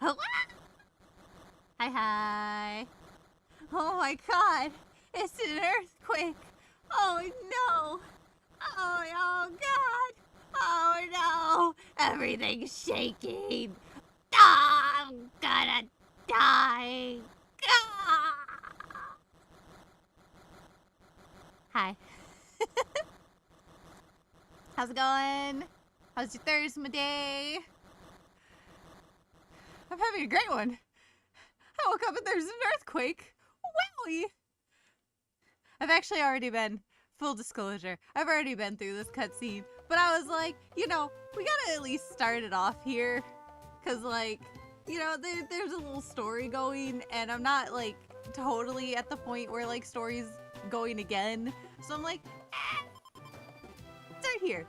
Hello? Hi. Oh my god. It's an earthquake. Oh no. Oh god. Oh no. Everything's shaking. Ah, I'm gonna die. Ah. Hi. How's it going? How's your Thursday? I'm having a great one. I woke up and there's an earthquake. Wowie! I've actually already been, full disclosure, I've already been through this cutscene. But I was like, you know, we gotta at least start it off here. Cause like, you know, there's a little story going and I'm not like totally at the point where like story's going again. So I'm like, start here.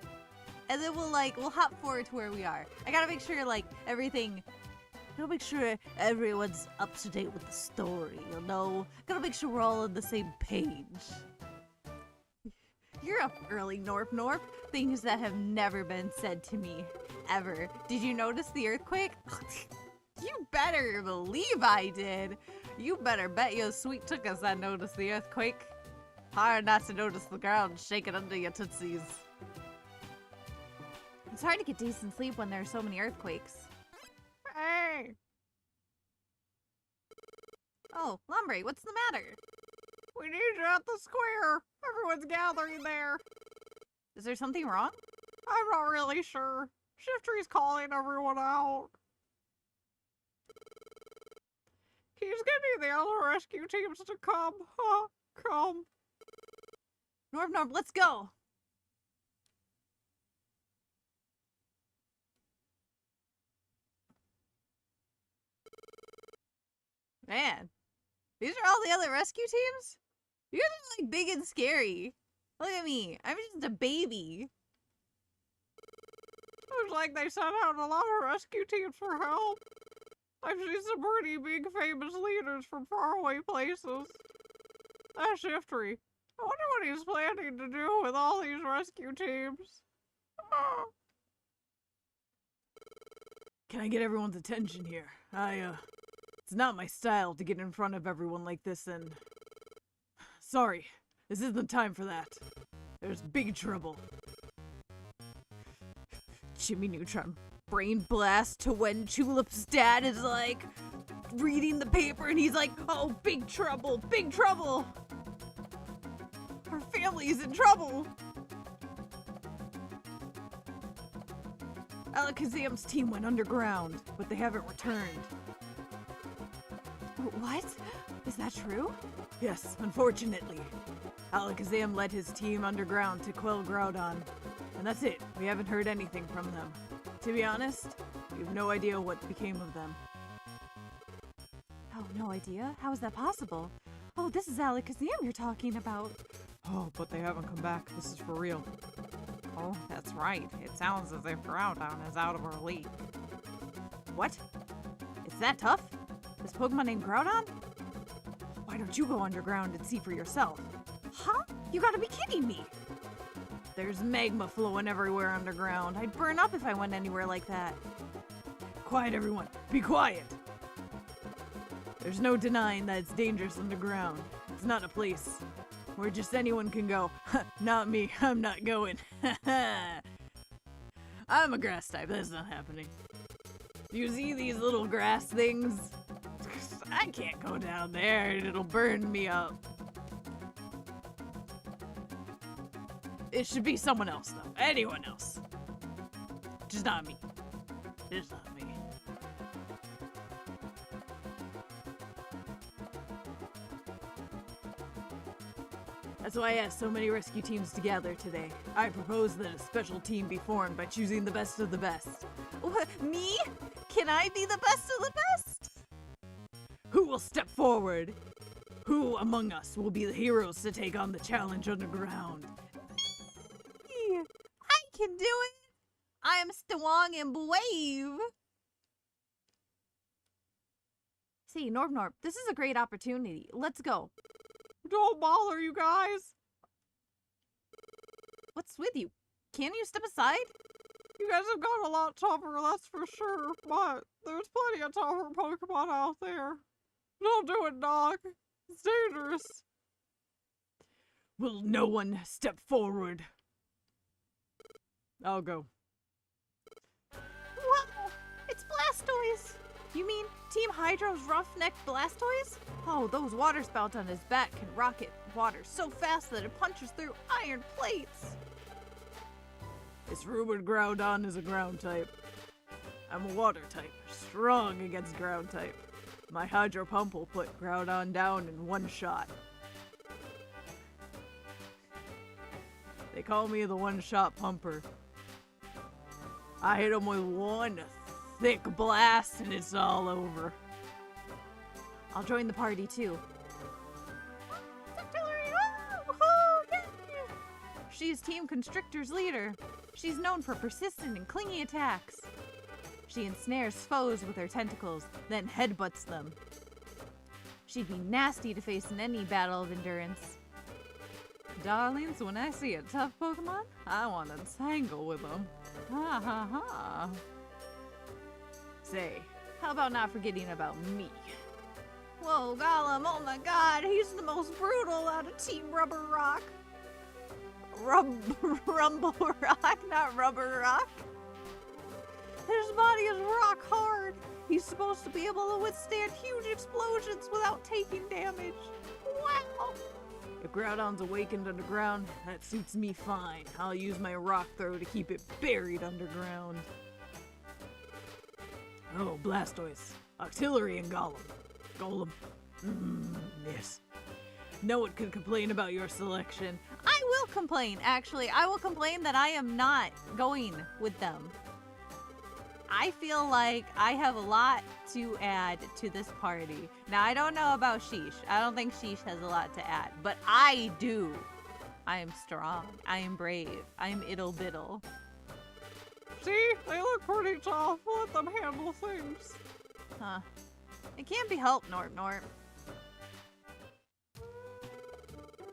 And then we'll hop forward to where we are. I gotta make sure like gotta make sure everyone's up to date with the story, you know? Gotta make sure we're all on the same page. You're up early, Norp. Things that have never been said to me, ever. Did you notice the earthquake? You better believe I did. You better bet your sweet tookus I noticed the earthquake. Hard not to notice the ground shaking under your tootsies. It's hard to get decent sleep when there are so many earthquakes. Hey! Oh, Lumbre, what's the matter? We need you at the square. Everyone's gathering there. Is there something wrong? I'm not really sure. Shifty's calling everyone out. He's getting the other rescue teams to come. Come. Norp, let's go. Man, these are all the other rescue teams? You guys are like big and scary. Look at me. I'm just a baby. Looks like they sent out a lot of rescue teams for help. I've seen some pretty big famous leaders from faraway places. That's Shifty. I wonder what he's planning to do with all these rescue teams. Can I get everyone's attention here? It's not my style to get in front of everyone like this and... Sorry, this isn't the time for that. There's big trouble. Jimmy Neutron brain blast to when Tulip's dad is like reading the paper and he's like, oh, big trouble, big trouble. Our family's in trouble. Alakazam's team went underground, but they haven't returned. What? Is that true? Yes, unfortunately. Alakazam led his team underground to quell Groudon. And that's it. We haven't heard anything from them. To be honest, we have no idea what became of them. Oh, no idea? How is that possible? Oh, this is Alakazam you're talking about. Oh, but they haven't come back. This is for real. Oh, that's right. It sounds as if Groudon is out of our league. What? It's that tough? This Pokemon named Groudon? Why don't you go underground and see for yourself? Huh? You gotta be kidding me! There's magma flowing everywhere underground. I'd burn up if I went anywhere like that. Quiet, everyone. Be quiet! There's no denying that it's dangerous underground. It's not a place where just anyone can go. Not me. I'm not going. I'm a grass type. That's not happening. You see these little grass things? I can't go down there and it'll burn me up. It should be someone else, though. Anyone else. Just not me. Just not me. That's why I asked so many rescue teams to gather today. I propose that a special team be formed by choosing the best of the best. What, me? Can I be the best of the best? Who will step forward? Who among us will be the heroes to take on the challenge underground? Me! I can do it! I'm strong and brave! See, Norp, this is a great opportunity. Let's go. Don't bother, you guys! What's with you? Can you step aside? You guys have got a lot tougher, that's for sure, but there's plenty of tougher Pokemon out there. Don't do it, Doc. It's dangerous. Will no one step forward? I'll go. Wow! It's Blastoise! You mean Team Hydro's roughneck Blastoise? Oh, those water spouts on his back can rocket water so fast that it punches through iron plates. It's rumored Groudon is a ground type. I'm a water type, strong against ground type. My Hydro Pump will put Groudon down in one shot. They call me the one-shot pumper. I hit him with one thick blast and it's all over. I'll join the party too. She's Team Constrictor's leader. She's known for persistent and clingy attacks. She ensnares foes with her tentacles, then headbutts them. She'd be nasty to face in any battle of endurance. Darlings, when I see a tough Pokemon, I want to tangle with them. Ha ha ha. Say, how about not forgetting about me? Whoa, Gollum, oh my god, he's the most brutal out of Team Rubber Rock. Rumble Rock, not Rubber Rock. His body is rock hard. He's supposed to be able to withstand huge explosions without taking damage. Wow! If Groudon's awakened underground, that suits me fine. I'll use my rock throw to keep it buried underground. Oh, Blastoise, Octillery, and Golem. Yes. No one can complain about your selection. I will complain, actually. I will complain that I am not going with them. I feel like I have a lot to add to this party. Now, I don't know about Sheesh. I don't think Sheesh has a lot to add, but I do. I am strong. I am brave. I am Ittle Bittle. See? They look pretty tough. Let them handle things. Huh. It can't be helped, Norp.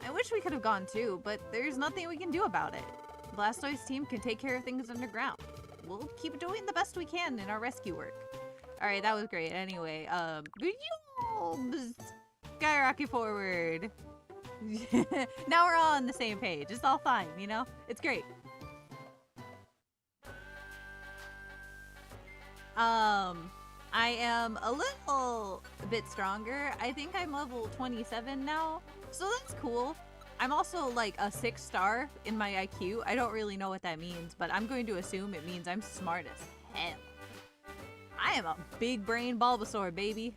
I wish we could have gone too, but there's nothing we can do about it. Blastoise team can take care of things underground. We'll keep doing the best we can in our rescue work. Alright, that was great. Anyway, skyrocket forward. Now we're all on the same page. It's all fine, you know? It's great. I am a little bit stronger. I think I'm level 27 now, so that's cool. I'm also like a 6-star in my IQ. I don't really know what that means, but I'm going to assume it means I'm smart as hell. I am a big brain Bulbasaur, baby.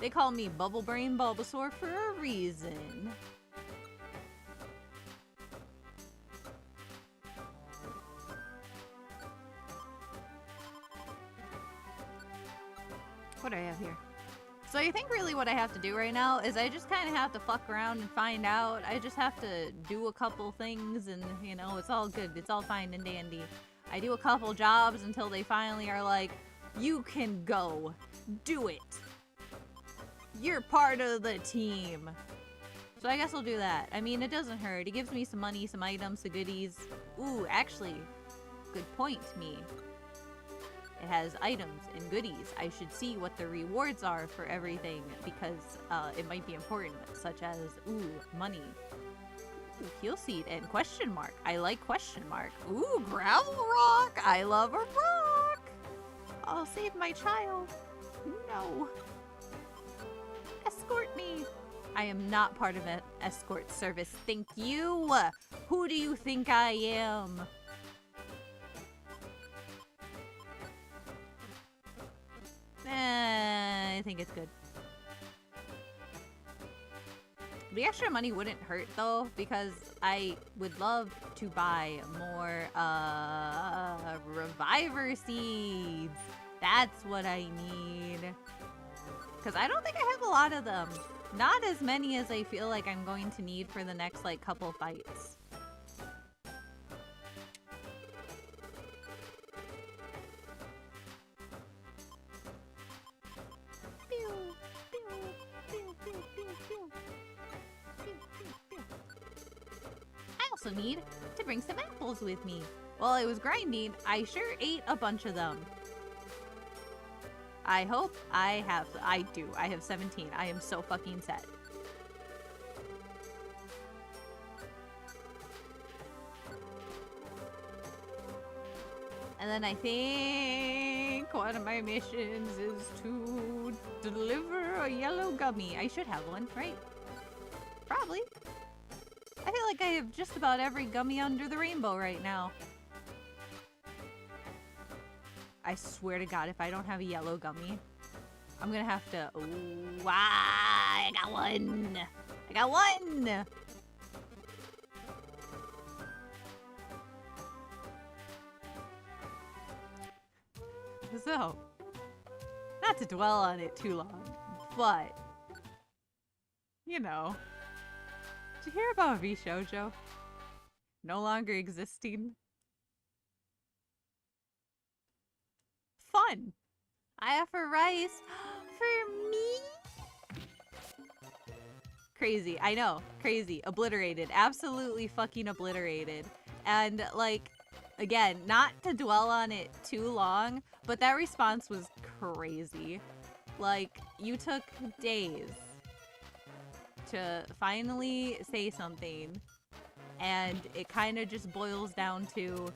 They call me Bubble Brain Bulbasaur for a reason. What do I have here? So I think really what I have to do right now is I just kind of have to fuck around and find out. I just have to do a couple things and, you know, it's all good. It's all fine and dandy. I do a couple jobs until they finally are like, you can go. Do it. You're part of the team. So I guess I'll do that. I mean, it doesn't hurt. It gives me some money, some items, some goodies. Ooh, actually, good point, me. It has items and goodies. I should see what the rewards are for everything because it might be important, such as, ooh, money. Ooh, heal seed and question mark. I like question mark. Ooh, gravel rock. I love a rock. I'll save my child. No. Escort me. I am not part of an escort service. Thank you. Who do you think I am? I think it's good. The extra money wouldn't hurt though, because I would love to buy more reviver seeds. That's what I need. Because I don't think I have a lot of them. Not as many as I feel like I'm going to need for the next like couple fights. I also need to bring some apples with me. while I was grinding, I sure ate a bunch of them. I hope I do. I have 17. I am so fucking set. And then I think one of my missions is to deliver a yellow gummy. I should have one, right? Probably. I feel like I have just about every gummy under the rainbow right now. I swear to God, if I don't have a yellow gummy, I'm gonna have to... Ooh, I got one! I got one! So, not to dwell on it too long, but, you know, did you hear about V-Shoujo? No longer existing? Fun! I offer rice for me? Crazy, I know, crazy, obliterated, absolutely fucking obliterated. And, like, again, not to dwell on it too long, but that response was crazy. Like, you took days to finally say something, and it kind of just boils down to,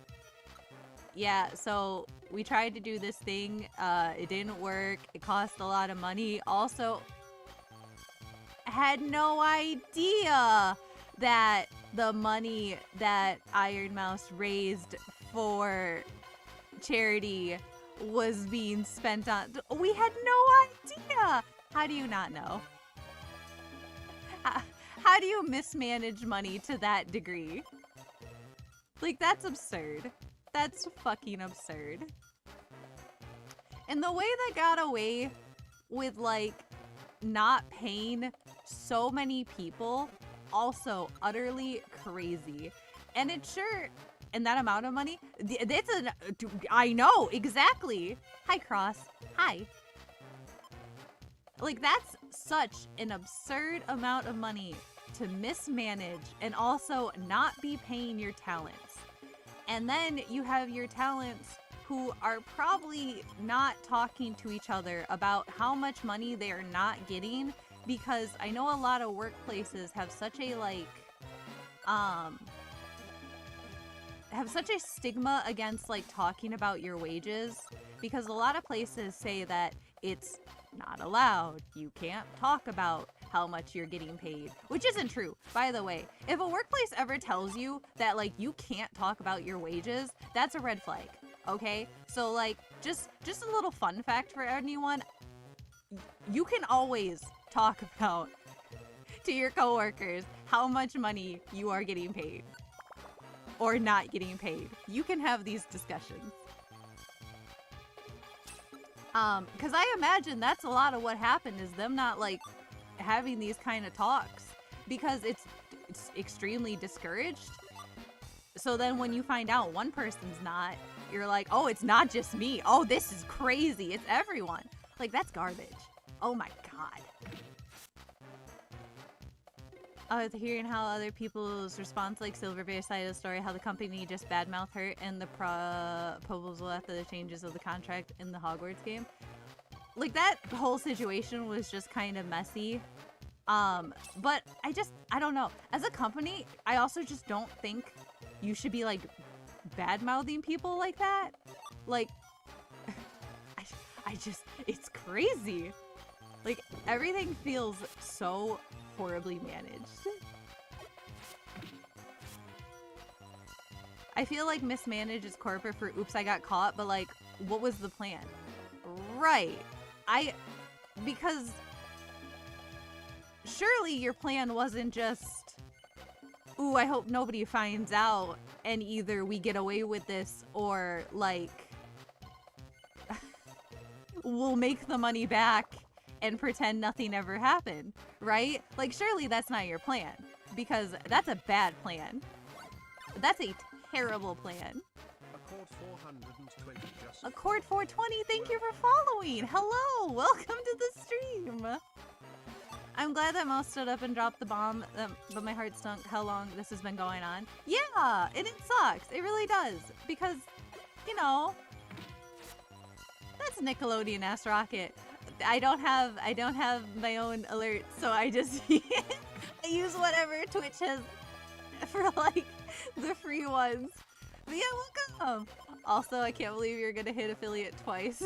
yeah, so we tried to do this thing, it didn't work, it cost a lot of money. Also, I had no idea that the money that Iron Mouse raised for charity was being spent on... We had no idea! How do you not know? How do you mismanage money to that degree? Like, that's absurd. That's fucking absurd. And the way they got away with, like, not paying so many people, also utterly crazy. And it's sure... And that amount of money, I know, exactly. Hi, Cross. Hi. Like, that's such an absurd amount of money to mismanage and also not be paying your talents. And then you have your talents who are probably not talking to each other about how much money they are not getting, because I know a lot of workplaces have such a, like, have such a stigma against, like, talking about your wages, because a lot of places say that it's not allowed. You can't talk about how much you're getting paid, which isn't true, by the way. If a workplace ever tells you that, like, you can't talk about your wages, that's a red flag, okay? So, like, just a little fun fact for anyone. You can always talk about to your coworkers how much money you are getting paid. Or not getting paid. You can have these discussions. Because I imagine that's a lot of what happened, is them not, like, having these kind of talks. Because it's extremely discouraged. So then when you find out one person's not, you're like, oh, it's not just me. Oh, this is crazy. It's everyone. Like, that's garbage. Oh my god. Hearing how other people's response, like Silverbear's side of the story, how the company just badmouthed her and the proposal after the changes of the contract in the Hogwarts game. Like, that whole situation was just kind of messy. But I don't know. As a company, I also just don't think you should be, like, bad-mouthing people like that. Like, it's crazy. Like, everything feels so horribly managed. I feel like mismanage is corporate for oops, I got caught, but, like, what was the plan? Right. Because surely your plan wasn't just, ooh, I hope nobody finds out and either we get away with this or, like, we'll make the money back and pretend nothing ever happened, right? Like, surely that's not your plan, because that's a bad plan. That's a terrible plan. Accord 420, thank you for following. Hello, welcome to the stream. I'm glad that Mouse stood up and dropped the bomb, but my heart stunk how long this has been going on. Yeah, and it sucks. It really does. Because, you know, that's Nickelodeon ass rocket. I don't have my own alerts, so I just I use whatever Twitch has for like the free ones. But yeah, welcome. Also, I can't believe you're gonna hit affiliate twice.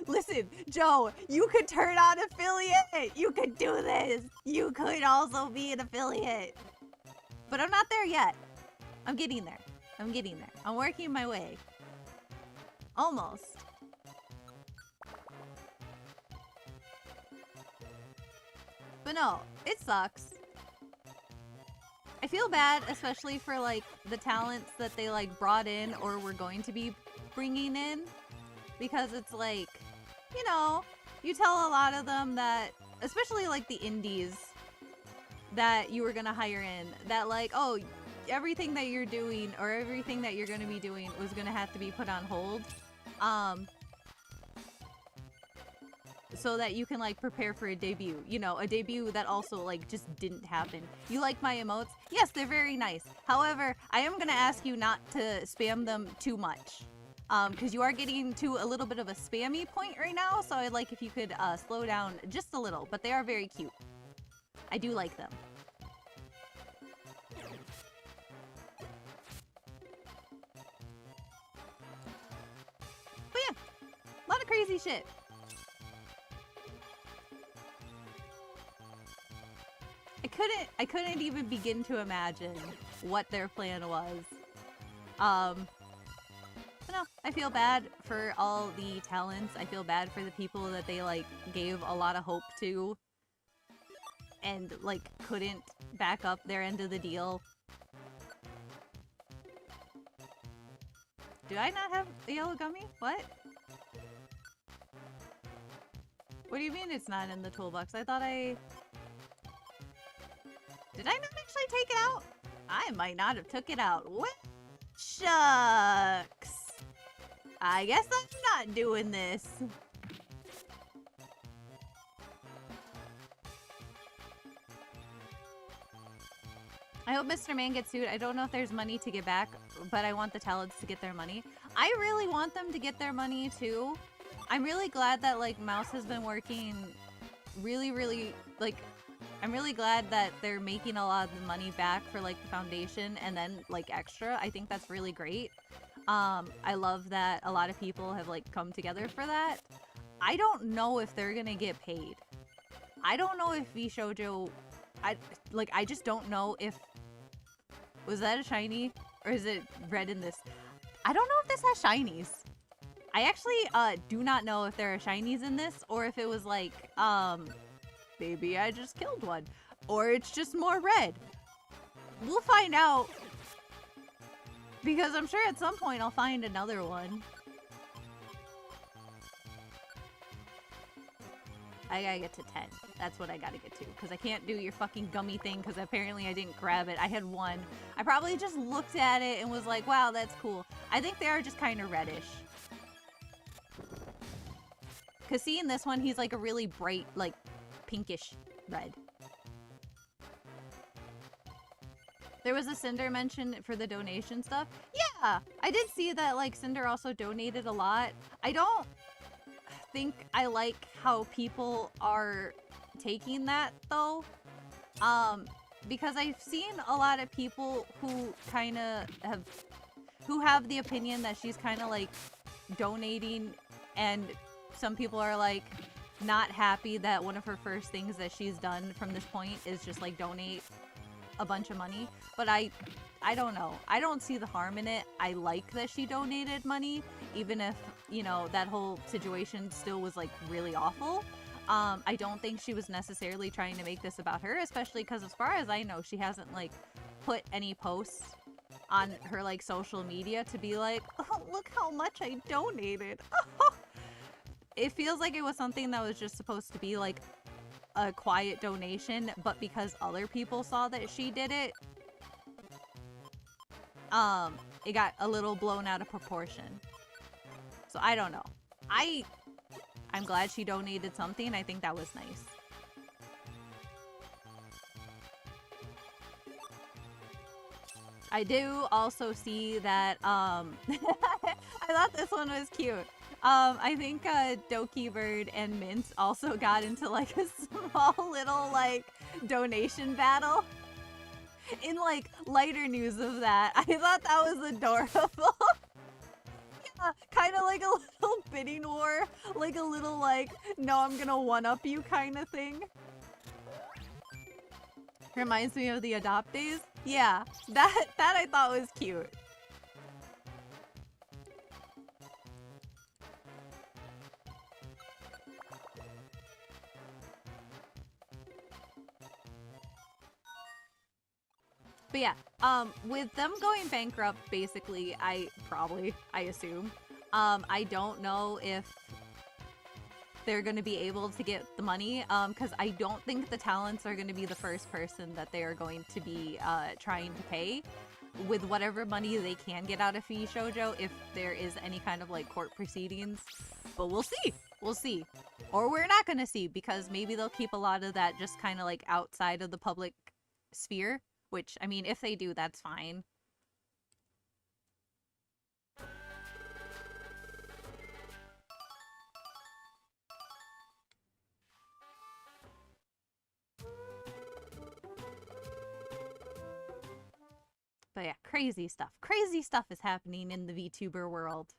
Listen, Joe, you could turn on affiliate. You could do this. You could also be an affiliate. But I'm not there yet. I'm getting there. I'm getting there. I'm working my way. Almost. But no, it sucks. I feel bad, especially for like the talents that they like brought in or were going to be bringing in, because it's like, you know, you tell a lot of them that, especially like the indies that you were gonna hire in, that like, oh, everything that you're doing or everything that you're gonna be doing was gonna have to be put on hold, so that you can like prepare for a debut, you know, a debut that also like just didn't happen. You like my emotes? Yes, they're very nice. However, I am gonna ask you not to spam them too much, because you are getting to a little bit of a spammy point right now, so I'd like if you could slow down just a little, but they are very cute. I do like them. But yeah, a lot of crazy shit. I couldn't even begin to imagine what their plan was. But no, I feel bad for all the talents. I feel bad for the people that they like gave a lot of hope to and like couldn't back up their end of the deal. Do I not have a yellow gummy? What? What do you mean it's not in the toolbox? I thought I... Did I not actually take it out? I might not have took it out. What? Shucks. I guess I'm not doing this. I hope Mr. Man gets sued. I don't know if there's money to get back, but I want the talents to get their money. I really want them to get their money too. I'm really glad that like Mouse has been working really like, I'm really glad that they're making a lot of the money back for like the foundation and then like extra. I think that's really great. I love that a lot of people have like come together for that. I don't know if they're gonna get paid. I don't know if VShojo, I just don't know if, was that a shiny or is it red in this? I don't know if this has shinies. I actually do not know if there are shinies in this or if it was like, maybe I just killed one. Or it's just more red. We'll find out. Because I'm sure at some point I'll find another one. I gotta get to 10. That's what I gotta get to. Because I can't do your fucking gummy thing because apparently I didn't grab it. I had one. I probably just looked at it and was like, wow, that's cool. I think they are just kind of reddish. Because see, in this one, he's like a really bright, like, pinkish red. There was a Cinder mention for the donation stuff. Yeah, I did see that, like, Cinder also donated a lot. I don't think I like how people are taking that, though. Because I've seen a lot of people who kind of have the opinion that she's kind of, like, donating, and some people are, like, not happy that one of her first things that she's done from this point is just, like, donate a bunch of money. But I don't know. I don't see the harm in it. I like that she donated money, even if, you know, that whole situation still was, like, really awful. I don't think she was necessarily trying to make this about her, especially because as far as I know, she hasn't, like, put any posts on her, like, social media to be like, oh, look how much I donated. It feels like it was something that was just supposed to be, like, a quiet donation, but because other people saw that she did it, it got a little blown out of proportion. So I don't know. I'm glad she donated something. I think that was nice. I do also see that, I thought this one was cute. I think, Doki Bird and Mint also got into, like, a small little, like, donation battle. In, like, lighter news of that, I thought that was adorable. Yeah, kind of like a little bidding war. Like a little, like, no, I'm gonna one-up you kind of thing. Reminds me of the Adopt Days. Yeah, that I thought was cute. But yeah, with them going bankrupt, basically, I assume, I don't know if they're going to be able to get the money, because I don't think the talents are going to be the first person that they are going to be trying to pay with whatever money they can get out of Fee Shoujo if there is any kind of like court proceedings. But we'll see. We'll see. Or we're not going to see, because maybe they'll keep a lot of that just kind of like outside of the public sphere, which, I mean, if they do, that's fine. But yeah, crazy stuff. Crazy stuff is happening in the VTuber world.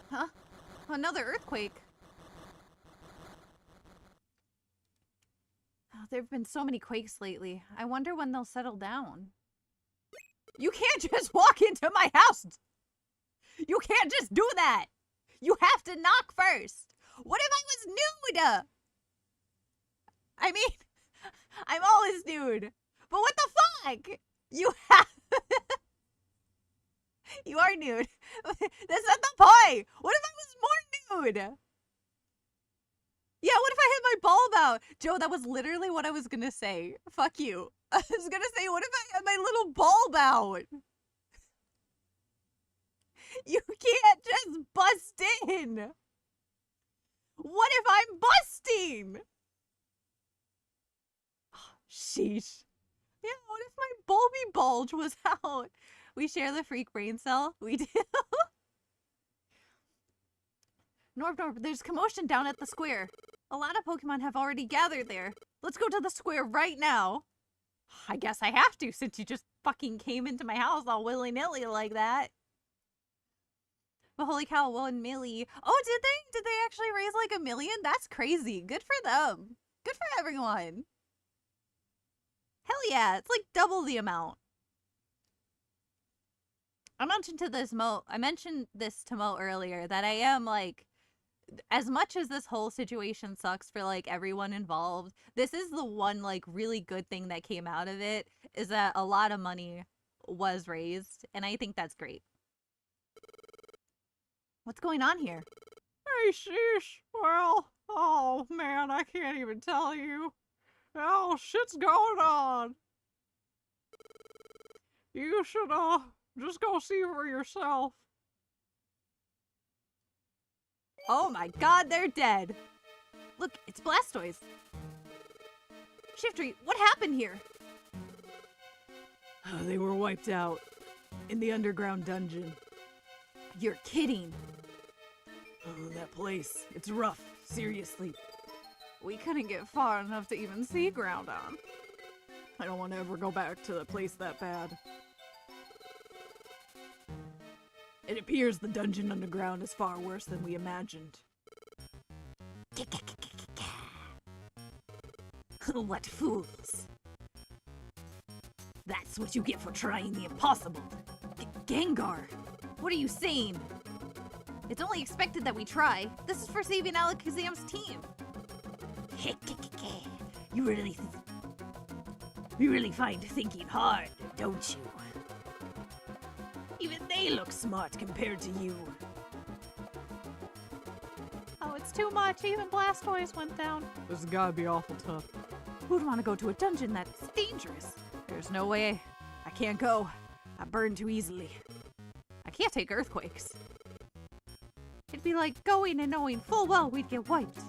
Huh? Another earthquake. Oh, there have been so many quakes lately. I wonder when they'll settle down. You can't just walk into my house! You can't just do that! You have to knock first! What if I was nude? I mean, I'm always nude. But what the fuck? You have... You are nude. That's not the point! What if I was more nude? Yeah, what if I had my bulb out? Joe, that was literally what I was gonna say. Fuck you. I was gonna say, what if I had my little bulb out? You can't just bust in! What if I'm busting? Oh, sheesh. Yeah, what if my bulby bulge was out? We share the freak brain cell? We do. Norb, there's commotion down at the square. A lot of Pokemon have already gathered there. Let's go to the square right now. I guess I have to, since you just fucking came into my house all willy-nilly like that. But holy cow, 1 million. Oh, did they? Did they actually raise like 1 million? That's crazy. Good for them. Good for everyone. Hell yeah, it's like double the amount. I mentioned this to Mo earlier, that I am like, as much as this whole situation sucks for like everyone involved, this is the one like really good thing that came out of it, is that a lot of money was raised, and I think that's great. What's going on here? Hey, sheesh. Well, oh man, I can't even tell you. Oh, shit's going on. You should, just go see for yourself. Oh my god, they're dead. Look, it's Blastoise. Shiftry, what happened here? They were wiped out in the underground dungeon. You're kidding. Oh, that place. It's rough. Seriously. We couldn't get far enough to even see Groudon. I don't want to ever go back to the place that bad. It appears the dungeon underground is far worse than we imagined. What fools. That's what you get for trying the impossible. Gengar, what are you saying? It's only expected that we try. This is for saving Alakazam's team. You really find thinking hard, don't you? Even they look smart compared to you. Oh, it's too much. Even Blastoise went down. This has gotta be awful tough. Who'd want to go to a dungeon that's dangerous? There's no way. I can't go. I burn too easily. I can't take earthquakes. It'd be like going and knowing full well we'd get wiped.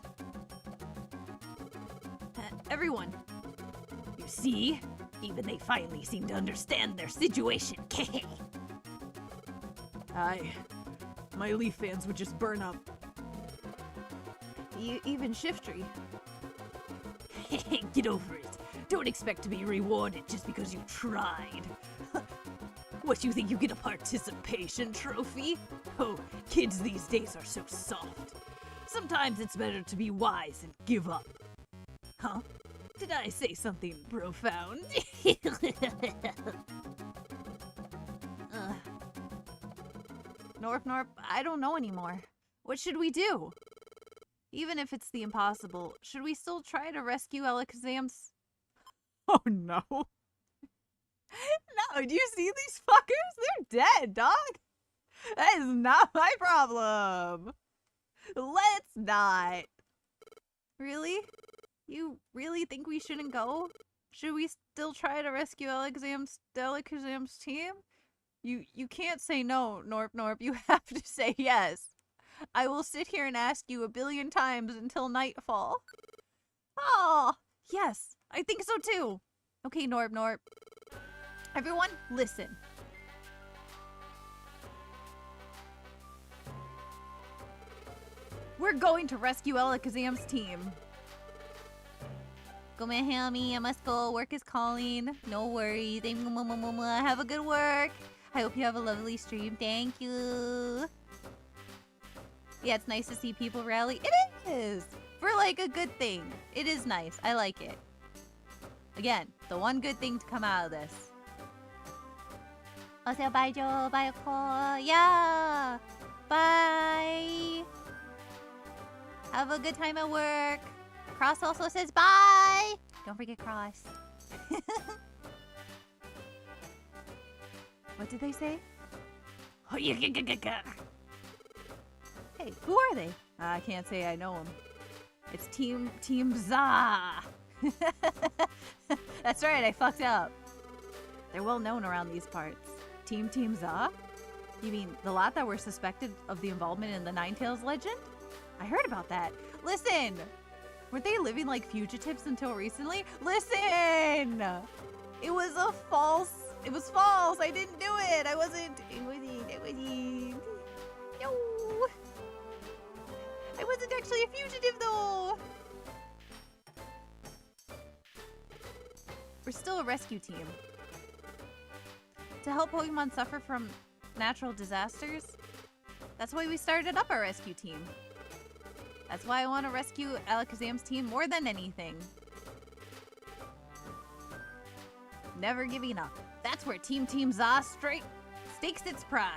Everyone. You see? Even they finally seem to understand their situation. My leaf fans would just burn up. Even Shiftry. Get over it. Don't expect to be rewarded just because you tried. What, you think you get a participation trophy? Oh, kids these days are so soft. Sometimes it's better to be wise and give up. Huh? Did I say something profound? Norp, I don't know anymore. What should we do? Even if it's the impossible, should we still try to rescue Alakazam's? Oh no. No, do you see these fuckers? They're dead, dog. That is not my problem. Let's not. Really? You really think we shouldn't go? Should we still try to rescue Alakazam's team? You can't say no, Norp. You have to say yes. I will sit here and ask you 1 billion times until nightfall. Oh, yes, I think so too. Okay, Norp. Everyone, listen. We're going to rescue Alakazam's team. Go, Mahami, I must go. Work is calling. No worries. Have a good work. I hope you have a lovely stream. Thank you. Yeah, it's nice to see people rally. It is! For, like, a good thing. It is nice. I like it. Again, the one good thing to come out of this. Bye, Joe. Bye, Cole. Yeah! Bye! Have a good time at work. Cross also says bye! Don't forget Cross. What did they say? Hey, who are they? I can't say I know them. It's Team Za. That's right, I fucked up. They're well known around these parts. Team Za? You mean the lot that were suspected of the involvement in the Ninetales legend? I heard about that. Listen! Weren't they living like fugitives until recently? Listen! It was false. I didn't do it. It wasn't. No. I wasn't actually a fugitive though. We're still a rescue team. To help Pokemon suffer from natural disasters. That's why we started up our rescue team. That's why I want to rescue Alakazam's team more than anything. Never giving up. That's where Team Za stakes its pride.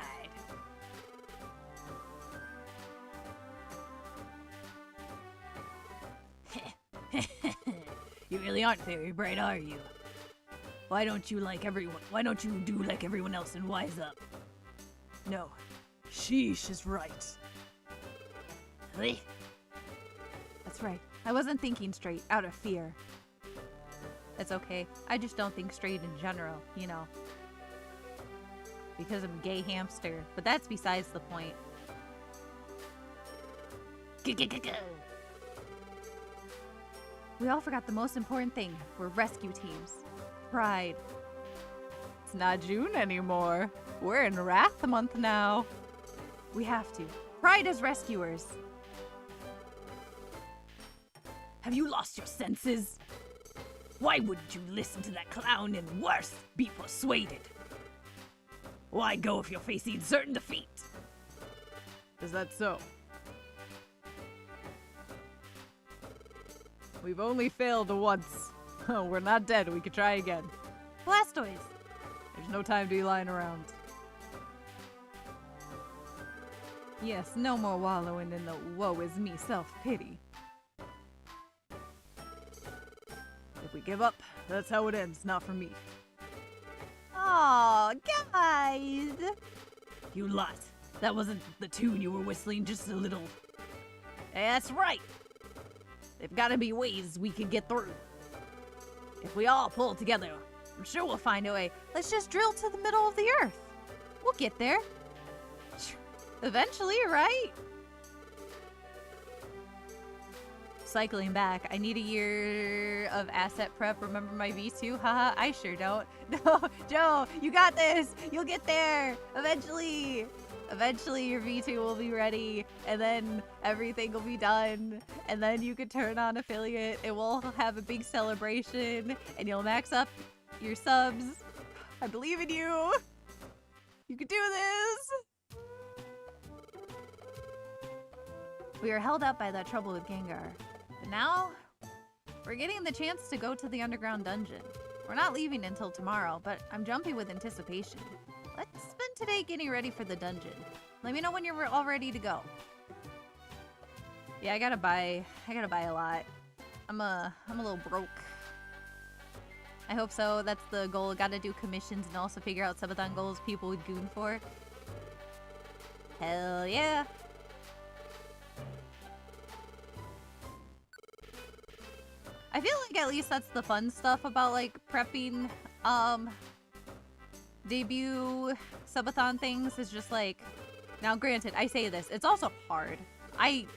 You really aren't very bright, are you? Why don't you do like everyone else and wise up? No. Sheesh is right. That's right. I wasn't thinking straight, out of fear. It's okay. I just don't think straight in general, you know. Because I'm a gay hamster. But that's besides the point. We all forgot the most important thing. We're rescue teams. Pride. It's not June anymore. We're in Wrath Month now. We have to. Pride as rescuers. Have you lost your senses? Why wouldn't you listen to that clown and worse, be persuaded? Why go if you're facing certain defeat? Is that so? We've only failed once. We're not dead, we could try again. Blastoise! There's no time to be lying around. Yes, no more wallowing in the woe is me self-pity. If we give up, that's how it ends, not for me. Aw, guys! You lot. That wasn't the tune you were whistling, just a little... That's right. There've got to be ways we can get through. If we all pull together, I'm sure we'll find a way. Let's just drill to the middle of the earth. We'll get there. Eventually, right? Cycling back, I need a year of asset prep. Remember my V2? Haha, I sure don't. No, Joe, you got this. You'll get there. Eventually. Eventually your V2 will be ready, and then everything will be done, and then you can turn on affiliate, and we'll have a big celebration, and you'll max up your subs. I believe in you. You can do this. We were held up by that trouble with Gengar, but now we're getting the chance to go to the underground dungeon. We're not leaving until tomorrow, but I'm jumpy with anticipation. Let's spend today getting ready for the dungeon. Let me know when you're all ready to go. Yeah, I gotta buy a lot. I'm a little broke. I hope so. That's the goal. Gotta do commissions and also figure out subathon goals people would goon for. Hell yeah. I feel like at least that's the fun stuff about like prepping debut subathon things is just like, now granted, I say this, it's also hard. I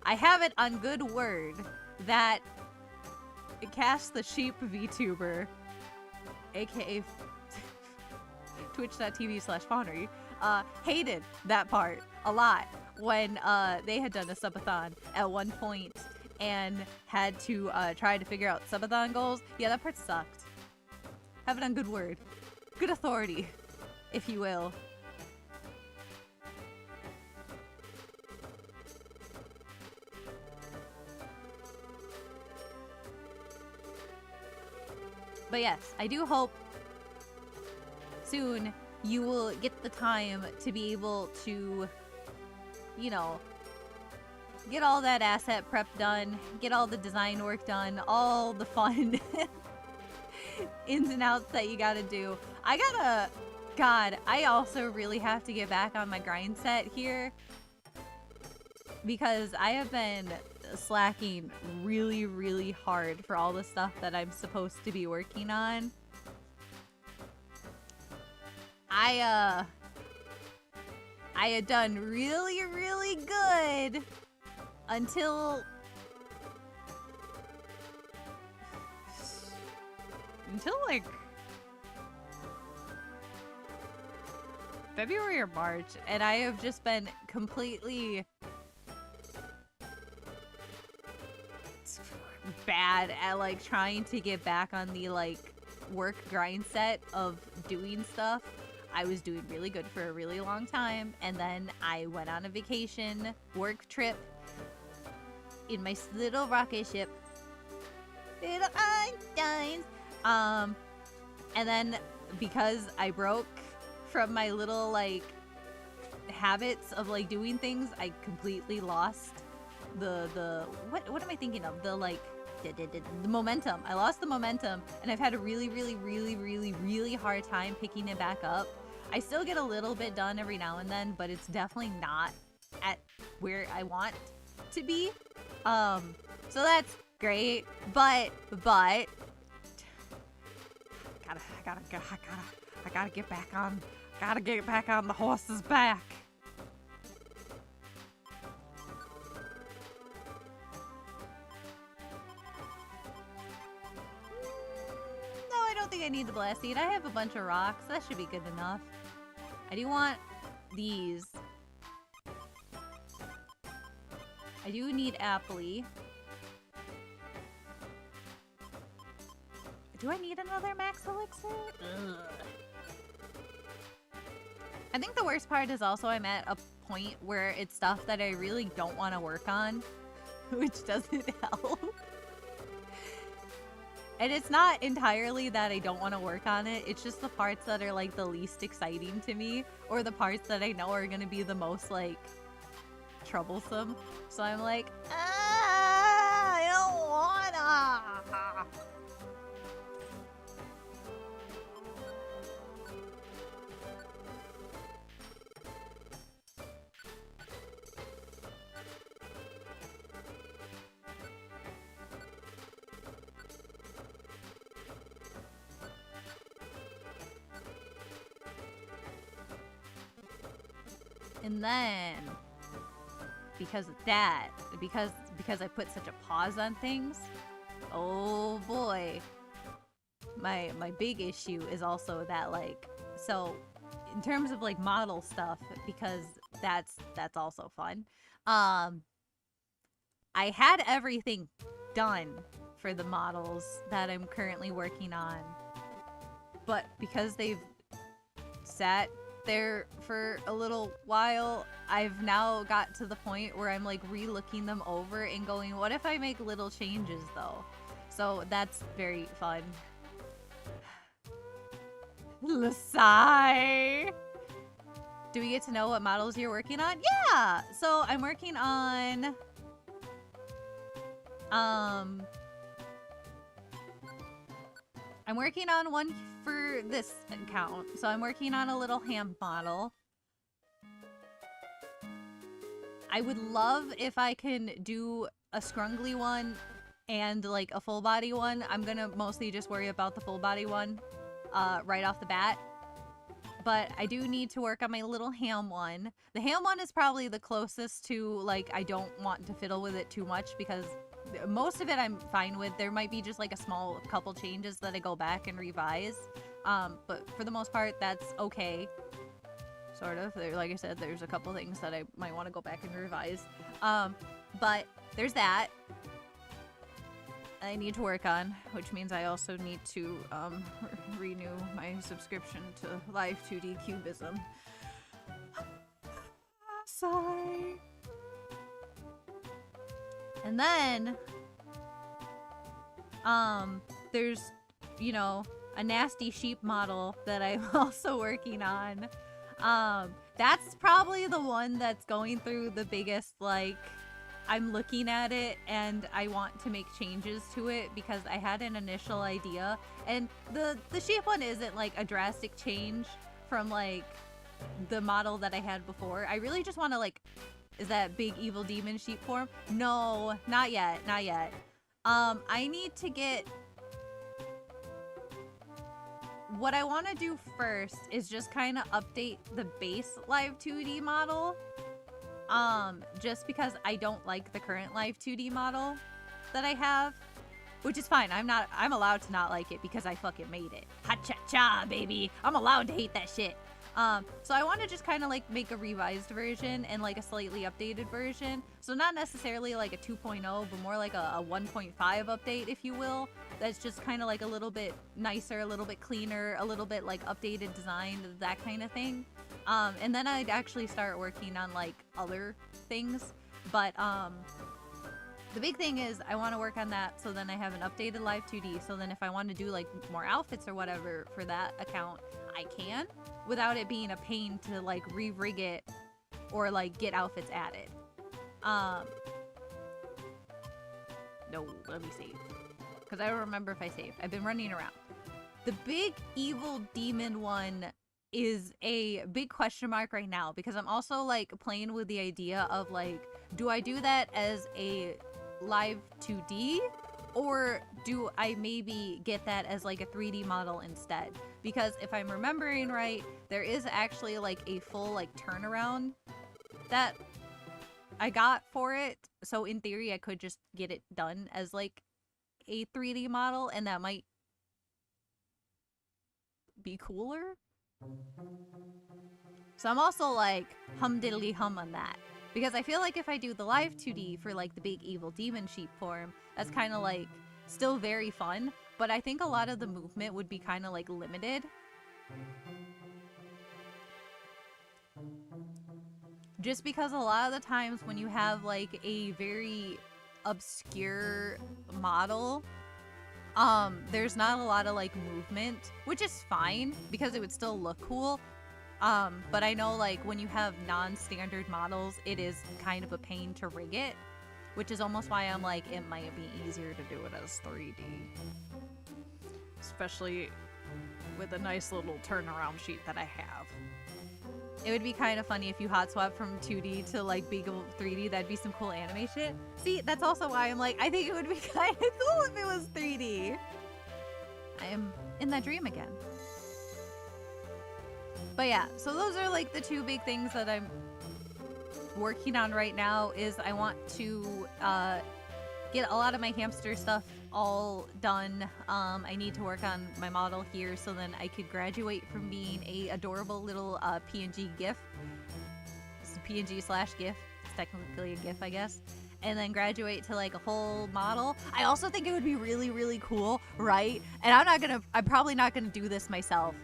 have it on good word that Cash the Sheep VTuber, aka twitch.tv/Fawnery, hated that part a lot when they had done a subathon at one point and had to try to figure out subathon goals. Yeah, that part sucked. Have it on good word. Good authority, if you will. But yes, I do hope soon you will get the time to be able to, you know, get all that asset prep done, get all the design work done, all the fun ins and outs that you gotta do. God, I also really have to get back on my grind set here because I have been slacking really, really hard for all the stuff that I'm supposed to be working on. I had done really, really good until like February or March, and I have just been completely bad at like trying to get back on the like work grind set of doing stuff. I was doing really good for a really long time, and then I went on a vacation work trip in my little rocket ship, little Einsteins. And then because I broke from my little like habits of like doing things, I completely lost the what am I thinking of? The like the momentum. I lost the momentum, and I've had a really, really, really, really, really hard time picking it back up. I still get a little bit done every now and then, but it's definitely not at where I want to be. So that's great, but I gotta get back on the horse's back. No, I don't think I need the blast seed. I have a bunch of rocks. That should be good enough. I do want these. I do need Appley. Do I need another max elixir? Ugh. I think the worst part is also I'm at a point where it's stuff that I really don't want to work on, which doesn't help. And it's not entirely that I don't want to work on it, it's just the parts that are like the least exciting to me, or the parts that I know are going to be the most like troublesome. So I'm like, I don't wanna. And then, because of that, because I put such a pause on things, oh boy, my big issue is also that, like, so in terms of like model stuff, because that's also fun. I had everything done for the models that I'm currently working on, but because they've sat there for a little while, I've now got to the point where I'm like re-looking them over and going, what if I make little changes though? So that's very fun. Lasai! Do we get to know what models you're working on? Yeah! So I'm working on I'm working on one for this account. So I'm working on a little ham model. I would love if I can do a scrungly one and like a full body one. I'm gonna mostly just worry about the full body one right off the bat. But I do need to work on my little ham one. The ham one is probably the closest to, like, I don't want to fiddle with it too much because most of it I'm fine with. There might be just like a small couple changes that I go back and revise. But for the most part, that's okay. Sort of. Like I said, there's a couple things that I might want to go back and revise. But there's that I need to work on, which means I also need to renew my subscription to Live 2D Cubism. Sigh. And then, there's, you know, a nasty sheep model that I'm also working on. That's probably the one that's going through the biggest, like, I'm looking at it and I want to make changes to it because I had an initial idea. And the sheep one isn't, like, a drastic change from, like, the model that I had before. I really just want to, like, is that big evil demon sheep form? No, not yet, not yet. I need to get... What I want to do first is just kind of update the base Live 2D model. Just because I don't like the current Live 2D model that I have. Which is fine, I'm allowed to not like it because I fucking made it. Ha-cha-cha, baby! I'm allowed to hate that shit. So I want to just kind of like make a revised version and like a slightly updated version. So not necessarily like a 2.0, but more like a 1.5 update, if you will. That's just kind of like a little bit nicer, a little bit cleaner, a little bit like updated design, that kind of thing. And then I'd actually start working on like other things. But the big thing is I want to work on that so then I have an updated Live 2D. So then if I want to do like more outfits or whatever for that account, I can, without it being a pain to like re-rig it or like get outfits added. No, let me save. Because I don't remember if I saved. I've been running around. The big evil demon one is a big question mark right now because I'm also like playing with the idea of like, do I do that as a Live 2D or do I maybe get that as like a 3D model instead? Because if I'm remembering right, there is actually like a full like turnaround that I got for it. So in theory, I could just get it done as like a 3D model and that might be cooler. So I'm also like hum-diddly hum on that. Because I feel like if I do the Live 2D for like the big evil demon sheep form, that's kind of like still very fun. But I think a lot of the movement would be kind of like limited. Just because a lot of the times when you have like a very obscure model, there's not a lot of like movement, which is fine because it would still look cool. But I know like when you have non-standard models, it is kind of a pain to rig it, which is almost why I'm like, it might be easier to do it as 3D. Especially with a nice little turnaround sheet that I have. It would be kind of funny if you hot swap from 2D to like big 3D. That'd be some cool animation. See, that's also why I'm like, I think it would be kind of cool if it was 3D. I am in that dream again. But yeah, so those are like the two big things that I'm working on right now is I want to get a lot of my hamster stuff all done. I need to work on my model here so then I could graduate from being a adorable little PNG GIF. It's a PNG/GIF. It's technically a GIF, I guess. And then graduate to like a whole model. I also think it would be really, really cool, right? And I'm probably not gonna do this myself.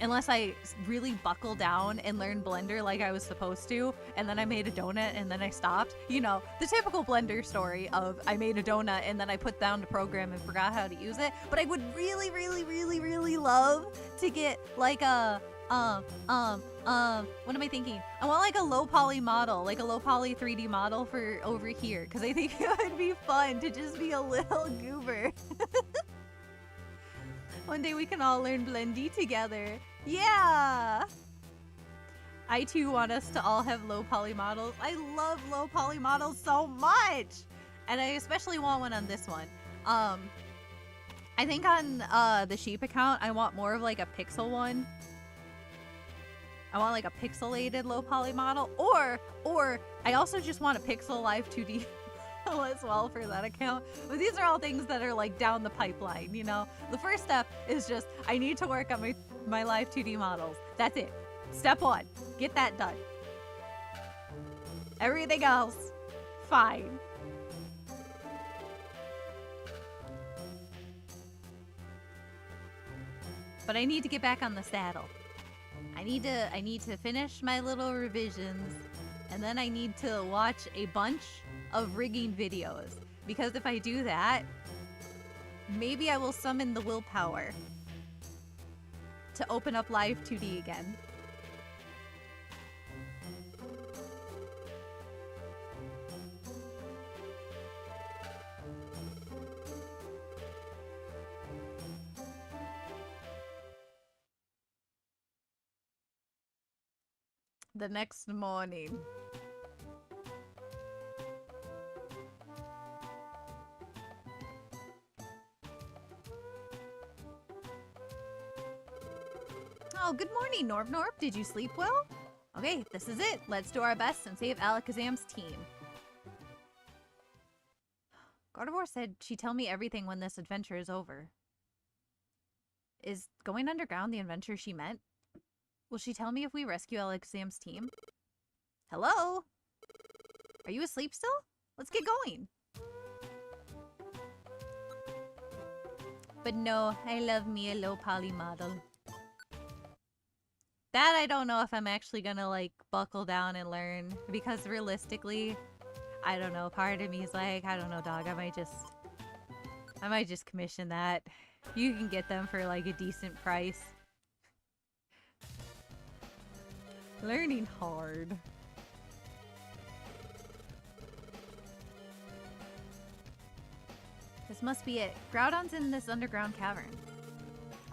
Unless I really buckle down and learn Blender like I was supposed to, and then I made a donut and then I stopped. You know, the typical Blender story of I made a donut and then I put down the program and forgot how to use it. But I would really, really, really, really love to get like a, what am I thinking? I want like a low poly model, like a low poly 3D model for over here, because I think it would be fun to just be a little goober. One day we can all learn Blendy together. Yeah! I too want us to all have low poly models. I love low poly models so much! And I especially want one on this one. I think on the sheep account, I want more of like a pixel one. I want like a pixelated low poly model. Or I also just want a pixel live 2D as well for that account. But these are all things that are like down the pipeline, you know? The first step is just, I need to work on my live 2D models. That's it. Step one, get that done. Everything else, fine. But I need to get back on the saddle. I need to finish my little revisions, and then I need to watch a bunch of rigging videos, because if I do that, maybe I will summon the willpower to open up live 2D again. The next morning. Oh, good morning, Norb Norb. Did you sleep well? Okay, this is it. Let's do our best and save Alakazam's team. Gardevoir said she'd tell me everything when this adventure is over. Is going underground the adventure she meant? Will she tell me if we rescue Alakazam's team? Hello? Are you asleep still? Let's get going. But no, I love me a low poly model. That I don't know if I'm actually gonna like buckle down and learn, because realistically, I don't know, part of me is like, I don't know, dog, I might just commission that. You can get them for like a decent price. Learning hard. This must be it. Groudon's in this underground cavern.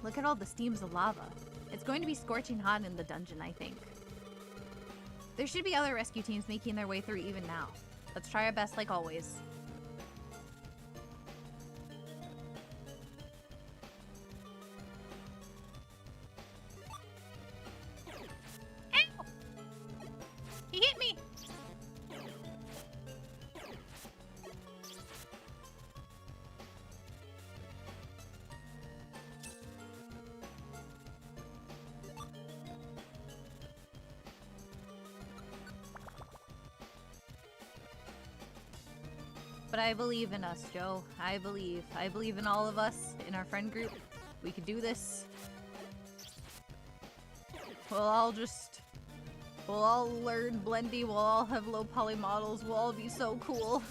Look at all the steams of lava. It's going to be scorching hot in the dungeon, I think. There should be other rescue teams making their way through even now. Let's try our best like always. Ow! He hit me! But I believe in us, Joe. I believe. I believe in all of us, in our friend group. We could do this. We'll all learn Blendy, we'll all have low poly models, we'll all be so cool.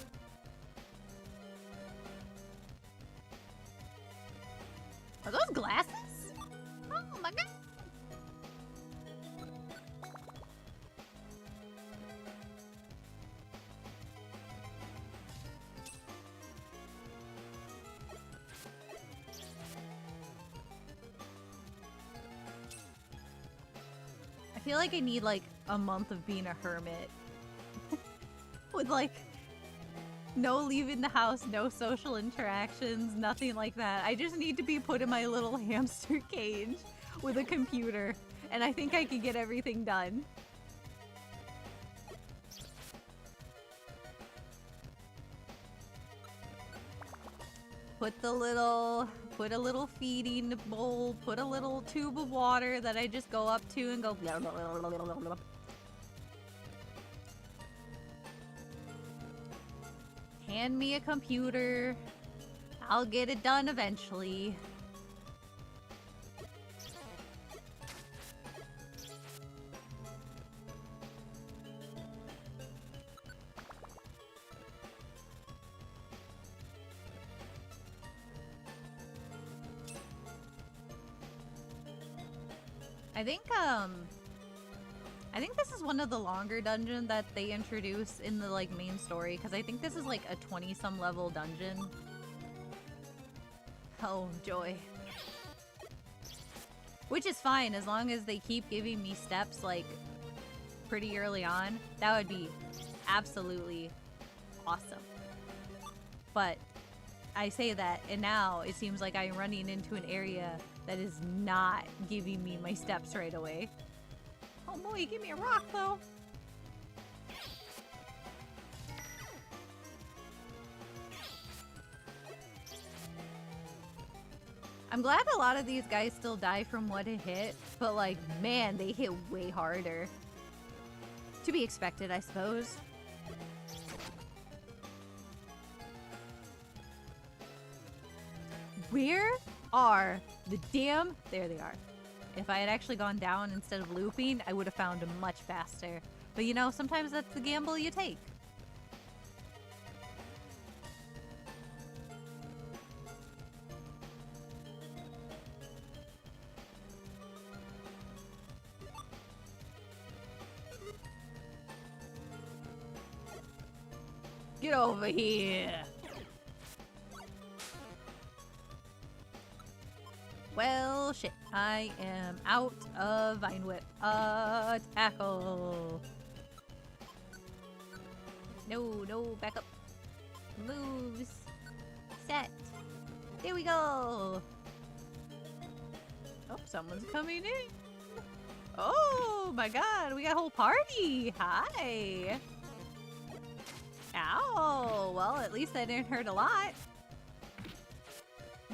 Are those glasses? Oh my god! I feel like I need like a month of being a hermit. With like no leaving the house, no social interactions, nothing like that. I just need to be put in my little hamster cage with a computer, and I think I can get everything done. put a little feeding bowl, put a little tube of water that I just go up to and go blah, blah, blah, blah, blah, blah. Hand me a computer. I'll get it done eventually. I think this is one of the longer dungeons that they introduce in the like main story, because I think this is like a 20-some level dungeon. Oh, joy. Which is fine, as long as they keep giving me steps like pretty early on. That would be absolutely awesome. But I say that, and now it seems like I'm running into an area that is not giving me my steps right away. Oh boy, give me a rock though. I'm glad a lot of these guys still die from what it hit, but like, man, they hit way harder. To be expected, I suppose. Where are the damn... There they are. If I had actually gone down instead of looping, I would have found them much faster. But you know, sometimes that's the gamble you take. Get over here! Well, shit. I am out of Vine Whip. Tackle. No, no, back up. Moves. Set. There we go. Oh, someone's coming in. Oh my god, we got a whole party. Hi. Ow. Well, at least I didn't hurt a lot.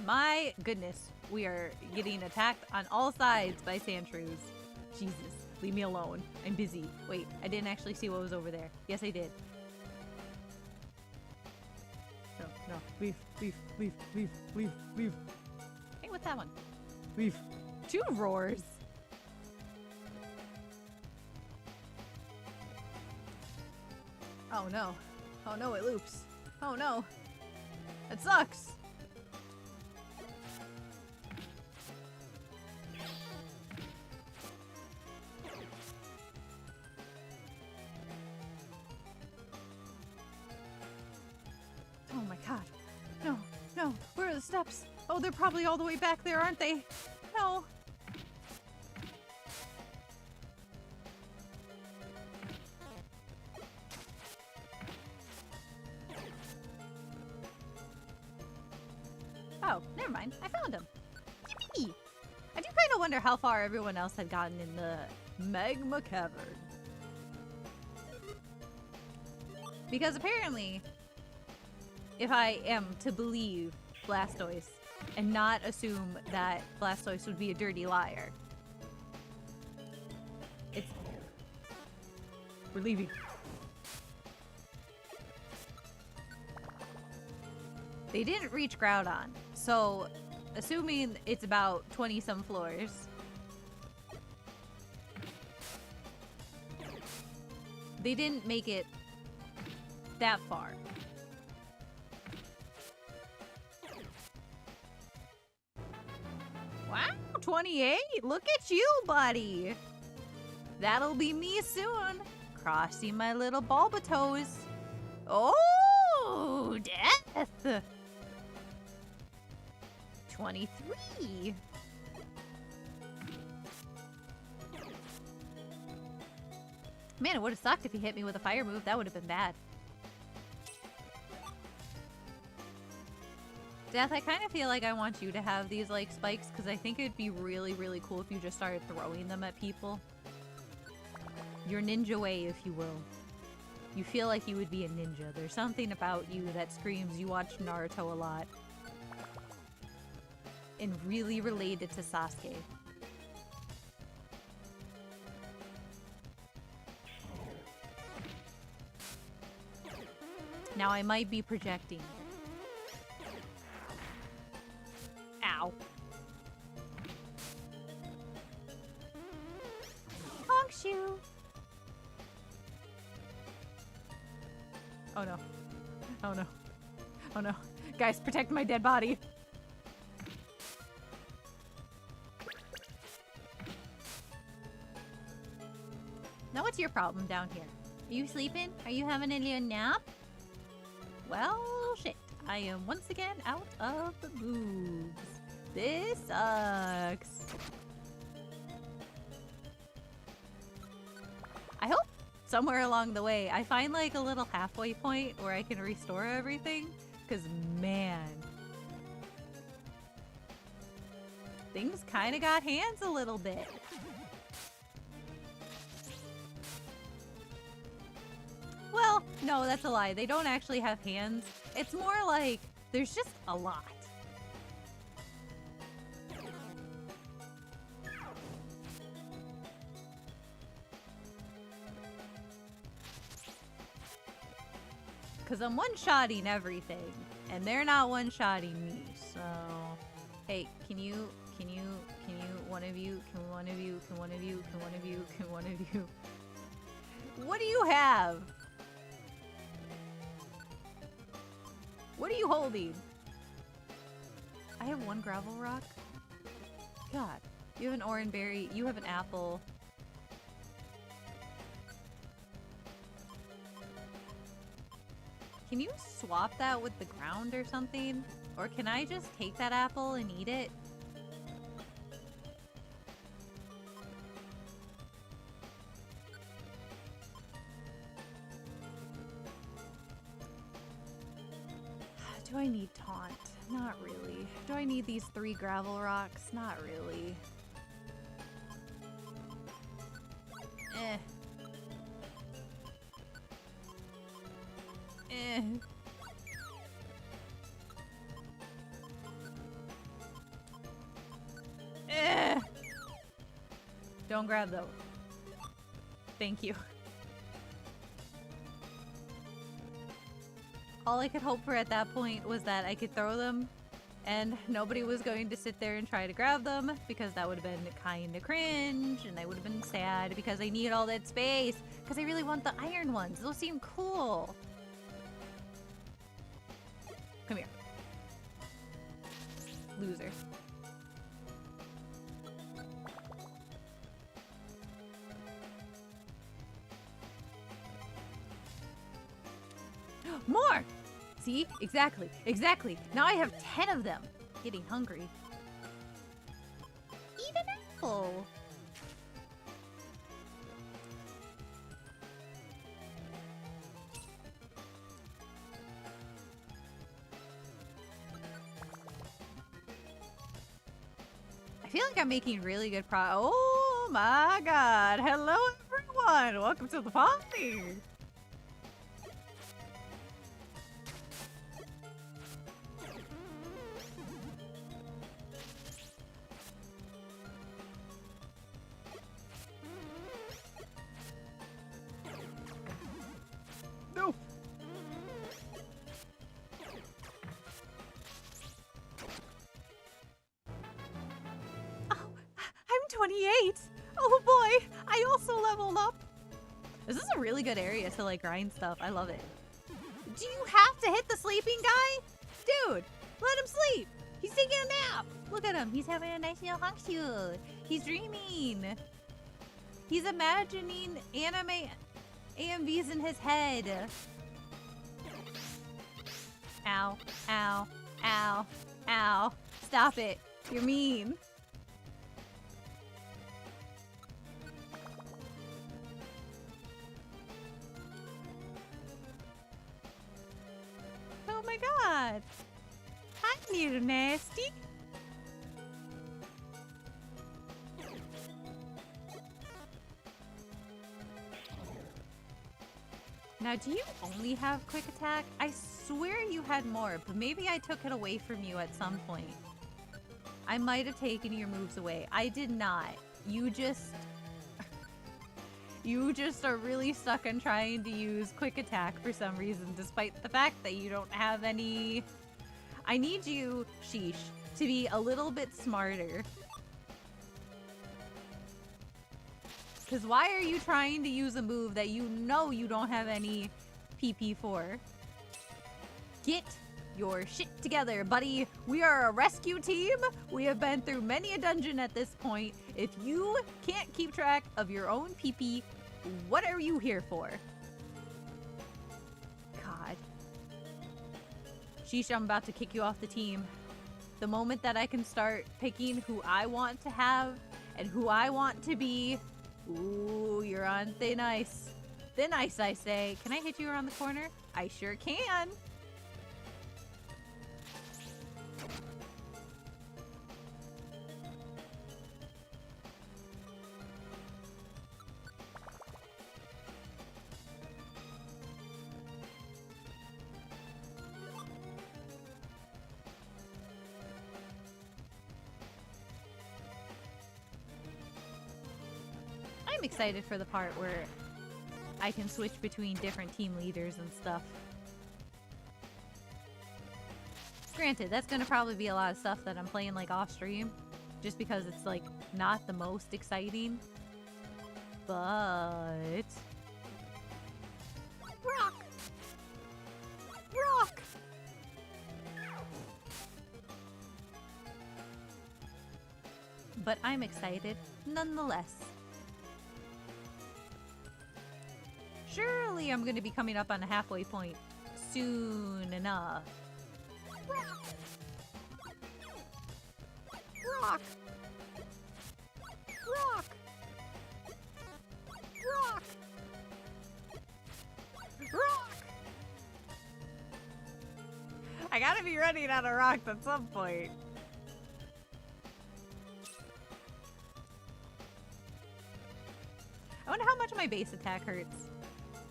My goodness. We are getting attacked on all sides by sand shrews. Jesus, leave me alone. I'm busy. Wait, I didn't actually see what was over there. Yes, I did. No, no. Leave, leave, leave, leave, leave, leave. Hey, what's that one? Leave. 2 roars. Oh no. Oh no, it loops. Oh no. That sucks. Oh my god. No, no. Where are the steps? Oh, they're probably all the way back there, aren't they? No. Oh, never mind. I found him. Yippee! I do kind of wonder how far everyone else had gotten in the magma cavern. Because apparently, if I am to believe Blastoise and not assume that Blastoise would be a dirty liar, we're leaving. They didn't reach Groudon, so assuming it's about 20-some floors. They didn't make it that far. Wow, 28? Look at you, buddy. That'll be me soon. Crossing my little Bulbatoes. Oh, death. 23. Man, it would have sucked if he hit me with a fire move. That would have been bad. Death, I kind of feel like I want you to have these, like, spikes, because I think it'd be really, really cool if you just started throwing them at people. Your ninja way, if you will. You feel like you would be a ninja. There's something about you that screams you watch Naruto a lot. and really related to Sasuke. Now I might be projecting. Ow. Honk shoe. Oh no. Oh no. Oh no. Guys, protect my dead body. Now what's your problem down here? Are you sleeping? Are you having a little nap? Well, shit. I am once again out of the moves. This sucks. I hope somewhere along the way I find like a little halfway point where I can restore everything. Because, man, things kind of got hands a little bit. Well, no, that's a lie. They don't actually have hands. It's more like there's just a lot. Because I'm one-shotting everything, and they're not one-shotting me, so... Hey, can one of you, What do you have? What are you holding? I have one gravel rock? God, you have an orange berry, you have an apple. Can you swap that with the ground or something? Or can I just take that apple and eat it? Do I need taunt? Not really. Do I need these 3 gravel rocks? Not really. Eh. Eh. Eh. Don't grab those. Thank you. All I could hope for at that point was that I could throw them and nobody was going to sit there and try to grab them because that would have been kind of cringe and I would have been sad because I need all that space because I really want the iron ones. Those seem cool. Come here. Loser. More! See? Exactly. Exactly. Now I have 10 of them. Getting hungry. Eat an apple. I feel like I'm making really good Oh my god. Hello everyone. Welcome to the party. No. Oh, I'm 28. Oh boy, I also leveled up. This is a really good area to like grind stuff. I love it. Do you have to hit the sleeping guy? Dude, let him sleep. He's taking a nap. Look at him. He's having a nice little honk. He's dreaming. He's imagining anime AMVs in his head. Ow, ow, ow, ow. Stop it. You're mean. Oh my god. Hi, little nasty. Now, do you only have quick attack? I swear you had more, but maybe I took it away from you at some point. I might have taken your moves away. I did not. You just are really stuck on trying to use quick attack for some reason, despite the fact that you don't have any. I need you, Sheesh, to be a little bit smarter. Because why are you trying to use a move that you know you don't have any PP for? Get your shit together, buddy. We are a rescue team. We have been through many a dungeon at this point. If you can't keep track of your own PP, what are you here for? God. Sheesh, I'm about to kick you off the team. The moment that I can start picking who I want to have and who I want to be. Ooh, you're on thin ice. Thin ice, I say. Can I hit you around the corner? I sure can. I'm excited for the part where I can switch between different team leaders and stuff. Granted, that's gonna probably be a lot of stuff that I'm playing like off stream, just because it's like not the most exciting. But rock! Rock! But I'm excited nonetheless. Surely I'm gonna be coming up on a halfway point soon enough. Rock! Rock! Rock! Rock! Rock! I gotta be running out of rocks at some point. I wonder how much my base attack hurts.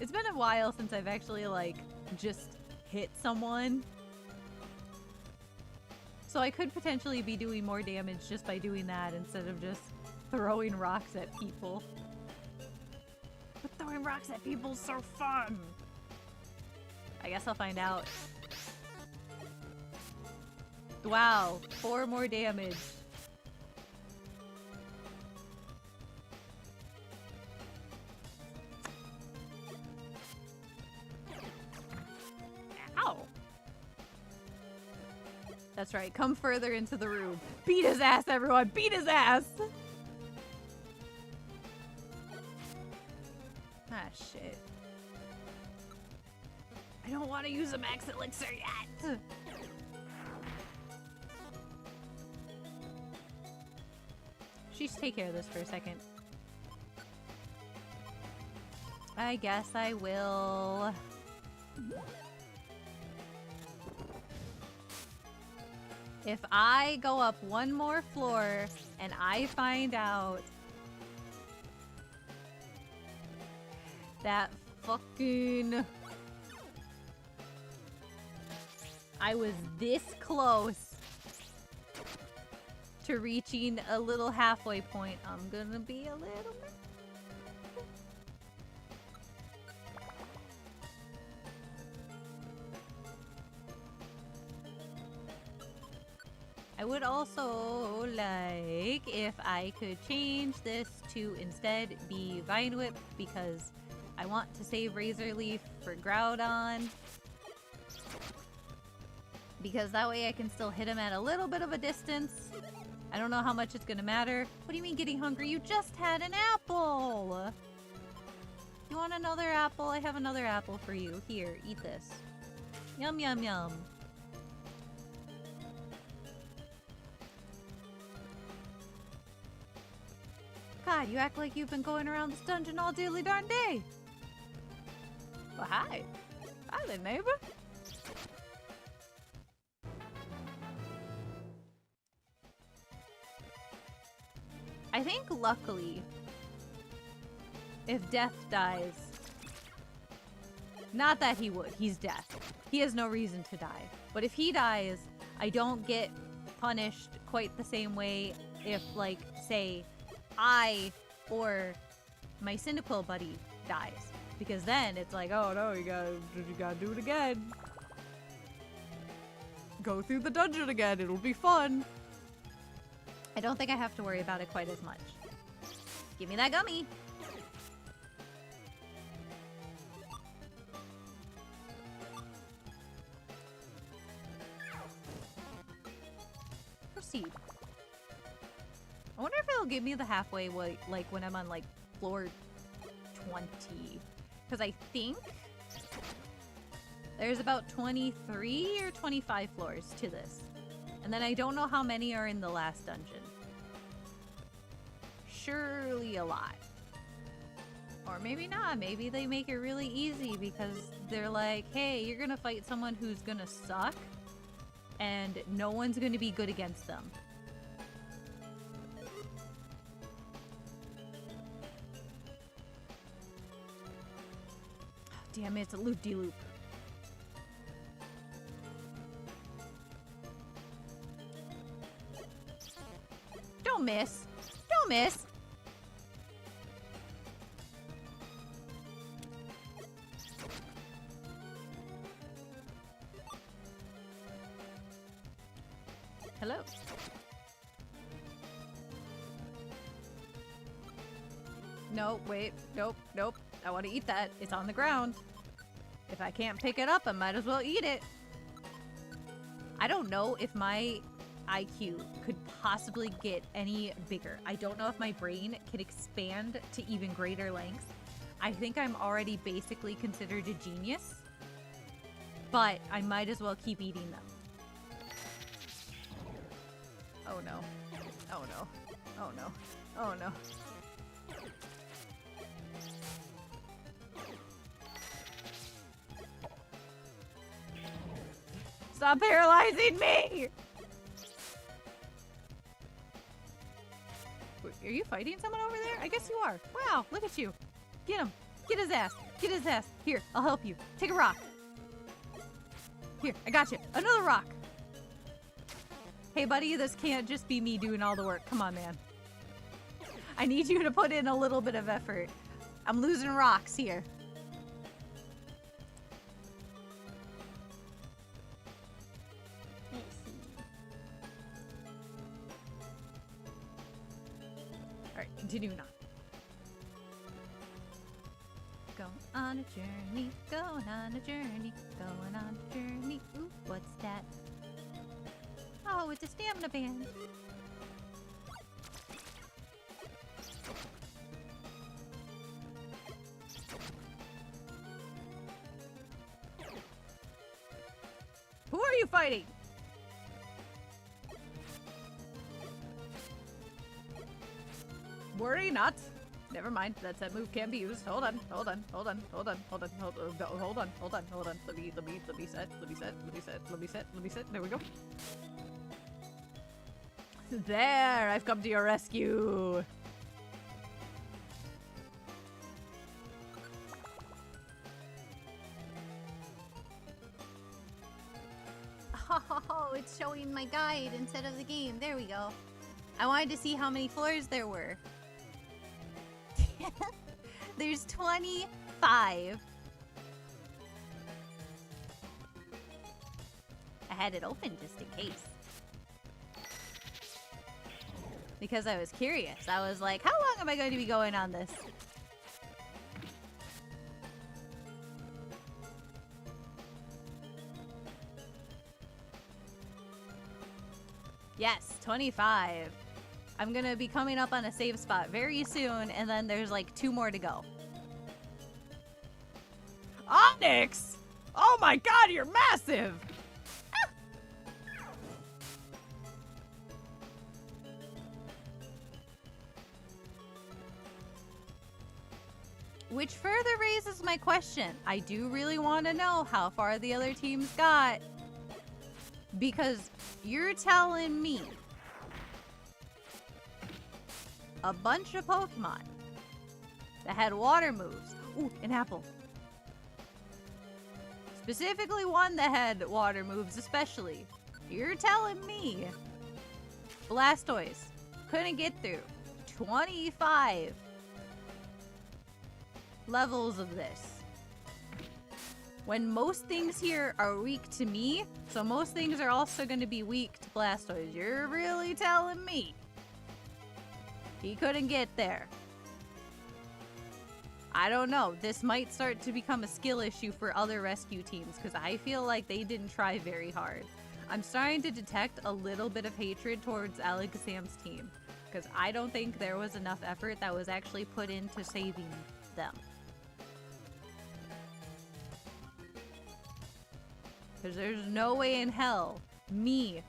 It's been a while since I've actually, like, just hit someone. So I could potentially be doing more damage just by doing that instead of just throwing rocks at people. But throwing rocks at people is so fun! I guess I'll find out. Wow, 4 more damage. That's right, come further into the room. Beat his ass, everyone! Beat his ass! Ah, shit. I don't want to use a max elixir yet! Sheesh, take care of this for a second. I guess I will... If I go up one more floor and I find out that fucking... I was this close to reaching a little halfway point, I'm gonna be a little bit... I would also like if I could change this to instead be Vine Whip because I want to save Razor Leaf for Groudon. Because that way I can still hit him at a little bit of a distance. I don't know how much it's gonna matter. What do you mean getting hungry? You just had an apple! You want another apple? I have another apple for you. Here, eat this. Yum, yum, yum. God, you act like you've been going around this dungeon all daily darn day. Well, hi. Hi there, neighbor. I think luckily, if Death dies, not that he would, he's Death. He has no reason to die. But if he dies, I don't get punished quite the same way if, like, say, I or my Cyndaquil buddy dies. Because then it's like, oh no, you gotta do it again. Go through the dungeon again, it'll be fun. I don't think I have to worry about it quite as much. Give me that gummy. Proceed. I wonder if it'll give me the halfway, like when I'm on like floor 20. Because I think there's about 23 or 25 floors to this. And then I don't know how many are in the last dungeon. Surely a lot. Or maybe not. Maybe they make it really easy because they're like, hey, you're gonna fight someone who's gonna suck and no one's gonna be good against them. Damn it, it's a loop-de-loop. Don't miss. Don't miss. Hello. No, wait. Nope, nope. I want to eat that. It's on the ground. If I can't pick it up, I might as well eat it. I don't know if my IQ could possibly get any bigger. I don't know if my brain can expand to even greater lengths. I think I'm already basically considered a genius, but I might as well keep eating them. Oh no. Oh no. Oh no. Oh no. Stop paralyzing me! Are you fighting someone over there? I guess you are. Wow, look at you. Get him. Get his ass. Get his ass. Here, I'll help you. Take a rock. Here, I got you. Another rock. Hey, buddy, this can't just be me doing all the work. Come on, man. I need you to put in a little bit of effort. I'm losing rocks here. Alright, continuing on. Going on a journey, going on a journey, going on a journey. Ooh, what's that? Oh, it's a stamina band. Who are you fighting? Worry not. Never mind. That move can't be used. Hold on. Hold on. Hold on. Hold on. Hold on. Hold on. Hold on. Hold on. Hold on. Let me set. Let me set. Let me set. Let me set. Let me set. There we go. There. I've come to your rescue. Oh, it's showing my guide instead of the game. There we go. I wanted to see how many floors there were. There's 25. I had it open just in case. Because I was curious. I was like, how long am I going to be going on this? Yes, 25. I'm gonna be coming up on a save spot very soon, and then there's like 2 more to go. Onyx! Oh my god, you're massive! Ah! Which further raises my question. I do really want to know how far the other teams got. Because you're telling me a bunch of Pokemon that had water moves. Ooh, an apple. Specifically one that had water moves especially. You're telling me Blastoise. Couldn't get through. 25 levels of this. When most things here are weak to me, so most things are also going to be weak to Blastoise. You're really telling me he couldn't get there. I don't know. This might start to become a skill issue for other rescue teams because I feel like they didn't try very hard. I'm starting to detect a little bit of hatred towards Alakazam's team because I don't think there was enough effort that was actually put into saving them. Because there's no way in hell me,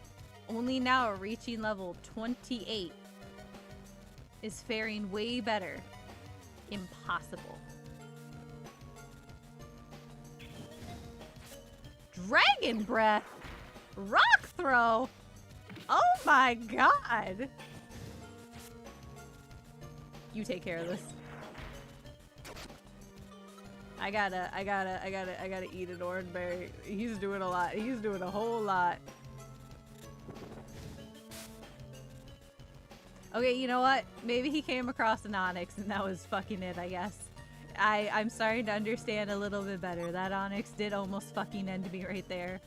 only now reaching level 28, is faring way better. Impossible. Dragon Breath! Rock Throw! Oh my god! You take care of this. I gotta eat an orange berry. He's doing a lot. He's doing a whole lot. Okay, you know what? Maybe he came across an Onyx and that was fucking it, I guess. I'm starting to understand a little bit better. That Onyx did almost fucking end me right there.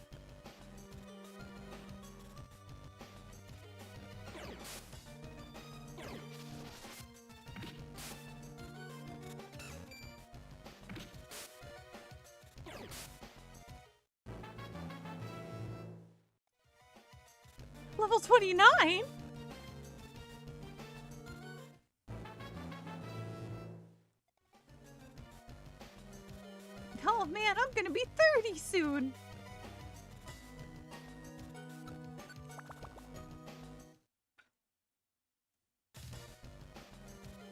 Level 29? Oh man, I'm gonna be 30 soon!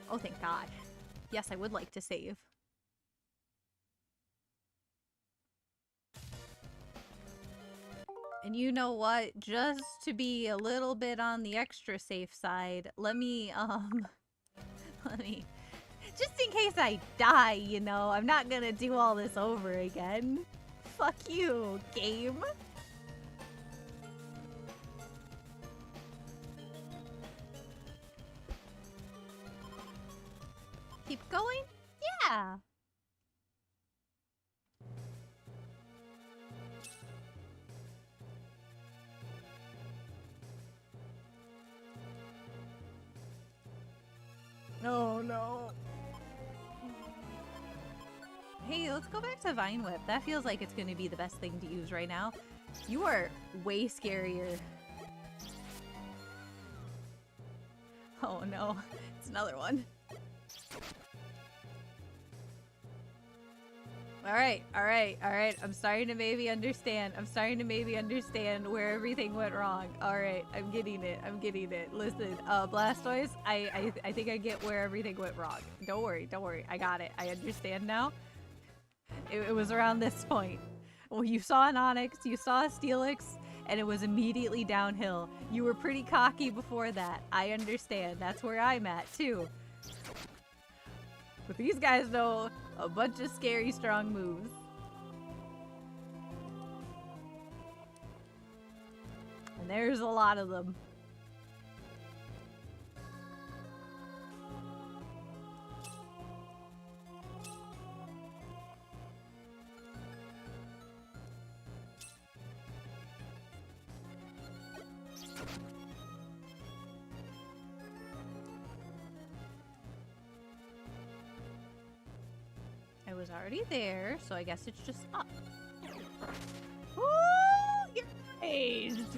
Oh, thank God. Yes, I would like to save. And you know what? Just to be a little bit on the extra safe side, let me, just in case I die, you know, I'm not gonna do all this over again. Fuck you, game. Keep going? Yeah. Oh no. Hey, let's go back to Vine Whip. That feels like it's going to be the best thing to use right now. You are way scarier. Oh no, it's another one. Alright. I'm starting to maybe understand. Where everything went wrong. Alright, I'm getting it. Listen, Blastoise, I think I get where everything went wrong. Don't worry. I got it. I understand now. It was around this point. Well, you saw an Onyx, you saw a Steelix, and it was immediately downhill. You were pretty cocky before that. I understand. That's where I'm at, too. But these guys know a bunch of scary, strong moves. And there's a lot of them. I was already there, so I guess it's just up. Woo! You're raised!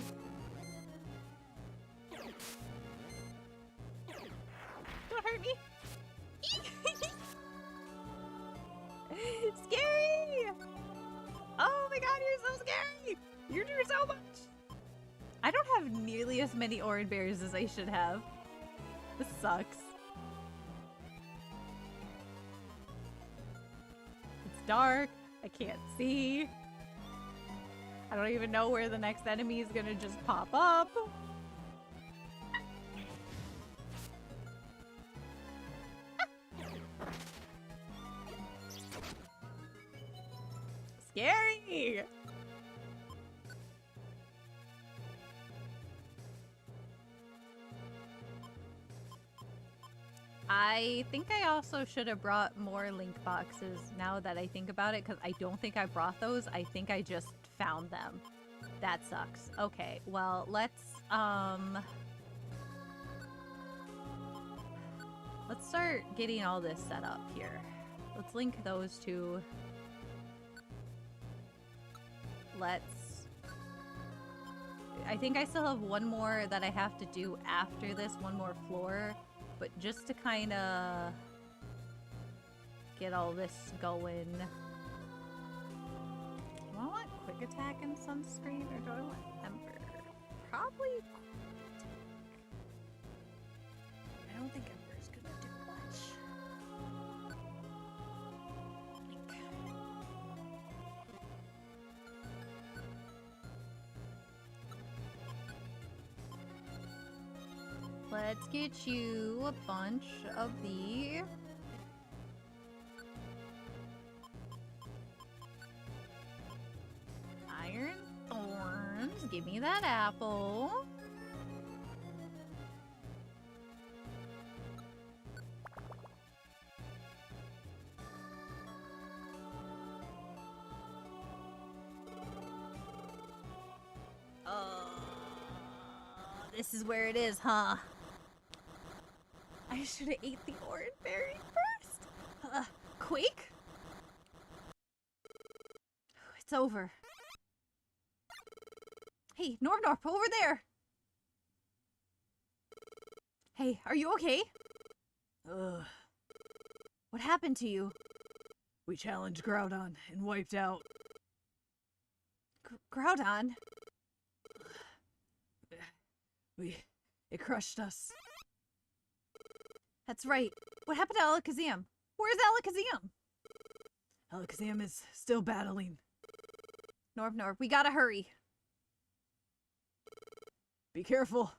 Don't hurt me! Scary! Oh my god, you're so scary! You're doing so much! I don't have nearly as many orange berries as I should have. This sucks. Dark. I can't see. I don't even know where the next enemy is gonna just pop up. Scary! I think I also should have brought more link boxes now that I think about it, because I don't think I brought those. I think I just found them. That sucks. Okay, well, let's start getting all this set up here. Let's link those two. I think I still have one more that I have to do after this, one more floor. But just to kind of get all this going. Do I want quick attack and sunscreen, or do I want Ember? Probably quick attack. I don't think Ember's gonna do much. Let's get you a bunch of the iron thorns. Give me that apple. This is where it is, huh? I should have ate the orange berry first. Quake? It's over. Hey, Norp, over there! Hey, are you okay? What happened to you? We challenged Groudon and wiped out. Groudon? It crushed us. That's right. What happened to Alakazam? Where's Alakazam? Alakazam is still battling. Norp, we gotta hurry. Be careful.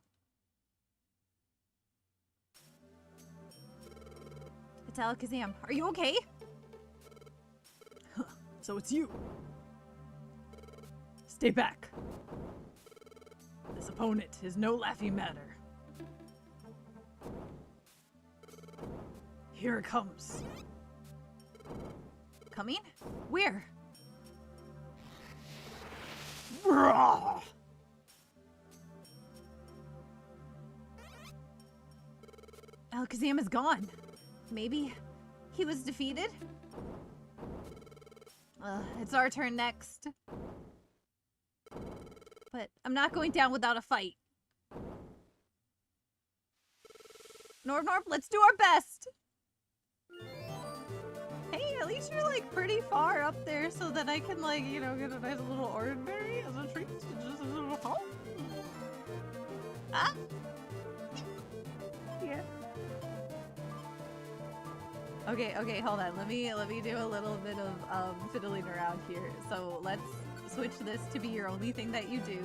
It's Alakazam. Are you okay? So it's you. Stay back. This opponent is no laughing matter. Here it comes. Coming? Where? Alakazam is gone. Maybe he was defeated? It's our turn next. But I'm not going down without a fight. Norp, let's do our best! Hey, at least you're like pretty far up there so that I can like, you know, get a nice little orange berry as a treat. Just a little home. Ah! Yeah. Okay, hold on. Let me do a little bit of fiddling around here. So let's switch this to be your only thing that you do.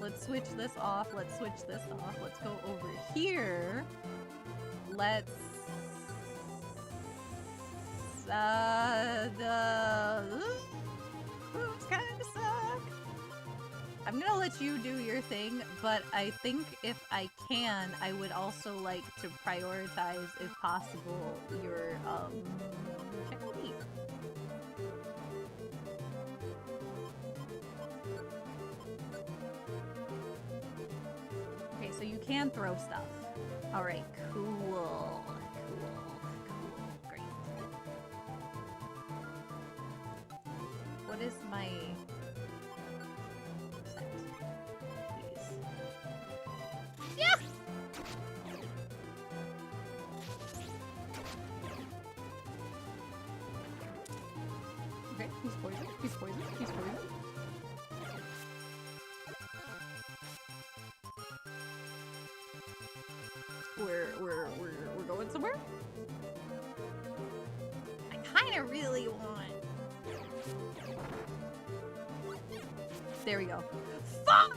Let's switch this off. Let's switch this off. Let's go over here. Let's moves kind of suck. I'm gonna let you do your thing, but I think if I can, I would also like to prioritize, if possible, your technique. Okay, so you can throw stuff. All right, cool. Great. What is my set? Please. Yeah! Okay, he's poisoned. He's poisoned. He's poisoned. We're going somewhere? I kinda really want... There we go. 5!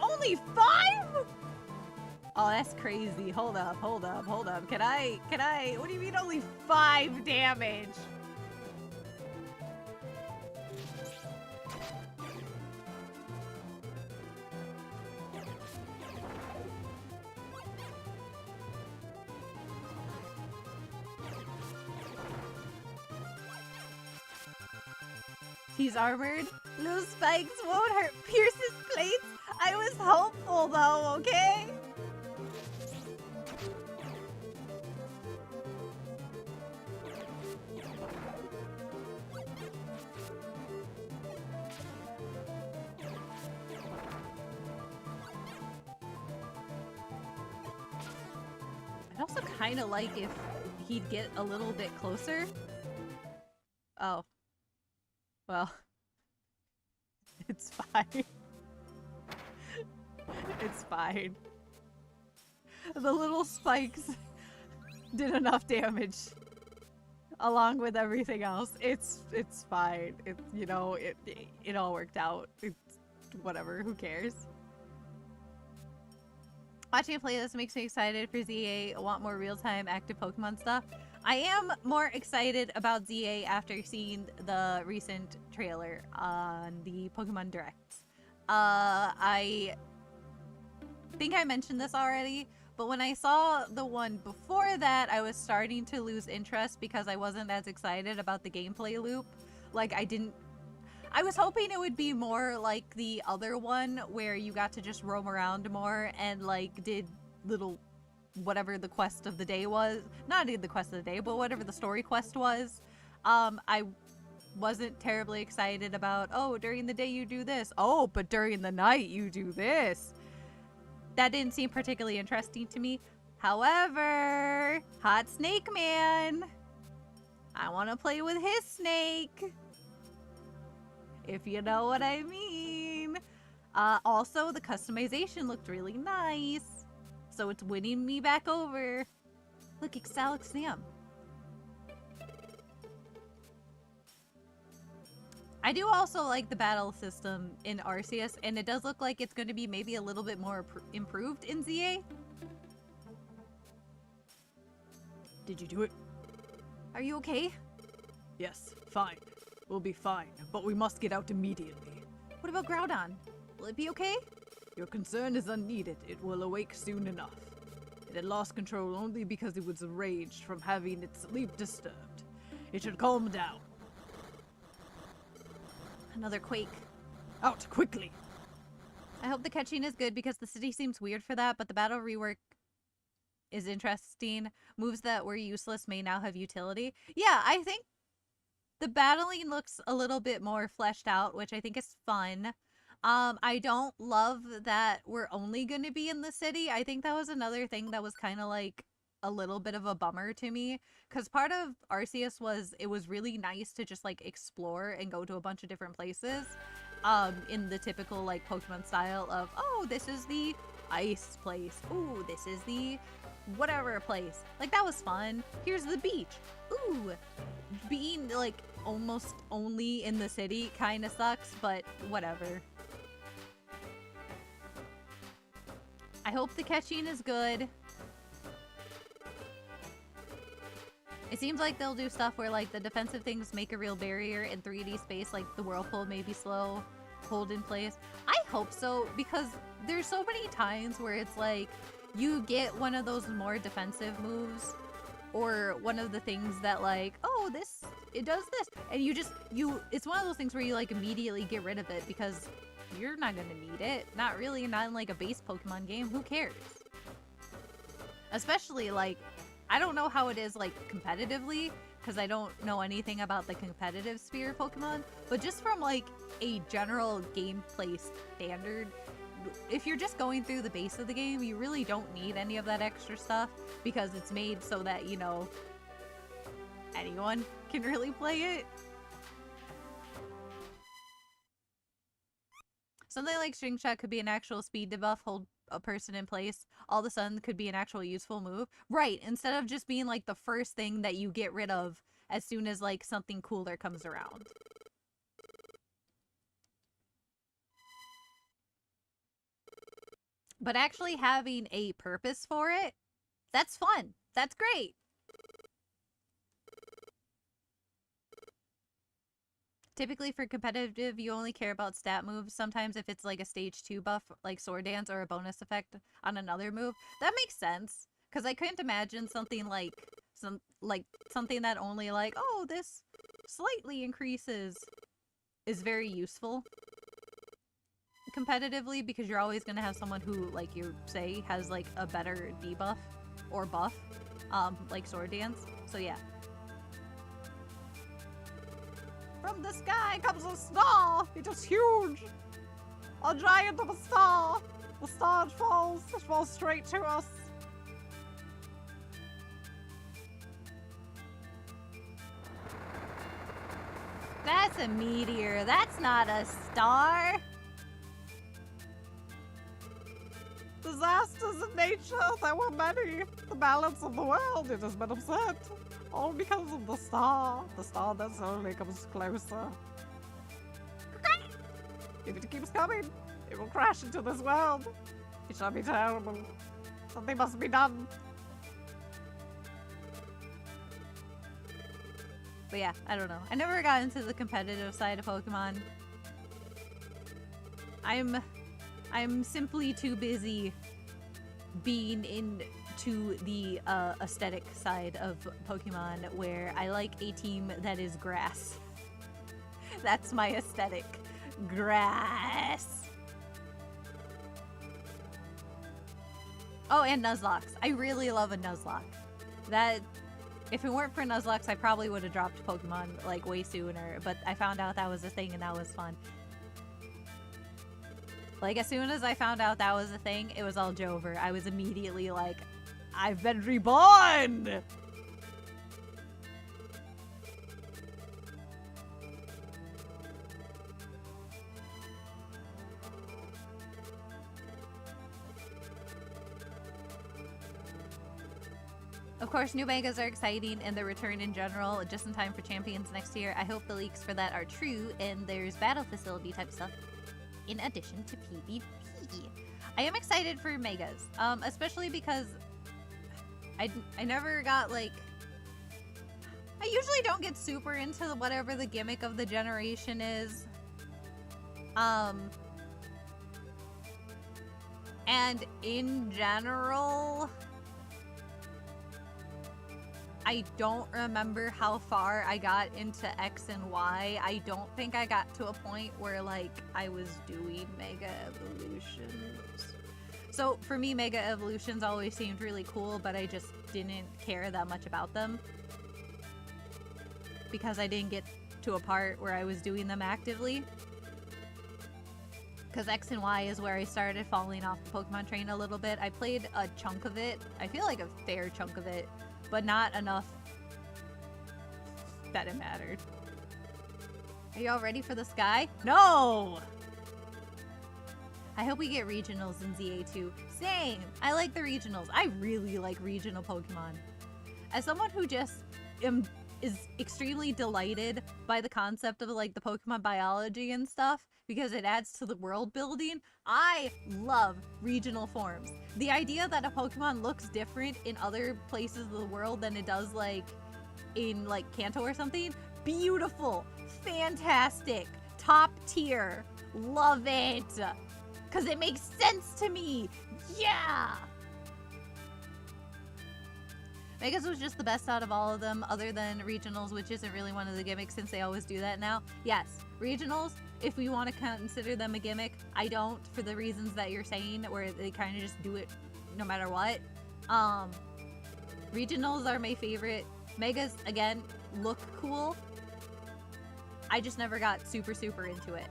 Only 5?! Oh, that's crazy. Hold up. Can I, what do you mean only 5 damage? He's armored. Loose spikes won't hurt. Pierce his plates. I was hopeful though, okay? I'd also kind of like if he'd get a little bit closer. Oh. Well. It's fine. It's fine. The little spikes did enough damage along with everything else. It's fine. It's, you know, it all worked out. It's whatever, who cares? Watching you play this makes me excited for ZA. I want more real-time active Pokemon stuff. I am more excited about ZA after seeing the recent trailer on the Pokemon Direct. I think I mentioned this already, but when I saw the one before that, I was starting to lose interest because I wasn't as excited about the gameplay loop. Like, I was hoping it would be more like the other one where you got to just roam around more and like did little whatever the quest of the day was. Not the quest of the day, but whatever the story quest was. I wasn't terribly excited about, oh, during the day you do this. Oh, but during the night you do this. That didn't seem particularly interesting to me. However, Hot Snake Man. I want to play with his snake. If you know what I mean. Also, the customization looked really nice. So it's winning me back over. Look, it's Alex Sam. I do also like the battle system in Arceus, and it does look like it's going to be maybe a little bit more improved in ZA. Did you do it? Are you okay? Yes, fine. We'll be fine, but we must get out immediately. What about Groudon? Will it be okay? Your concern is unneeded. It will awake soon enough. It had lost control only because it was enraged from having its sleep disturbed. It should calm down. Another quake. Out, quickly! I hope the catching is good because the city seems weird for that, but the battle rework is interesting. Moves that were useless may now have utility. Yeah, I think the battling looks a little bit more fleshed out, which I think is fun. I don't love that we're only going to be in the city. I think that was another thing that was kind of like a little bit of a bummer to me, because part of Arceus was it was really nice to just like explore and go to a bunch of different places in the typical like Pokemon style of, oh, this is the ice place, ooh, this is the whatever place. Like, that was fun. Here's the beach. Ooh, being like almost only in the city kind of sucks, but whatever. I hope the catching is good. It seems like they'll do stuff where like the defensive things make a real barrier in 3D space, like the whirlpool may be slow, hold in place. I hope so, because there's so many times where it's like you get one of those more defensive moves or one of the things that like, oh, this, it does this, and it's one of those things where you like immediately get rid of it because you're not gonna need it. Not really, not in like a base Pokemon game. Who cares? Especially like, I don't know how it is like competitively, because I don't know anything about the competitive sphere of Pokemon, but just from like a general gameplay standard, if you're just going through the base of the game, you really don't need any of that extra stuff because it's made so that, you know, anyone can really play it. Something like String Shot could be an actual speed debuff, hold a person in place. All of a sudden could be an actual useful move. Right, instead of just being like the first thing that you get rid of as soon as like something cooler comes around. But actually having a purpose for it, that's fun. That's great. Typically for competitive, you only care about stat moves. Sometimes if it's like a stage 2 buff, like Sword Dance, or a bonus effect on another move, that makes sense. Because I couldn't imagine something like, something that only like, oh, this slightly increases is very useful competitively because you're always going to have someone who, like you say, has like a better debuff or buff, like sword dance. So yeah. From the sky comes a star. It is huge. A giant of a star. The star falls. It falls straight to us. That's a meteor. That's not a star. Disasters in nature, there were many. The balance of the world, it has been upset. All because of the star. The star that slowly comes closer. If it keeps coming, it will crash into this world. It shall be terrible. Something must be done. But yeah, I don't know. I never got into the competitive side of Pokemon. I'm simply too busy being into the aesthetic side of Pokemon where I like a team that is grass. That's my aesthetic. Grass. Oh, and Nuzlocke. I really love a Nuzlocke. That, if it weren't for Nuzlocke, I probably would have dropped Pokemon like way sooner, but I found out that was a thing and that was fun. Like, as soon as I found out that was a thing, it was all Jover. I was immediately like, I've been reborn! Of course, new megas are exciting and their return in general, just in time for Champions next year. I hope the leaks for that are true and there's battle facility type stuff in addition to PvP. I am excited for megas, especially because I never got like... I usually don't get super into whatever the gimmick of the generation is. And in general... I don't remember how far I got into X and Y. I don't think I got to a point where, like, I was doing Mega Evolutions. So, for me, Mega Evolutions always seemed really cool, but I just didn't care that much about them. Because I didn't get to a part where I was doing them actively. Because X and Y is where I started falling off the Pokemon train a little bit. I played a chunk of it. I feel like a fair chunk of it. But not enough that it mattered. Are y'all ready for the sky? No! I hope we get regionals in ZA2. Same! I like the regionals. I really like regional Pokemon. As someone who just is extremely delighted by the concept of like the Pokemon biology and stuff, because it adds to the world building, I love regional forms. The idea that a Pokemon looks different in other places of the world than it does like in like Kanto or something, beautiful, fantastic, top tier, love it, because it makes sense to me. Yeah! Megas was just the best out of all of them, other than regionals, which isn't really one of the gimmicks since they always do that now. Yes, regionals, if we want to consider them a gimmick, I don't, for the reasons that you're saying, where they kind of just do it no matter what. Regionals are my favorite. Megas, again, look cool. I just never got super into it.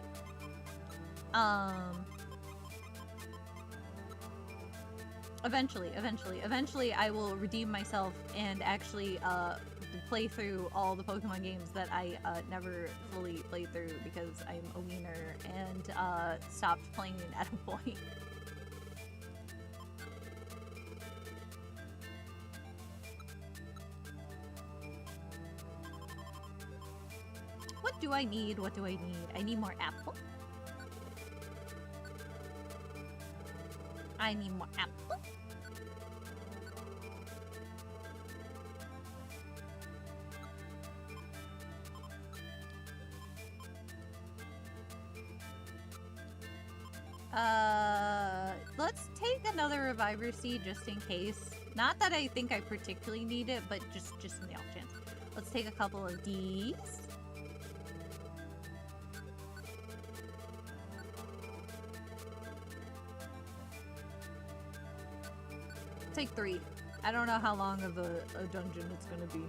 Eventually I will redeem myself and actually play through all the Pokemon games that I never fully played through because I'm a wiener and stopped playing at a point. What do I need? What do I need? I need more apple. I need more apple. Let's take another Reviver Seed just in case. Not that I think I particularly need it, but just in the off chance. Let's take a couple of these. Take 3. I don't know how long of a dungeon it's gonna be.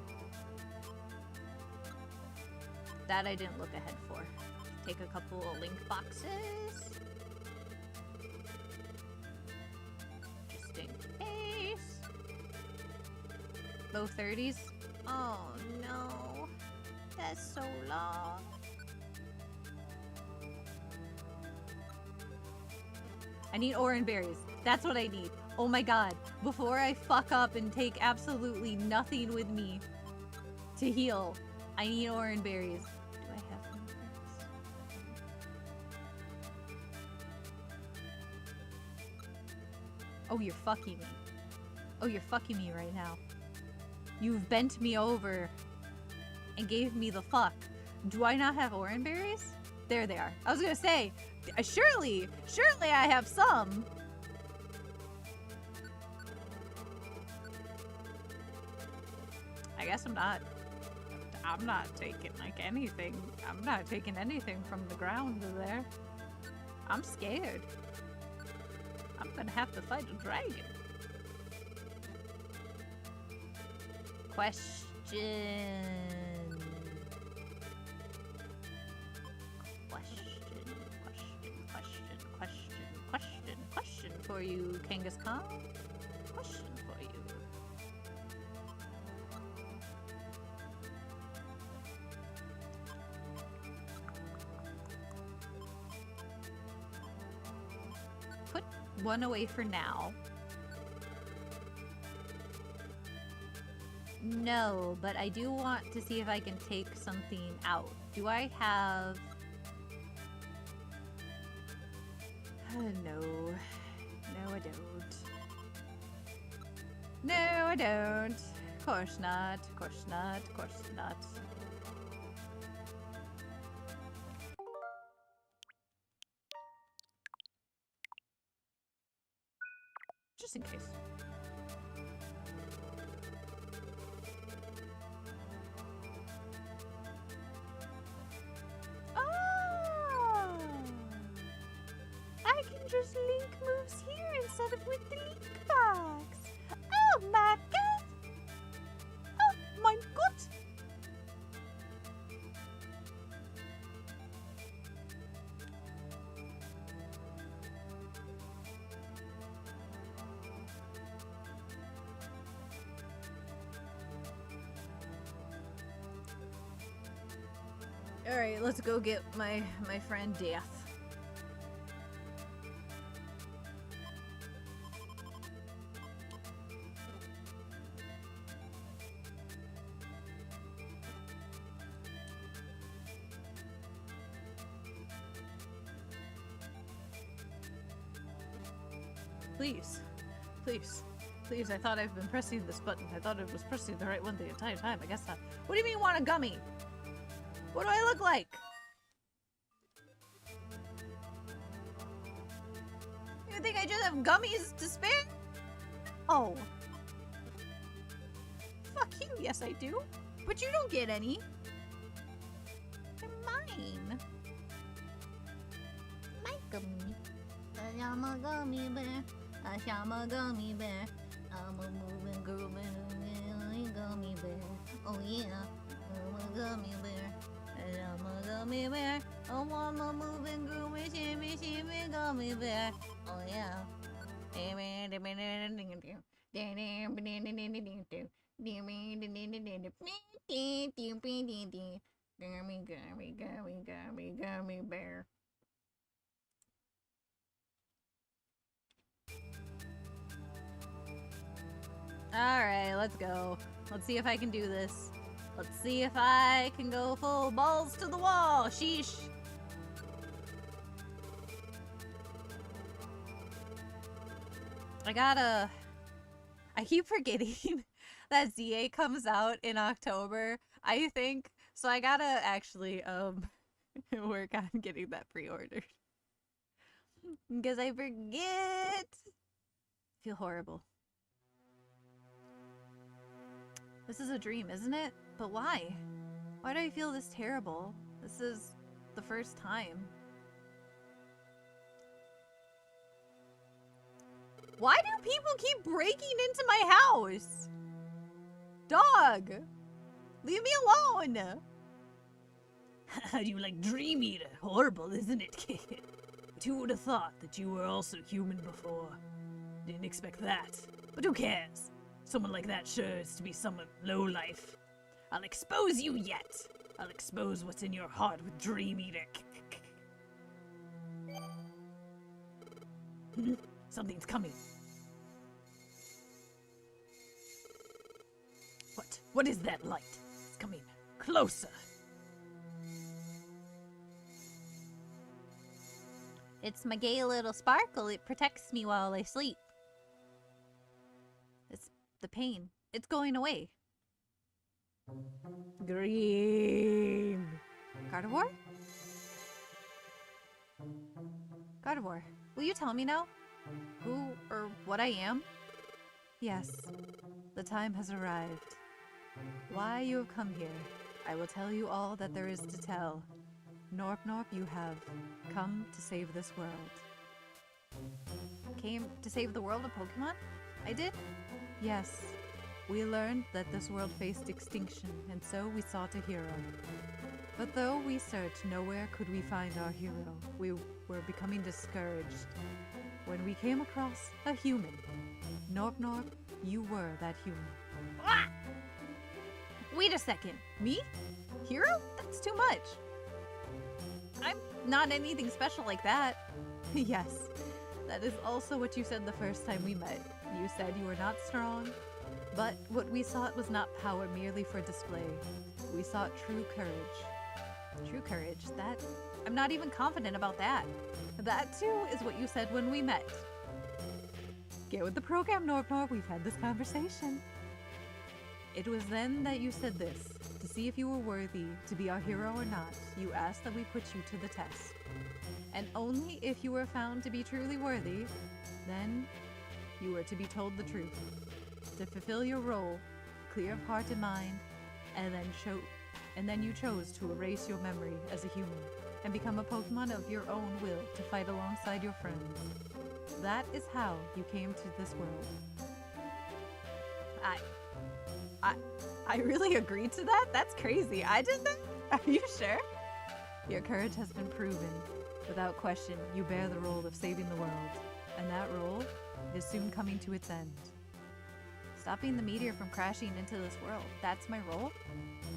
That I didn't look ahead for. Take a couple of link boxes. Just in case. Low 30s. Oh no. That's so long. I need orange berries. That's what I need. Oh my god. Before I fuck up and take absolutely nothing with me to heal, I need orange berries. Do I have orange berries? Oh, you're fucking me. Oh, you're fucking me right now. You've bent me over and gave me the fuck. Do I not have orange berries? There they are. I was gonna say, surely I have some. I guess I'm not taking like anything. I'm not taking anything from the ground there. I'm scared. I'm gonna have to fight a dragon. Question. Question for you, Kangaskhan. Question for you. Put one away for now. No, but I do want to see if I can take something out. Do I have... No. No, I don't. No, I don't. Of course not. Of course not. Of course not. Just in case. Oh! I can just link moves here instead of with the link box. Oh my god! Oh my god! All right, let's go get my friend Death. Please, please, please, I thought I've been pressing this button. I thought I was pressing the right one the entire time. I guess not. What do you mean you want a gummy? What do I look like? You think I just have gummies to spare? Oh. Fuck you, yes I do. But you don't get any. They're mine. My gummy. I'm a gummy bear. I'm a gummy bear. I'm a moving girl, gummy bear. Oh yeah, I'm a gummy bear. I'm a gummy bear. Oh, I'm a moving girl, shimmy, shimmy, gummy bear. Oh yeah. Gummy bear. Alright, let's go. Let's see if I can do this. Let's see if I can go full balls to the wall. Sheesh. I keep forgetting that ZA comes out in October, I think. So I gotta actually, work on getting that pre-ordered. Because I forget. I feel horrible. This is a dream, isn't it? But why? Why do I feel this terrible? This is the first time. Why do people keep breaking into my house? Dog! Leave me alone! How do you like Dream Eater? Horrible, isn't it? But who would have thought that you were also human before? Didn't expect that. But who cares? Someone like that sure is to be someone low-life. I'll expose you yet. I'll expose what's in your heart with Dream Eater. Something's coming. What is that light? It's coming closer. It's my gay little sparkle. It protects me while I sleep. It's the pain. It's going away. Green. Gardevoir? Gardevoir, will you tell me now? Who or what I am? Yes, the time has arrived. Why you have come here, I will tell you all that there is to tell. Norp, you have come to save this world. Came to save the world of Pokemon? I did? Yes. We learned that this world faced extinction, and so we sought a hero. But though we searched, nowhere could we find our hero. We were becoming discouraged when we came across a human. Norp, you were that human. Ah! Wait a second. Me? Hero? That's too much. I'm not anything special like that. Yes, that is also what you said the first time we met. You said you were not strong, but what we sought was not power merely for display. We sought true courage. True courage? That... I'm not even confident about that. That too is what you said when we met. Get with the program, Norp. We've had this conversation. It was then that you said this. To see if you were worthy to be our hero or not, you asked that we put you to the test. And only if you were found to be truly worthy, then you were to be told the truth. To fulfill your role, clear of heart and mind, and then you chose to erase your memory as a human and become a Pokemon of your own will to fight alongside your friends. That is how you came to this world. I really agreed to that? That's crazy. I did that? Are you sure? Your courage has been proven. Without question, you bear the role of saving the world. And that role is soon coming to its end. Stopping the meteor from crashing into this world. That's my role?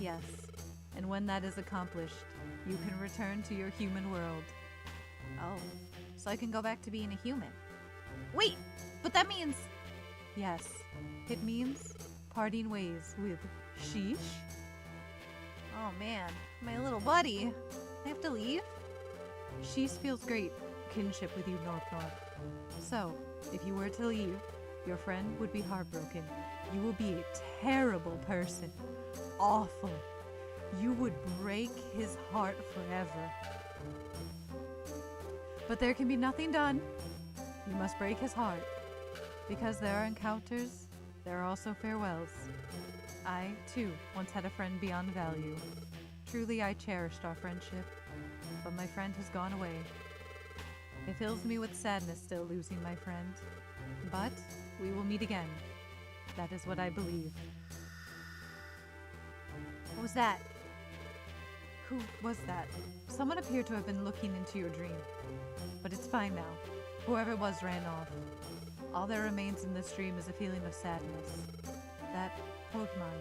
Yes. And when that is accomplished, you can return to your human world. Oh, so I can go back to being a human. Wait, but that means... Yes, it means parting ways with Sheesh. Oh man, my little buddy. I have to leave? Sheesh feels great kinship with you, Norp. So, if you were to leave, your friend would be heartbroken. You will be a terrible person. Awful. You would break his heart forever. But there can be nothing done. You must break his heart. Because there are encounters, there are also farewells. I, too, once had a friend beyond value. Truly I cherished our friendship, but my friend has gone away. It fills me with sadness still losing my friend. But we will meet again. That is what I believe. What was that? Who was that? Someone appeared to have been looking into your dream. But it's fine now. Whoever it was ran off. All that remains in this dream is a feeling of sadness. That Pokemon,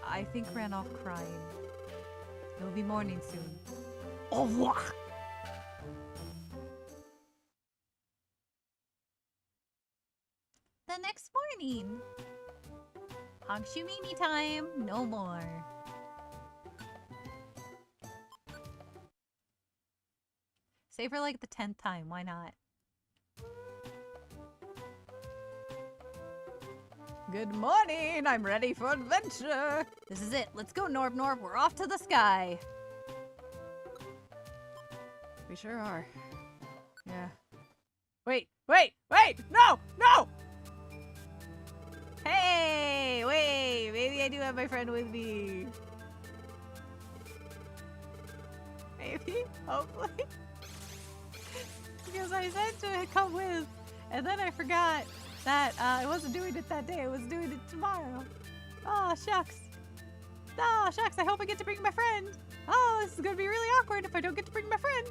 I think, ran off crying. It will be morning soon. Au revoir! The next morning. Hangshu-mimi time. No more. Say for like the 10th time. Why not? Good morning! I'm ready for adventure! This is it. Let's go, Norp. We're off to the sky. We sure are. Yeah. Wait! No! Hey! Wait! Maybe I do have my friend with me. Maybe? Hopefully? Because I said to come with, and then I forgot. that I wasn't doing it that day. I was doing it tomorrow. Oh, shucks. Oh, shucks. I hope I get to bring my friend. Oh, this is going to be really awkward if I don't get to bring my friend.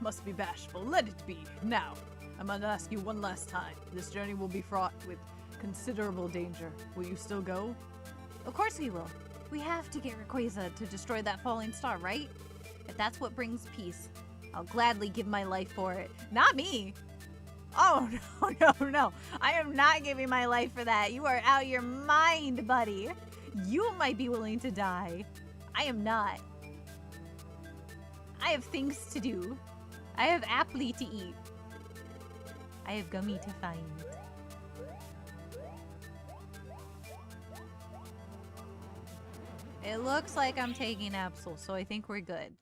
Must be bashful. Let it be. Now, I must ask you one last time. This journey will be fraught with considerable danger. Will you still go? Of course we will. We have to get Rayquaza to destroy that falling star, right? If that's what brings peace, I'll gladly give my life for it. Not me! Oh, no. I am not giving my life for that. You are out of your mind, buddy. You might be willing to die. I am not. I have things to do. I have apple to eat. I have gummy to find. It looks like I'm taking Absol, so I think we're good.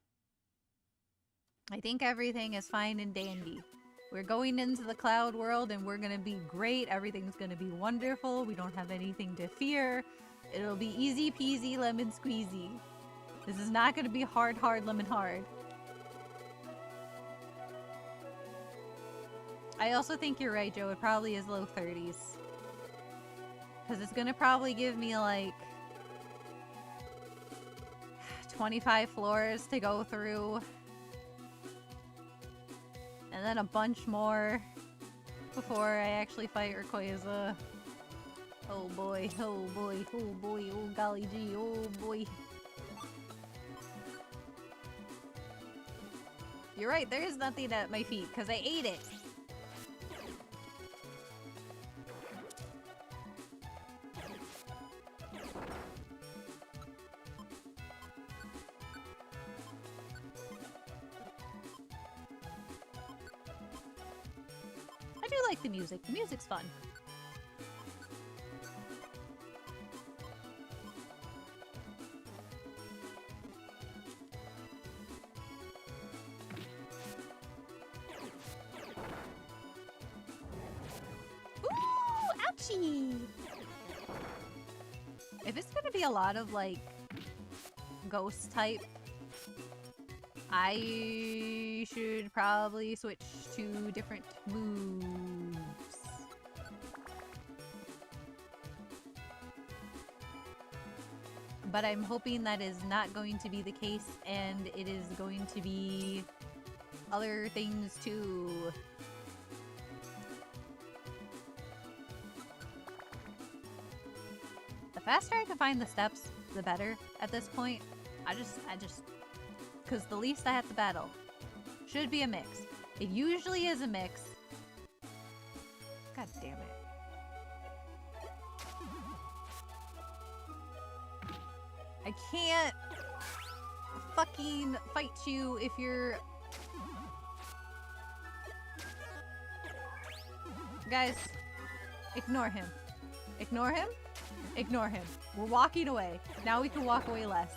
I think everything is fine and dandy. We're going into the cloud world and we're gonna be great. Everything's gonna be wonderful. We don't have anything to fear. It'll be easy peasy lemon squeezy. This is not gonna be hard lemon hard. I also think you're right, Joe. It probably is low 30s. Because it's going to probably give me like 25 floors to go through. And then a bunch more before I actually fight Rayquaza. Oh boy, oh boy, oh boy, oh golly gee, oh boy. You're right, there is nothing at my feet because I ate it. I do like the music. The music's fun. Ooh, ouchie! If it's gonna be a lot of, like, ghost type, I should probably switch to different moves. But I'm hoping that is not going to be the case, and it is going to be other things too. The faster I can find the steps, the better at this point. I just, because the least I have to battle should be a mix. It usually is a mix. God damn it. I can't fucking fight you if you're... Guys, ignore him. Ignore him? Ignore him. We're walking away. Now we can walk away less.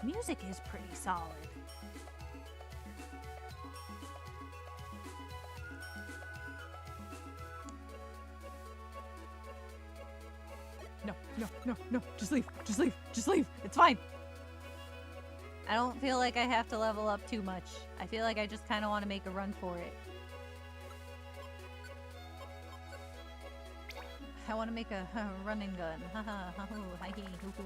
Music is pretty solid. No. Just leave. It's fine. I don't feel like I have to level up too much. I feel like I just kind of want to make a run for it. I want to make a run and gun. Haha, hi hee, hoo hoo.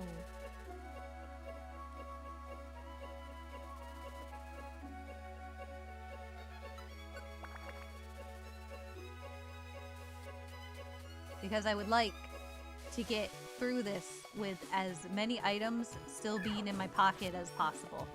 Because I would like to get through this with as many items still being in my pocket as possible.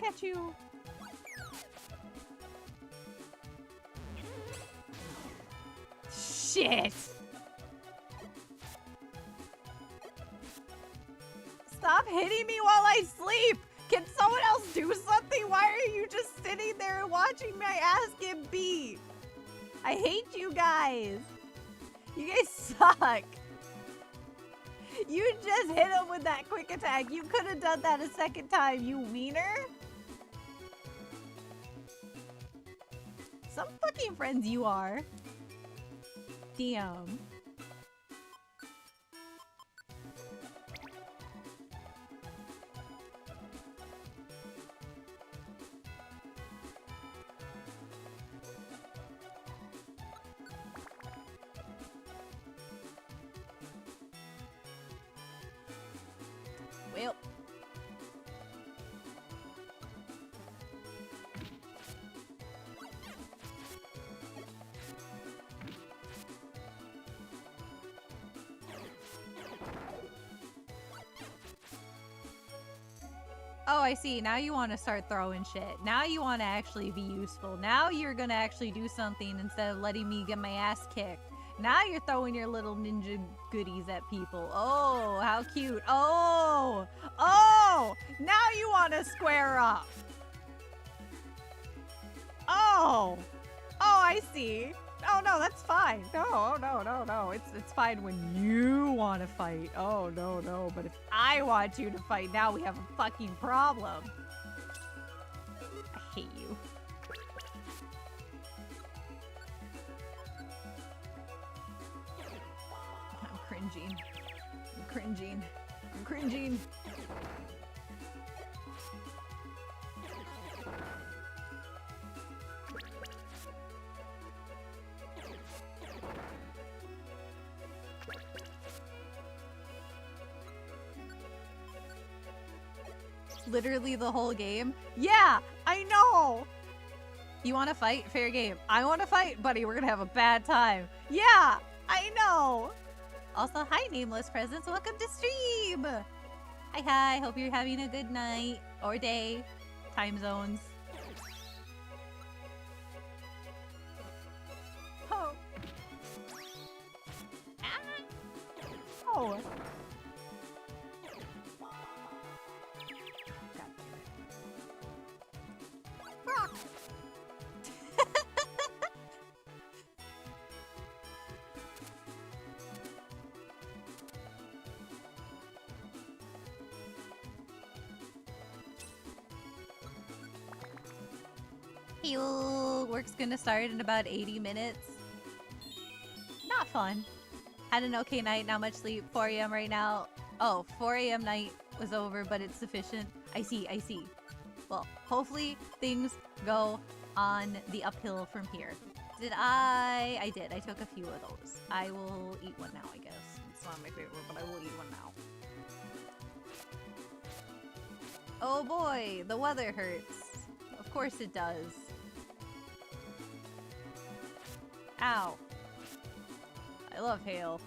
at you. Shit! Stop hitting me while I sleep! Can someone else do something? Why are you just sitting there watching my ass get beat? I hate you guys. You guys suck. You just hit him with that quick attack. You could have done that a second time, you wiener. Some fucking friends you are. Damn. Well. Oh, I see. Now you want to start throwing shit. Now you want to actually be useful. Now you're going to actually do something instead of letting me get my ass kicked. Now you're throwing your little ninja goodies at people. Oh, how cute. Oh, oh, now you want to square up. Oh, I see. Oh, no, that's fine. No. It's fine when you want to fight. Oh, no. But if I want you to fight, now we have a fucking problem. I hate you. I'm cringing. Literally the whole game. Yeah, I know. You want to fight? Fair game. I want to fight, buddy. We're gonna have a bad time. Yeah, I know. Also, hi, Nameless Presence. Welcome to stream. Hi. Hope you're having a good night or day. Time zones. Oh. Oh. Rock. Work's gonna start in about 80 minutes. Not fun. Had an okay night, not much sleep. 4 a.m. right now. Oh, 4 a.m. night was over, but it's sufficient. I see. Well, hopefully things go on the uphill from here. Did I? I did. I took a few of those. I will eat one now, I guess. It's not my favorite, but I will eat one now. Oh boy, the weather hurts. Of course it does. Ow. I love hail.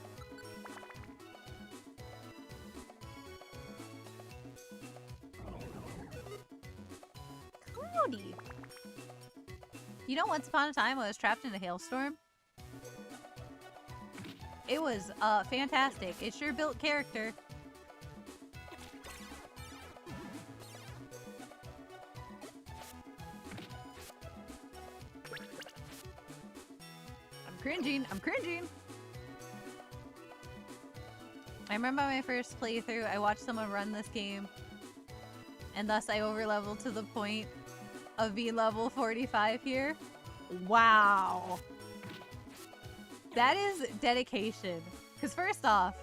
Cloudy. You know, once upon a time I was trapped in a hailstorm. It was fantastic. It sure built character. I'm cringing. I remember my first playthrough, I watched someone run this game, and thus I overleveled to the point of being level 45 here. Wow. That is dedication. Because first off,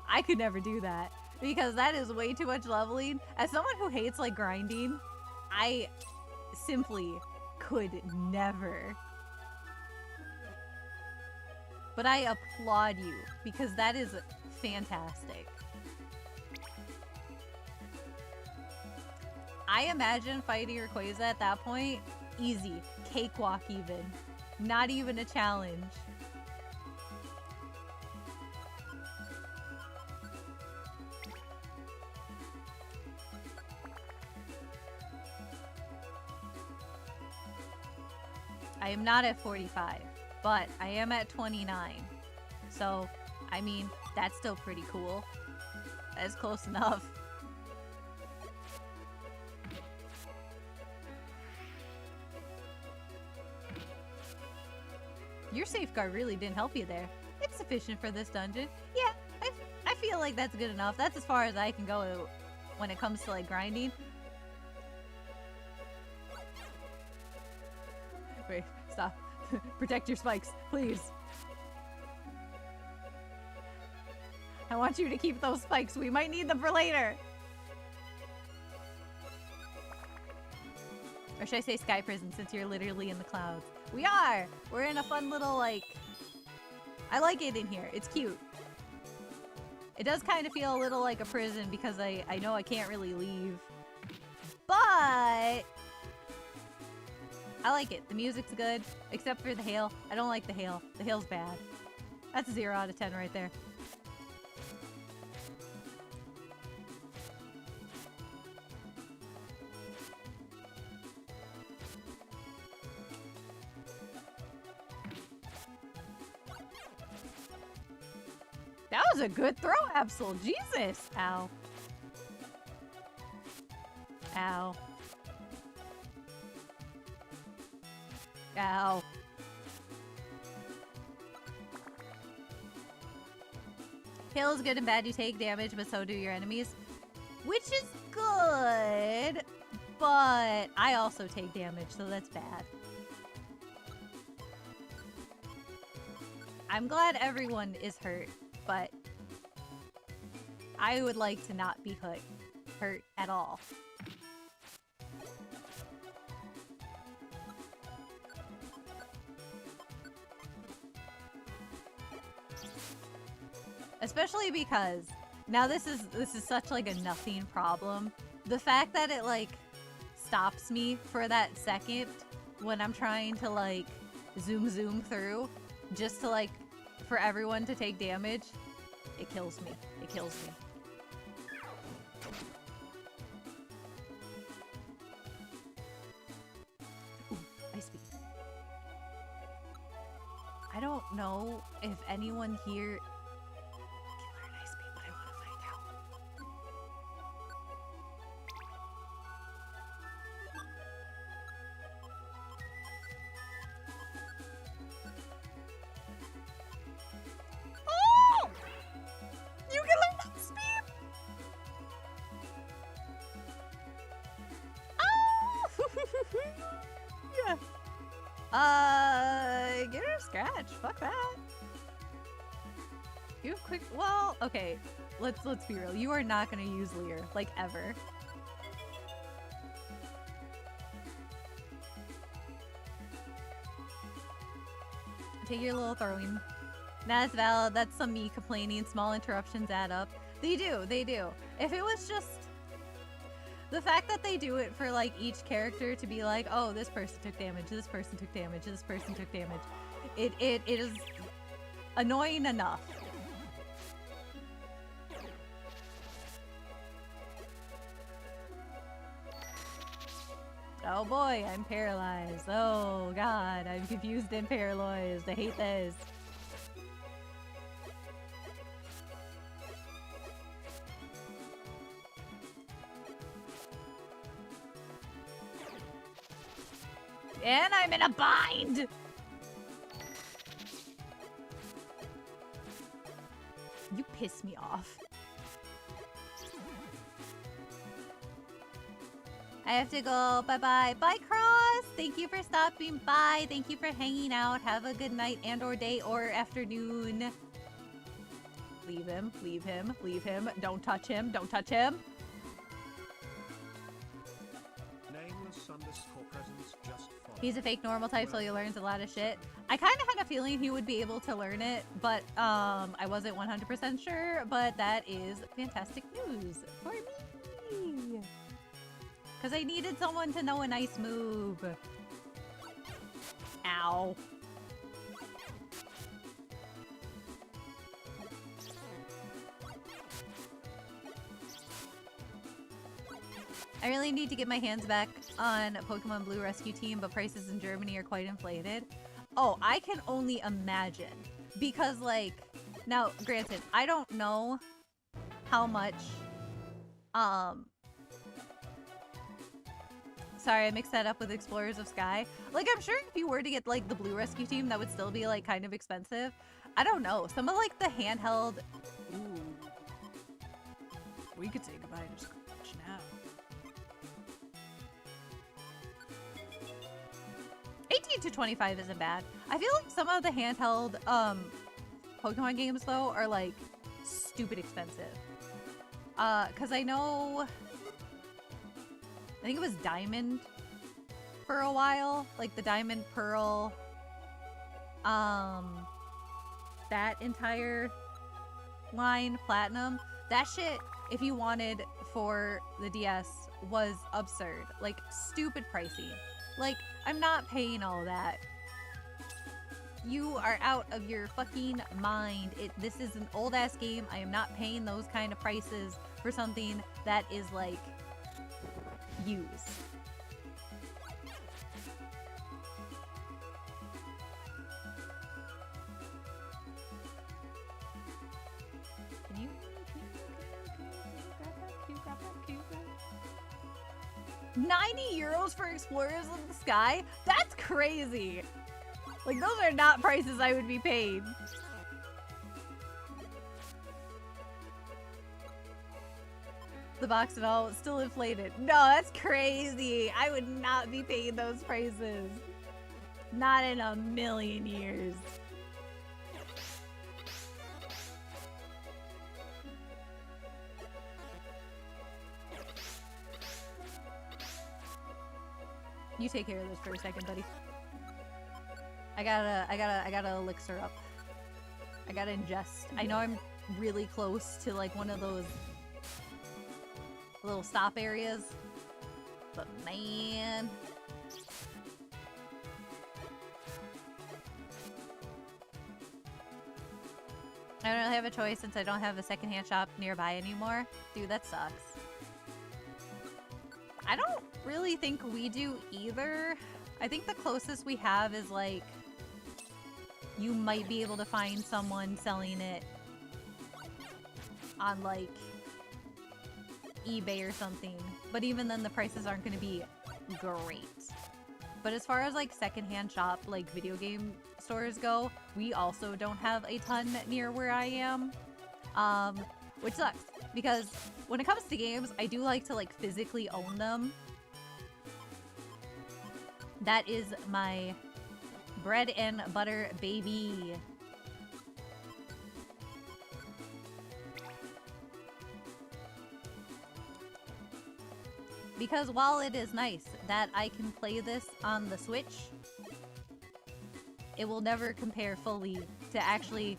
I could never do that. Because that is way too much leveling. As someone who hates, like, grinding, I simply could never. But I applaud you, because that is fantastic. I imagine fighting Rayquaza at that point, easy. Cakewalk even. Not even a challenge. I am not at 45, but I am at 29. So, I mean, that's still pretty cool. That's close enough. Your safeguard really didn't help you there. It's sufficient for this dungeon. Yeah, I feel like that's good enough. That's as far as I can go when it comes to like grinding. Wait, stop. Protect your spikes, please. I want you to keep those spikes. We might need them for later. Or should I say sky prison since you're literally in the clouds? We are! We're in a fun little, like... I like it in here. It's cute. It does kind of feel a little like a prison because I know I can't really leave. But... I like it. The music's good, except for the hail. I don't like the hail. The hail's bad. That's a 0 out of 10 right there. That was a good throw, Absol. Jesus. Ow. Ow. Ow. Hail is good and bad. You take damage, but so do your enemies. Which is good, but I also take damage, so that's bad. I'm glad everyone is hurt, but I would like to not be hurt at all. Especially because now this is such like a nothing problem. The fact that it like stops me for that second when I'm trying to like zoom through just to like for everyone to take damage, it kills me. It kills me. Ooh, ice speed. I don't know if anyone here can learn ice speed, but I want to find out. Oh! You can learn ice speed! Oh! Yeah. Get her a scratch. Fuck that. You have quick. Well, okay. Let's be real. You are not gonna use Lear like ever. Take your little throwing. That's valid. That's some me complaining. Small interruptions add up. They do. They do. If it was just the fact that they do it for like each character to be like, oh, this person took damage, this person took damage, this person took damage. It is annoying enough. Oh boy, I'm paralyzed. Oh god, I'm confused and paralyzed. I hate this. And I'm in a bind! You piss me off. I have to go. Bye-bye. Bye, Cross! Thank you for stopping by. Thank you for hanging out. Have a good night and or day or afternoon. Leave him. Leave him. Leave him. Don't touch him. Don't touch him. Nameless underscore presence just follow. He's a fake normal type, so he learns a lot of shit. I kind of had a feeling he would be able to learn it, but I wasn't 100% sure, but that is fantastic news for me. Because I needed someone to know a nice move. Ow. I really need to get my hands back on Pokemon Blue Rescue Team, but prices in Germany are quite inflated. Oh, I can only imagine. Because, like, now, granted, I don't know how much, sorry, I mixed that up with Explorers of Sky. Like, I'm sure if you were to get, like, the Blue Rescue Team, that would still be, like, kind of expensive. I don't know. Some of, like, the handheld... Ooh. We could say goodbye to Scratch now. 18 to 25 isn't bad. I feel like some of the handheld Pokemon games though are like stupid expensive. Cause I know I think it was Diamond for a while, like the Diamond Pearl, that entire line, Platinum, that shit, if you wanted for the DS, was absurd, like stupid pricey. Like, I'm not paying all that. You are out of your fucking mind. This is an old ass game. I am not paying those kind of prices for something that is like used. Can you grab that? 90 euros for Explorers of the Sky? That's crazy. Like, those are not prices I would be paid. The box and all is still inflated. No, that's crazy. I would not be paying those prices. Not in a million years. You take care of this for a second, buddy. I gotta elixir up. I gotta ingest. I know I'm really close to like one of those little stop areas, but man. I don't really have a choice since I don't have a secondhand shop nearby anymore. Dude, that sucks. I don't really think we do either. I think the closest we have is like you might be able to find someone selling it on like eBay or something, but even then the prices aren't going to be great. But as far as like secondhand shop like video game stores go, we also don't have a ton near where I am, which sucks because when it comes to games, I do like to like physically own them. That is my bread and butter, baby. Because while it is nice that I can play this on the Switch, it will never compare fully to actually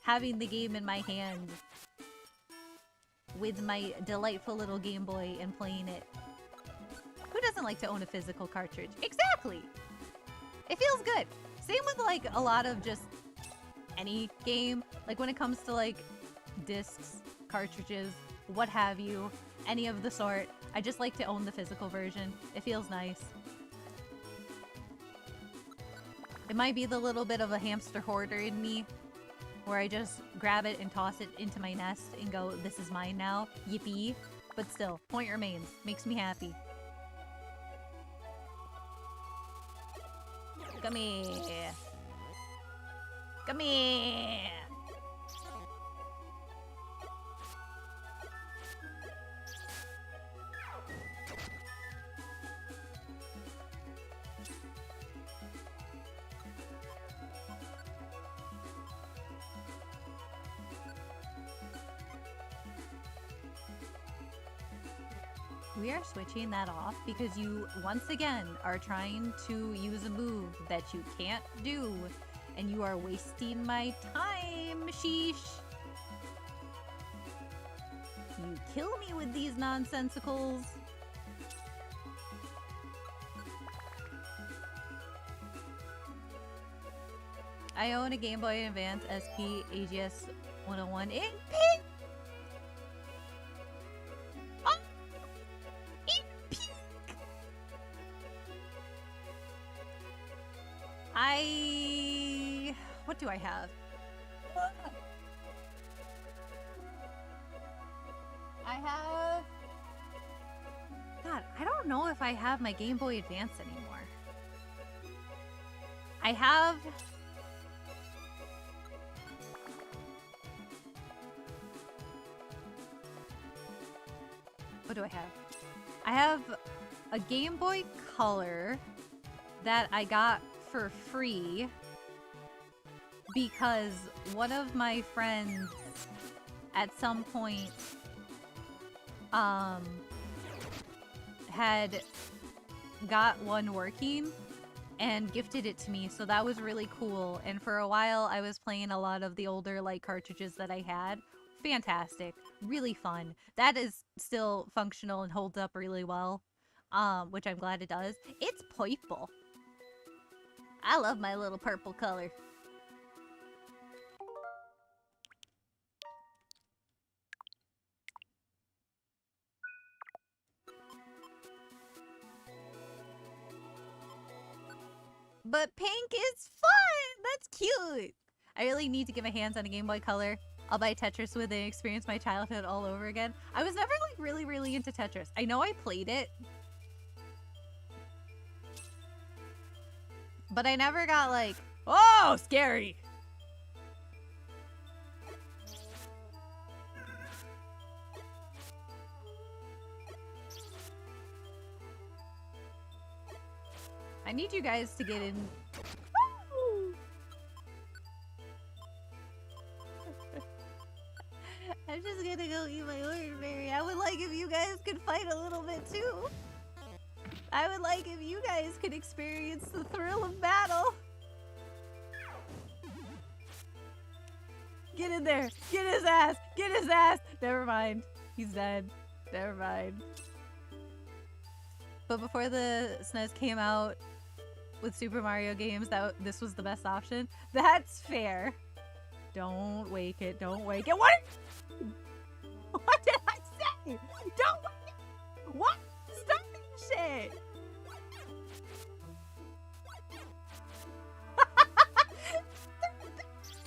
having the game in my hand with my delightful little Game Boy and playing it. Who doesn't like to own a physical cartridge? Exactly! It feels good. Same with like a lot of just any game. Like when it comes to like discs, cartridges, what have you, any of the sort. I just like to own the physical version. It feels nice. It might be the little bit of a hamster hoarder in me where I just grab it and toss it into my nest and go, this is mine now. Yippee. But still, point remains. Makes me happy. Come here. Come here. We are switching that off because you, once again, are trying to use a move that you can't do, and you are wasting my time, sheesh. You kill me with these nonsensicals. I own a Game Boy Advance SP AGS 101 in pink. What do I have? I have... God, I don't know if I have my Game Boy Advance anymore. I have... What do I have? I have a Game Boy Color that I got for free because one of my friends at some point had got one working and gifted it to me, so that was really cool. And for a while I was playing a lot of the older like cartridges that I had. Fantastic, really fun. That is still functional and holds up really well, which I'm glad it does. It's purple. I love my little purple color. But pink is fun! That's cute! I really need to get my hands on a Game Boy Color. I'll buy Tetris with it and experience my childhood all over again. I was never like really into Tetris. I know I played it, but I never got like, oh, scary! I need you guys to get in. Woo! I'm just gonna go eat my orange berry. I would like if you guys could fight a little bit too. I would like if you guys could experience the thrill of battle. Get in there! Get his ass! Get his ass! Never mind. He's dead. Never mind. But before the SNES came out with Super Mario games, this was the best option. That's fair. Don't wake it. Don't wake it. What? What did I say? Don't wake it. What? Stop that shit.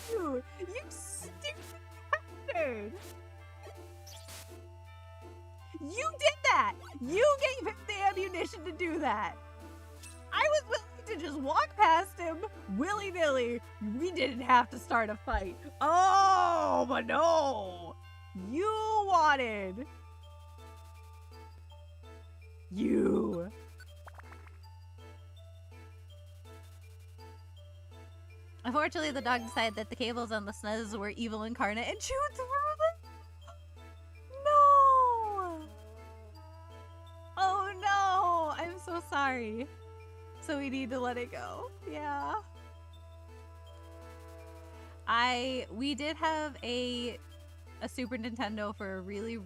Dude, you stupid bastard. You did that. You gave him the ammunition to do that. I was willing to just walk past him willy-nilly. We didn't have to start a fight. Oh, but no. You wanted. You. Unfortunately, the dog decided that the cables on the SNES were evil incarnate and chewed through them. No. Oh no. I'm so sorry. So we need to let it go. Yeah. We did have a Super Nintendo for a really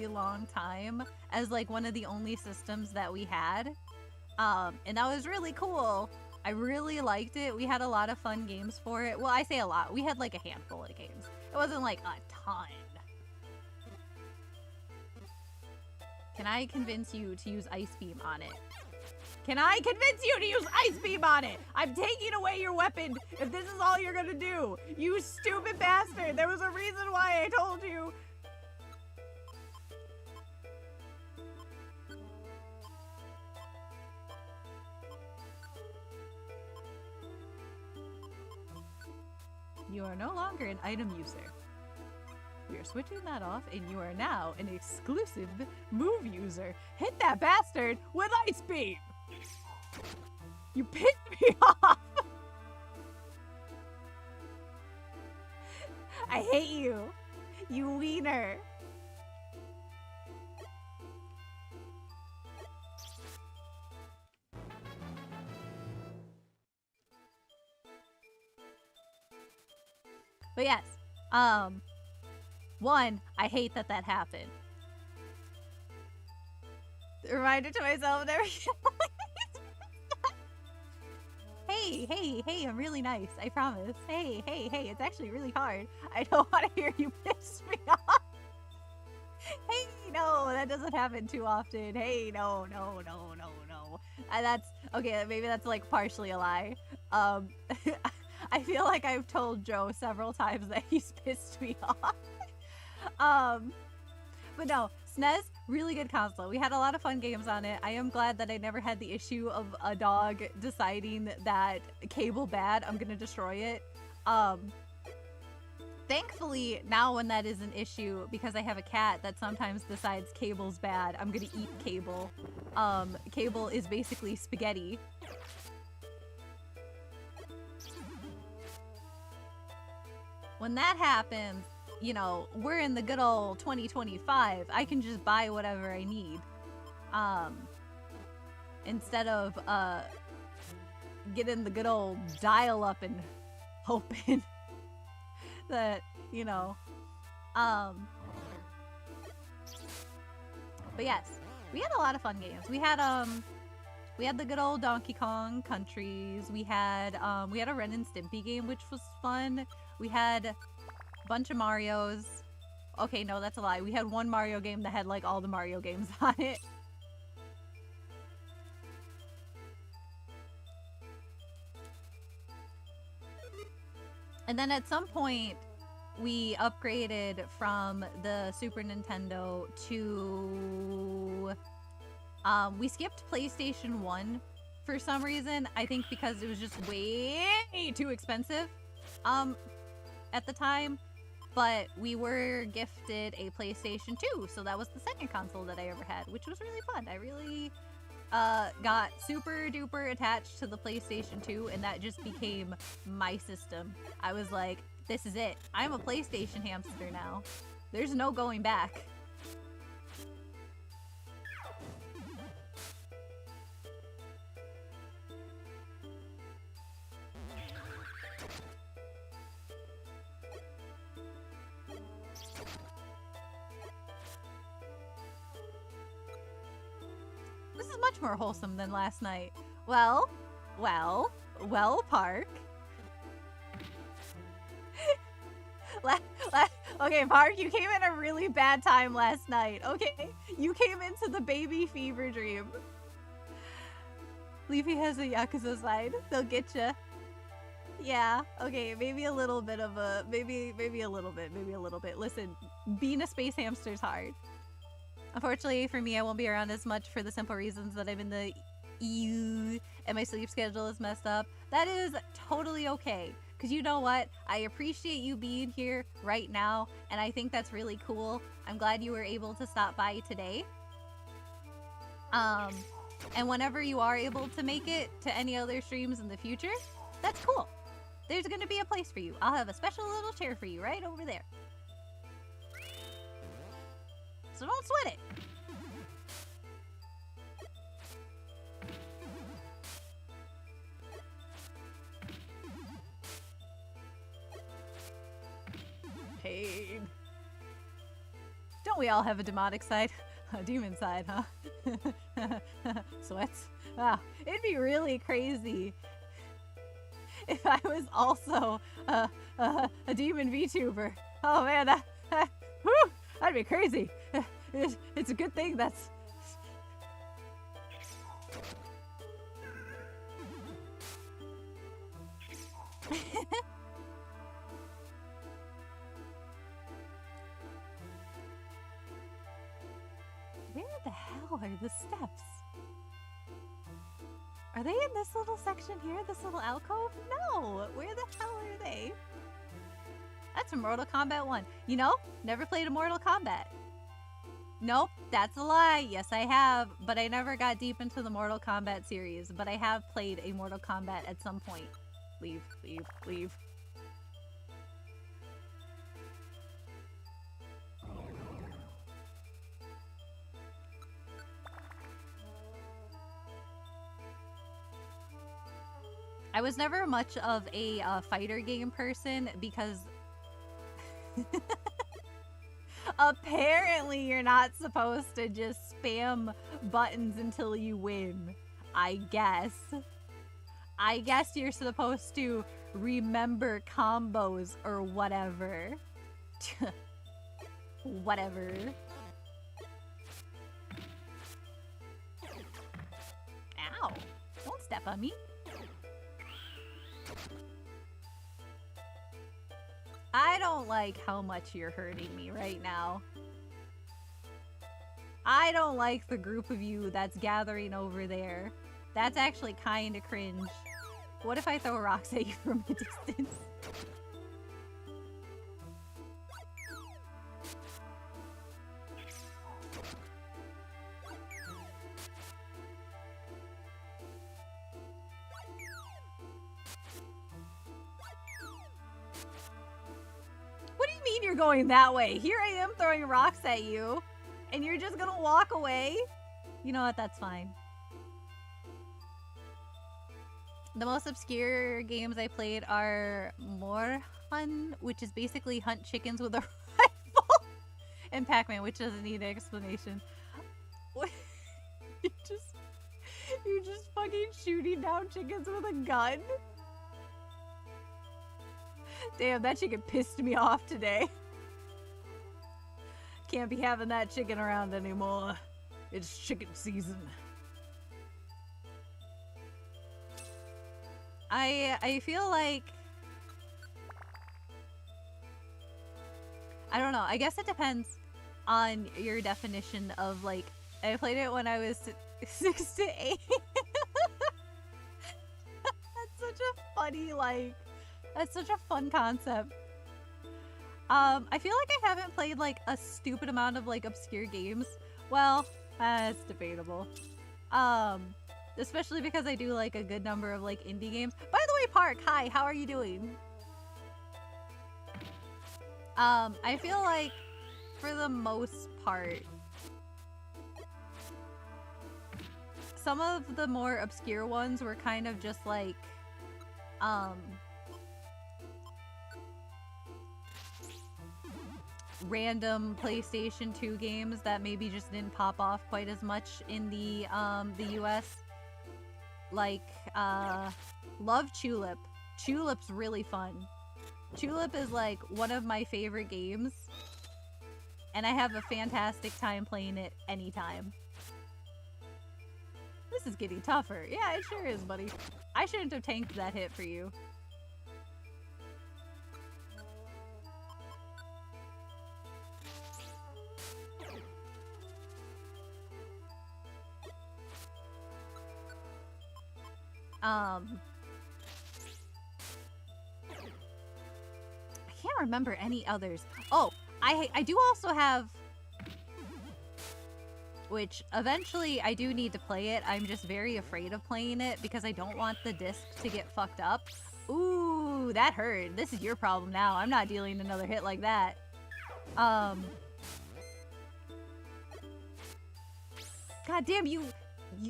long time as like one of the only systems that we had. And that was really cool. I really liked it. We had a lot of fun games for it. Well, I say a lot. We had like a handful of games. It wasn't like a ton. Can I convince you to use Ice Beam on it? Can I convince you to use Ice Beam on it? I'm taking away your weapon if this is all you're gonna do. You stupid bastard. There was a reason why I told you. You are no longer an item user. We are switching that off and you are now an exclusive move user. Hit that bastard with Ice Beam! You pissed me off! I hate you! You wiener! But yes, one, I hate that happened. Reminder to myself never. Hey, I'm really nice. I promise. Hey, it's actually really hard. I don't want to hear you piss me off. Hey, no, that doesn't happen too often. Hey, no. That's okay. Maybe that's like partially a lie. I feel like I've told Joe several times that he's pissed me off. But no, SNES, really good console. We had a lot of fun games on it. I am glad that I never had the issue of a dog deciding that cable bad, I'm gonna destroy it. Thankfully, now when that is an issue, because I have a cat that sometimes decides cable's bad, I'm gonna eat cable. Cable is basically spaghetti. When that happens, you know, we're in the good old 2025. I can just buy whatever I need. Instead of getting the good old dial up and hoping that, you know. But yes, we had a lot of fun games. We had the good old Donkey Kong Countries. We had a Ren and Stimpy game, which was fun. We had a bunch of Marios. Okay, no, that's a lie. We had one Mario game that had like all the Mario games on it. And then at some point, we upgraded from the Super Nintendo to... we skipped PlayStation 1 for some reason. I think because it was just way too expensive at the time. But we were gifted a PlayStation 2, so that was the second console that I ever had, which was really fun. I really got super duper attached to the PlayStation 2, and that just became my system. I was like, this is it. I'm a PlayStation hamster now. There's no going back. This is much more wholesome than last night. Well, Park. Okay, Park, you came in a really bad time last night, okay? You came into the baby fever dream. Leafy has a Yakuza side. They'll get you. Yeah, okay, maybe a little bit of a... Maybe a little bit. Listen, being a space hamster is hard. Unfortunately for me, I won't be around as much for the simple reasons that I'm in the EU and my sleep schedule is messed up. That is totally okay. Because you know what? I appreciate you being here right now, and I think that's really cool. I'm glad you were able to stop by today. And whenever you are able to make it to any other streams in the future, that's cool. There's going to be a place for you. I'll have a special little chair for you right over there. So don't sweat it. Pain. Don't we all have a demonic side? A demon side, huh? Sweats? Wow, it'd be really crazy if I was also a demon VTuber. Oh man, whew, that'd be crazy. It's a good thing that's... Where the hell are the steps? Are they in this little section here? This little alcove? No! Where the hell are they? That's from Mortal Kombat 1. You know, never played a Mortal Kombat. Nope, that's a lie. Yes, I have. But I never got deep into the Mortal Kombat series. But I have played a Mortal Kombat at some point. Leave, leave, leave. I was never much of a fighter game person because apparently you're not supposed to just spam buttons until you win. I guess you're supposed to remember combos or whatever. Whatever. Ow. Don't step on me. don't like how much you're hurting me right now. I don't like the group of you that's gathering over there. That's actually kind of cringe. What if I throw rocks at you from a distance? What do you mean you're going that way? Here I am throwing rocks at you, and you're just gonna walk away? You know what? That's fine. The most obscure games I played are More Hunt, which is basically hunt chickens with a rifle, and Pac-Man, which doesn't need an explanation. You're just fucking shooting down chickens with a gun? Damn, that chicken pissed me off today. Can't be having that chicken around anymore. It's chicken season. I feel like... I don't know. I guess it depends on your definition of, like... I played it when I was 6 to 8. That's such a funny, like... That's such a fun concept. I feel like I haven't played, like, a stupid amount of, like, obscure games. Well, it's debatable. Especially because I do, like, a good number of, like, indie games. By the way, Park, hi, how are you doing? I feel like, for the most part, some of the more obscure ones were kind of just, like, random PlayStation 2 games that maybe just didn't pop off quite as much in the US. Like, love Tulip. Tulip's really fun. Tulip is, like, one of my favorite games, and I have a fantastic time playing it anytime. This is getting tougher. Yeah, it sure is, buddy. I shouldn't have tanked that hit for you. I can't remember any others. Oh, I do also have, which eventually I do need to play it. I'm just very afraid of playing it because I don't want the disc to get fucked up. Ooh, that hurt. This is your problem now. I'm not dealing another hit like that. God damn, you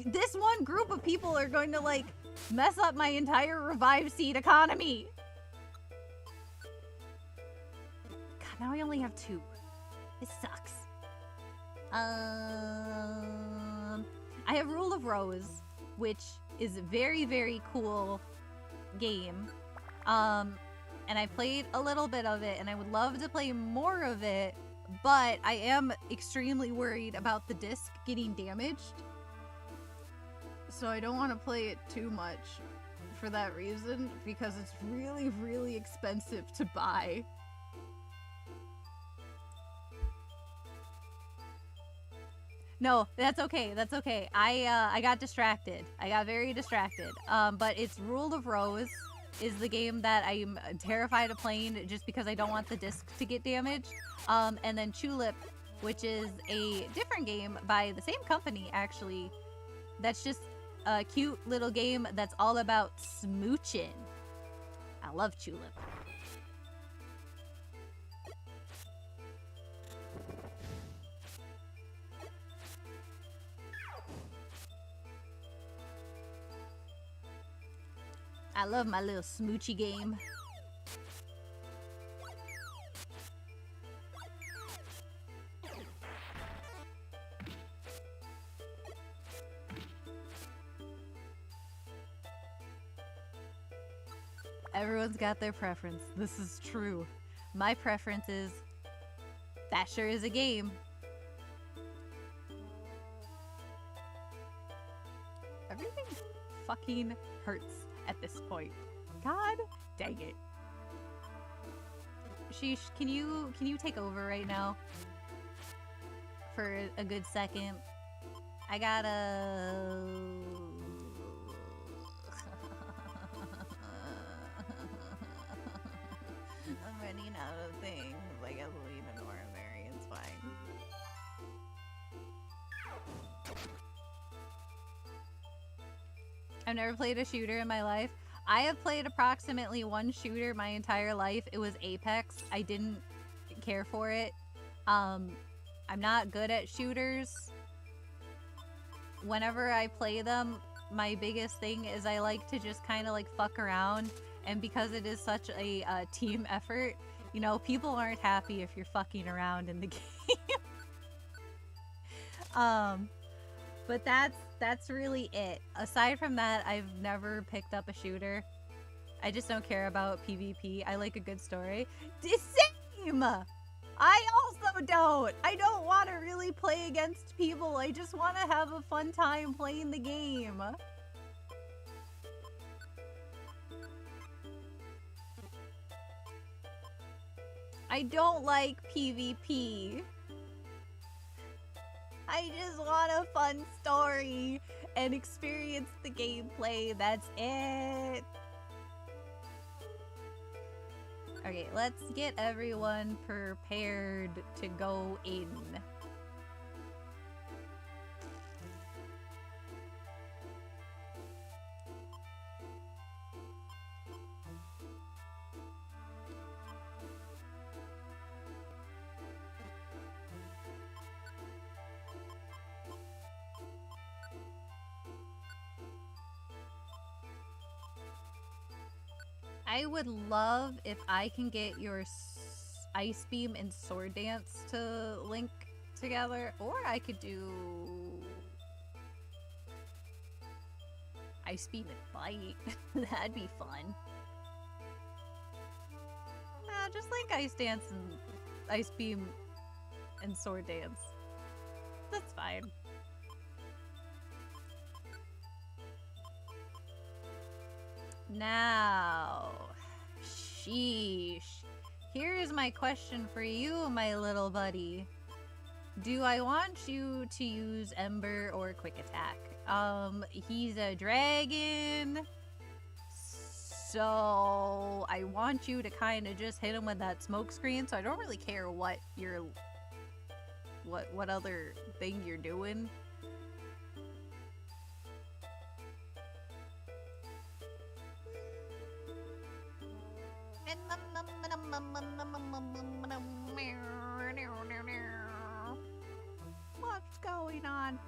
this one group of people are going to, like, mess up my entire revive seed economy. God, now I only have 2. This sucks. I have Rule of Rose, which is a very, very cool game. And I played a little bit of it, and I would love to play more of it, but I am extremely worried about the disc getting damaged. So I don't want to play it too much for that reason, because it's really, really expensive to buy. No, that's okay. That's okay. I got distracted. I got very distracted. But it's Rule of Rose is the game that I'm terrified of playing just because I don't want the disc to get damaged. And then Tulip, which is a different game by the same company, actually. That's just a cute little game that's all about smooching. I love Tulip. I love my little smoochy game. Everyone's got their preference. This is true. My preference is that sure is a game. Everything fucking hurts at this point. God dang it. Sheesh, can you take over right now? For a good second. I gotta... I'm running out of things. I guess we'll leave an ordinary, it's fine. I've never played a shooter in my life. I have played approximately one shooter my entire life. It was Apex. I didn't care for it. I'm not good at shooters. Whenever I play them, my biggest thing is I like to just kind of like fuck around. And because it is such a team effort, you know, people aren't happy if you're fucking around in the game. But that's really it. Aside from that, I've never picked up a shooter. I just don't care about PvP. I like a good story. Same! I also don't! I don't want to really play against people. I just want to have a fun time playing the game. I don't like PvP. I just want a fun story and experience the gameplay. That's it. Okay, let's get everyone prepared to go in. I would love if I can get your Ice Beam and Sword Dance to link together, or I could do Ice Beam and Bite. That'd be fun. Nah, just link Ice Dance and Ice Beam and Sword Dance. That's fine. Now, sheesh. Here is my question for you, my little buddy. Do I want you to use Ember or Quick Attack? He's a dragon, so I want you to kind of just hit him with that smoke screen, so I don't really care what what other thing you're doing. What's going on?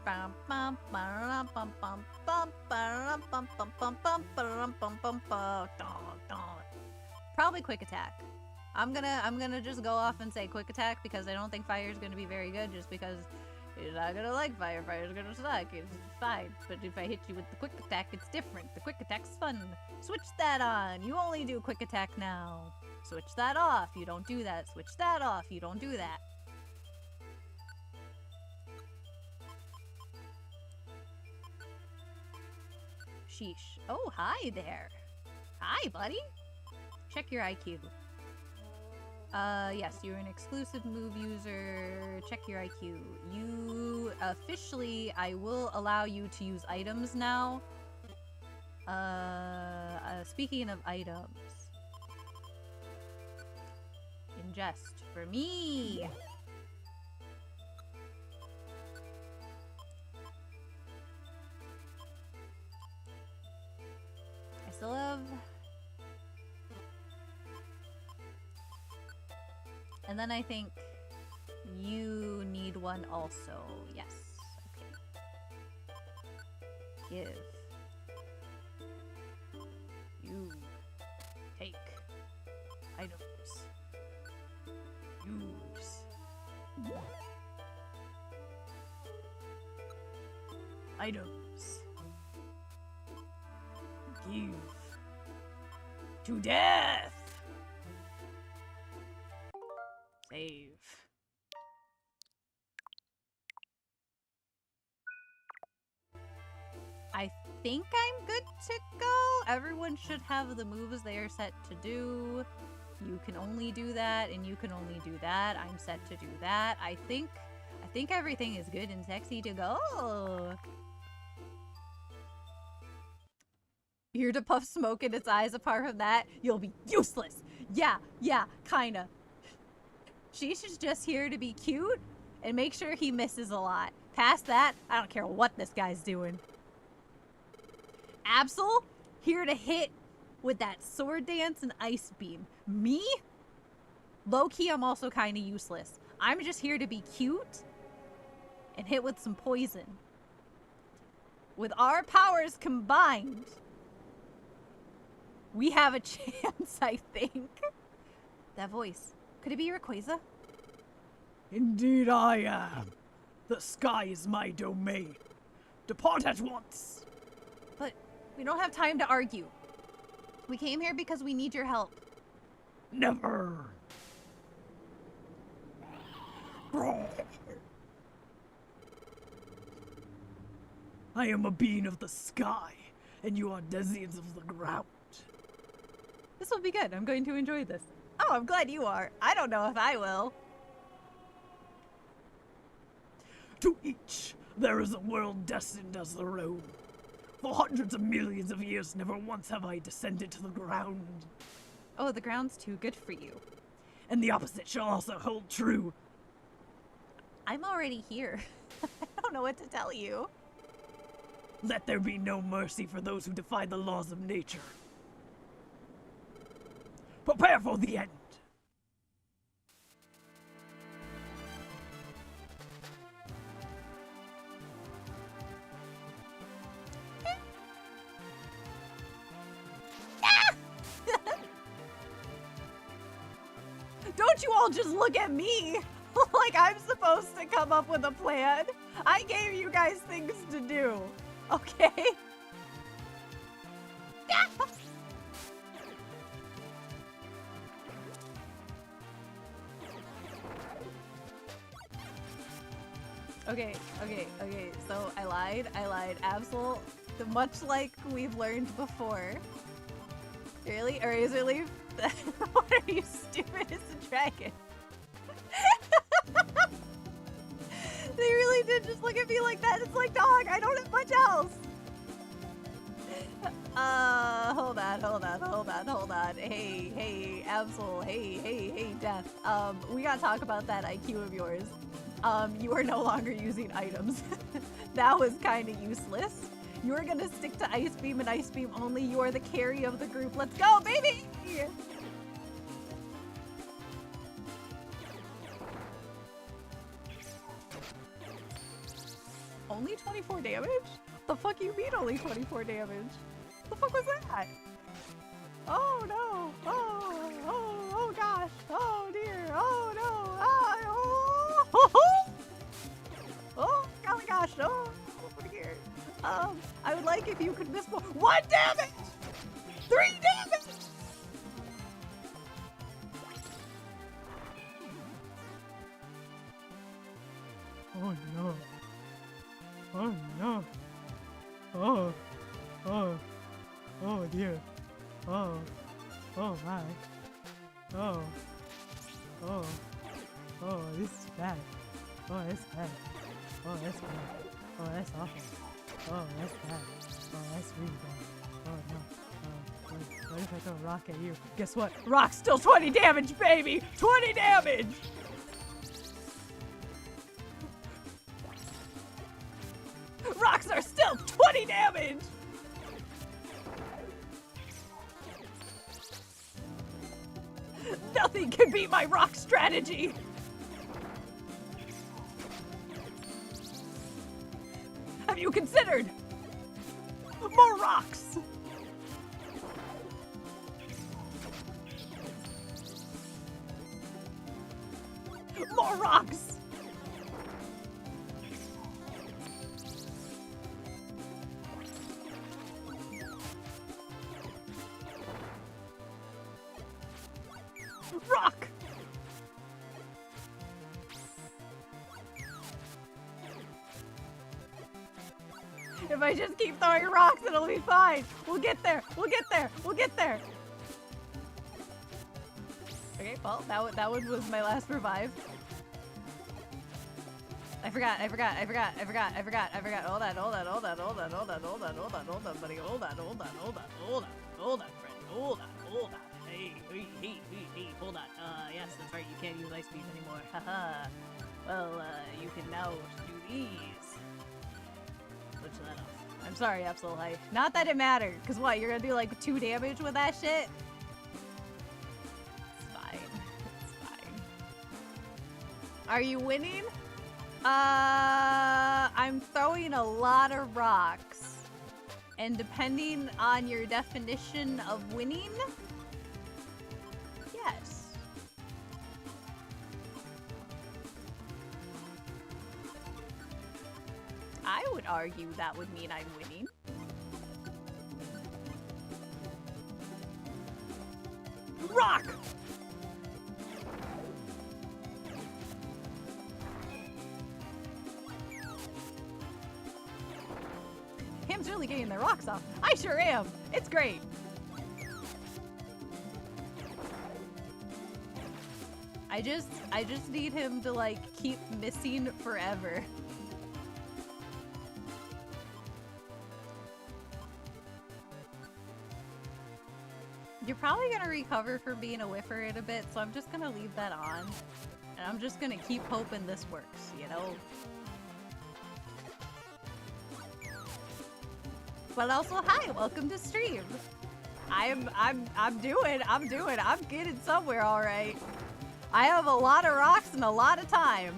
Probably Quick Attack. I'm gonna just go off and say Quick Attack because I don't think Fire is gonna be very good, just because you're not gonna like Fire. Fire's gonna suck. It's fine. But if I hit you with the Quick Attack, it's different. The Quick Attack's fun. Switch that on. You only do Quick Attack now. Switch that off. You don't do that. Switch that off. You don't do that. Sheesh. Oh, hi there. Hi, buddy. Check your IQ. Yes, you're an exclusive move user. Check your IQ. You, officially, I will allow you to use items now. Speaking of items. Ingest for me. I still have... And then I think you need one also. Yes. Okay. Give. You. Take. Items. Use. Items. Give. To death! Save. I think I'm good to go. Everyone should have the moves they are set to do. you can only do that, and you can only do that. I'm set to do that. I think everything is good and sexy to go. Here to puff smoke in its eyes. Apart from that, you'll be useless. Yeah, kinda. She's just here to be cute and make sure he misses a lot. Past that, I don't care what this guy's doing. Absol, here to hit with that sword dance and ice beam. Me? Low-key, I'm also kind of useless. I'm just here to be cute and hit with some poison. With our powers combined, we have a chance, I think. That voice. Could it be Rayquaza? Indeed I am. The sky is my domain. Depart at once. But we don't have time to argue. We came here because we need your help. Never. I am a being of the sky, and you are denizens of the ground. This will be good. I'm going to enjoy this. Oh, I'm glad you are. I don't know if I will. To each, there is a world destined as their own. For hundreds of millions of years, never once have I descended to the ground. Oh, the ground's too good for you. And the opposite shall also hold true. I'm already here. I don't know what to tell you. Let there be no mercy for those who defy the laws of nature. Prepare for the end. Don't you all just look at me like I'm supposed to come up with a plan. I gave you guys things to do, okay? Okay, so I lied. Absol, much like we've learned before. Really? Eraser Leaf? What are you, stupid as a dragon? They really did just look at me like that. It's like, dog, I don't have much else. Hold on. Hey, Absol. Hey, Death. We gotta talk about that IQ of yours. You are no longer using items. That was kind of useless. You're gonna stick to Ice Beam and Ice Beam only. You are the carry of the group. Let's go, baby! Only 24 damage? The fuck you mean only 24 damage? The fuck was that? Oh no! Oh gosh! Oh dear! Oh no! Oh golly gosh! Oh, over here. I would like if you could miss more. 1 damage! 3 damage! Oh no. Oh no. Oh dear. Oh my. Oh, this is bad. Oh, that's bad. Oh, that's bad. Oh, that's awful. Oh, that's bad. Oh, that's really bad. Oh no. What if I throw a rock at you? Guess what? Rock's still 20 damage, baby! 20 damage! Rocks are still 20 damage! Nothing can beat my rock strategy! Have you considered more rocks? More rocks! Rock! If I just keep throwing rocks, it'll be fine. We'll get there. We'll get there. We'll get there. Okay, well, that one was my last revive. I forgot. Hold on, buddy. Hold on, friend. Hold on. Hey, hold on. Yes, that's right. You can't use ice beam anymore. Haha. Well, you can now do these. Switch that off. I'm sorry, Absol. Not that it mattered, because what, you're gonna do like 2 damage with that shit? It's fine. Are you winning? I'm throwing a lot of rocks. And depending on your definition of winning, yes. I would argue that would mean I'm winning. Rock! Ham's really getting their rocks off. I sure am. It's great. I just need him to like keep missing forever. You're probably gonna recover from being a whiffer in a bit, so I'm just gonna leave that on. And I'm just gonna keep hoping this works, you know? But also, hi, welcome to stream. I'm getting somewhere, all right. I have a lot of rocks and a lot of time.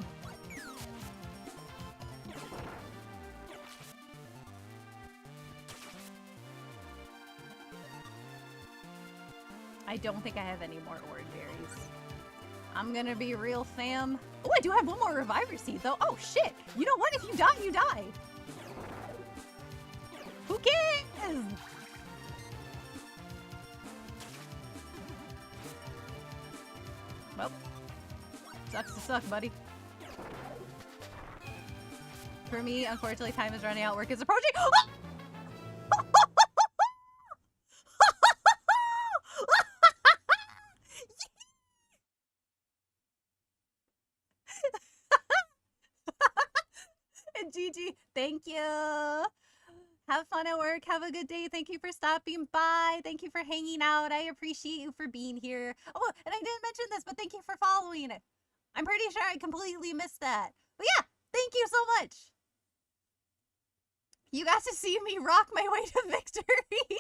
I don't think I have any more orange berries. I'm gonna be real, fam. Oh, I do have one more reviver seed, though. Oh, shit. You know what? If you die, you die. Who cares? Well, sucks to suck, buddy. For me, unfortunately, time is running out. Work is approaching. GG, thank you. Have fun at work. Have a good day. Thank you for stopping by. Thank you for hanging out. I appreciate you for being here. Oh, and I didn't mention this, but thank you for following it. I'm pretty sure I completely missed that. But yeah, thank you so much. You got to see me rock my way to victory.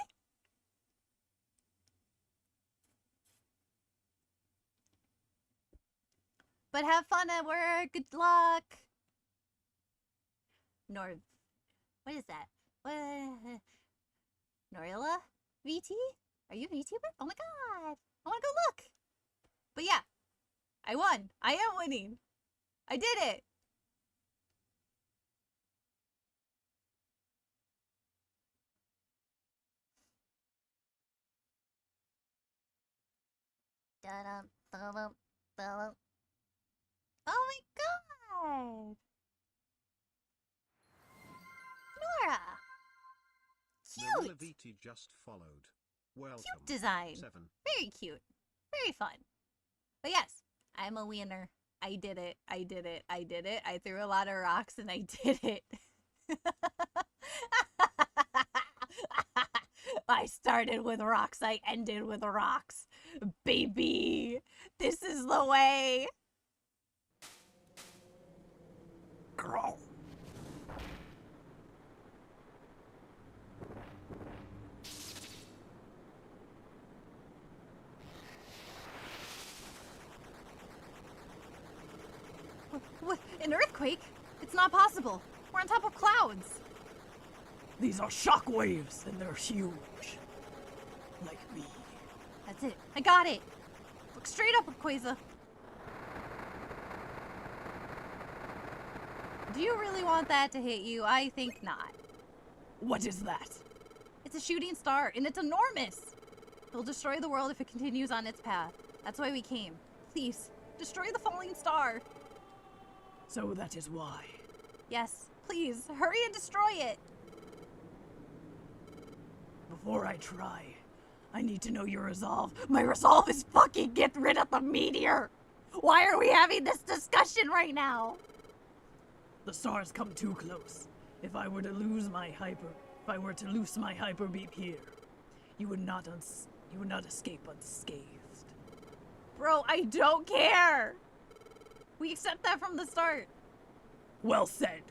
But have fun at work. Good luck. What is that? Norilla? VT? Are you a VTuber? Oh my god! I wanna go look! But yeah, I won. I am winning. I did it! Oh my god! Nora! Cute! VT just followed. Welcome. Cute design. 7. Very cute. Very fun. But yes, I'm a winner. I did it. I did it. I did it. I threw a lot of rocks and I did it. I started with rocks. I ended with rocks. Baby, this is the way. Girl. What? An earthquake? It's not possible. We're on top of clouds. These are shock waves, and they're huge. Like me. That's it. I got it. Look straight up, Quasar. Do you really want that to hit you? I think not. What is that? It's a shooting star, and it's enormous. It'll destroy the world if it continues on its path. That's why we came. Please, destroy the falling star. So that is why. Yes, please, hurry and destroy it. Before I try, I need to know your resolve. My resolve is fucking get rid of the meteor! Why are we having this discussion right now? The stars come too close. If I were to loose my hyper beam here, you would not escape unscathed. Bro, I don't care. We accept that from the start. Well said.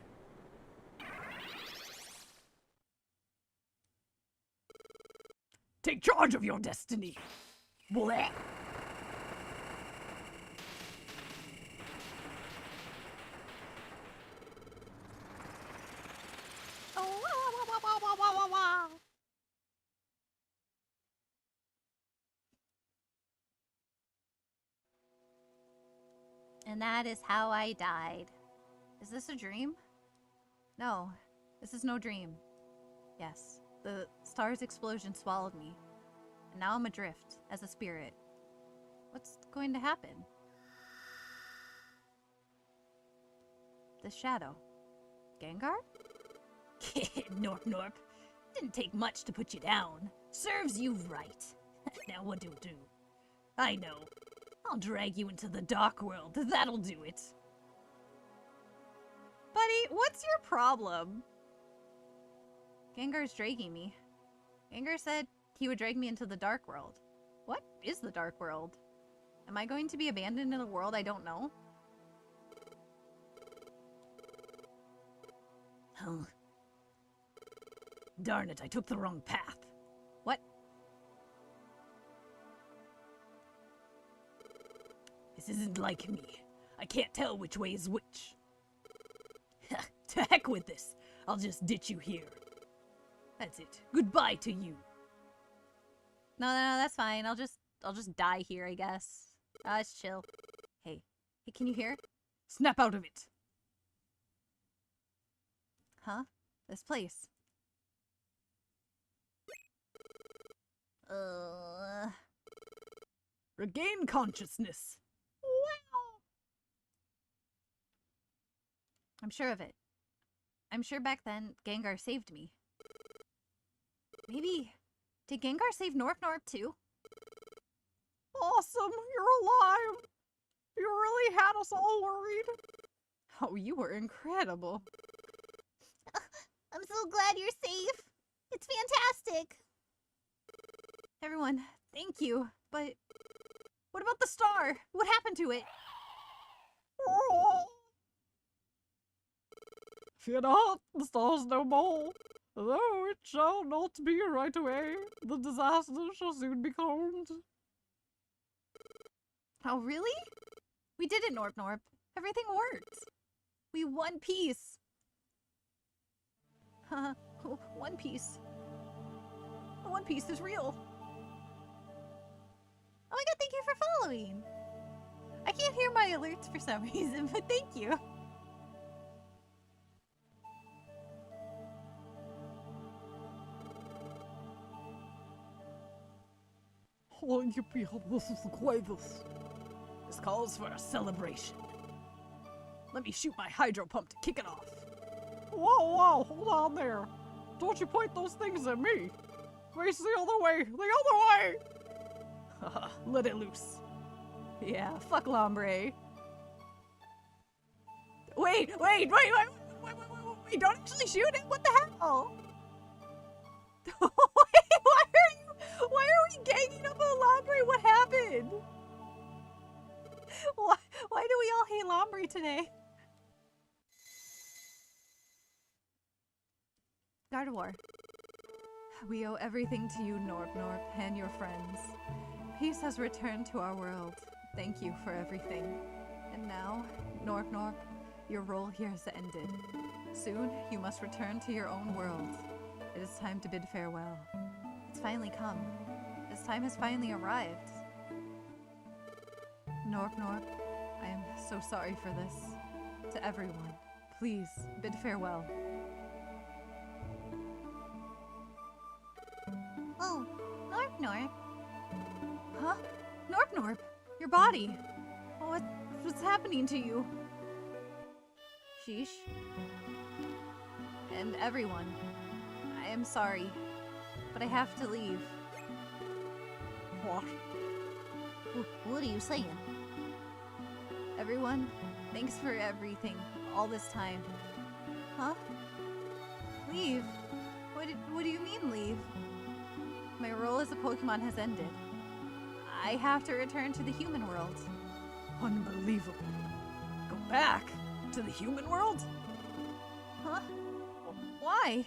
Take charge of your destiny. Bleh. And that is how I died. Is this a dream? No, this is no dream. Yes, the star's explosion swallowed me. And now I'm adrift as a spirit. What's going to happen? The shadow. Gengar? Norp Norp. Didn't take much to put you down. Serves you right. Now what do you do? I know. I'll drag you into the dark world. That'll do it. Buddy, what's your problem? Gengar's dragging me. Gengar said he would drag me into the dark world. What is the dark world? Am I going to be abandoned in a world I don't know? Oh. Darn it, I took the wrong path. What? This isn't like me. I can't tell which way is which. To heck with this. I'll just ditch you here. That's it. Goodbye to you. No, that's fine. I'll just die here, I guess. It's chill. Hey, can you hear? Snap out of it. Huh? This place. Regain consciousness. Wow. I'm sure of it. I'm sure back then Gengar saved me. Maybe did Gengar save Norp too? Awesome, you're alive. You really had us all worried. Oh, you were incredible. I'm so glad you're safe. It's fantastic. Everyone, thank you. But what about the star? What happened to it? Fear not, the star's no more. Though it shall not be right away, the disaster shall soon be calmed. Oh, really? We did it, Norp. Everything worked. We won peace. One Piece. One Piece is real. Oh my god, thank you for following. I can't hear my alerts for some reason, but thank you. Oh, yippee, this is the greatest. This calls for a celebration. Let me shoot my hydro pump to kick it off. Whoa, hold on there. Don't you point those things at me. Face the other way, Let it loose. Yeah, fuck Lombre. Wait, don't actually shoot it. What the hell? Why are we ganging up on Lombre? What happened? Why do we all hate Lombre today? Gardevoir. We owe everything to you, Norp, and your friends. Peace has returned to our world. Thank you for everything. And now, Norp, your role here has ended. Soon, you must return to your own world. It is time to bid farewell. It's finally come. This time has finally arrived. Norp, I am so sorry for this. To everyone, please bid farewell. Oh, Norp. Huh? Norp, your body. What's happening to you? Sheesh. And everyone, I am sorry, but I have to leave. What? What are you saying? Everyone, thanks for everything, all this time. Huh? Leave? What do you mean leave? My role as a Pokemon has ended. I have to return to the human world. Unbelievable. Go back to the human world? Huh? Why?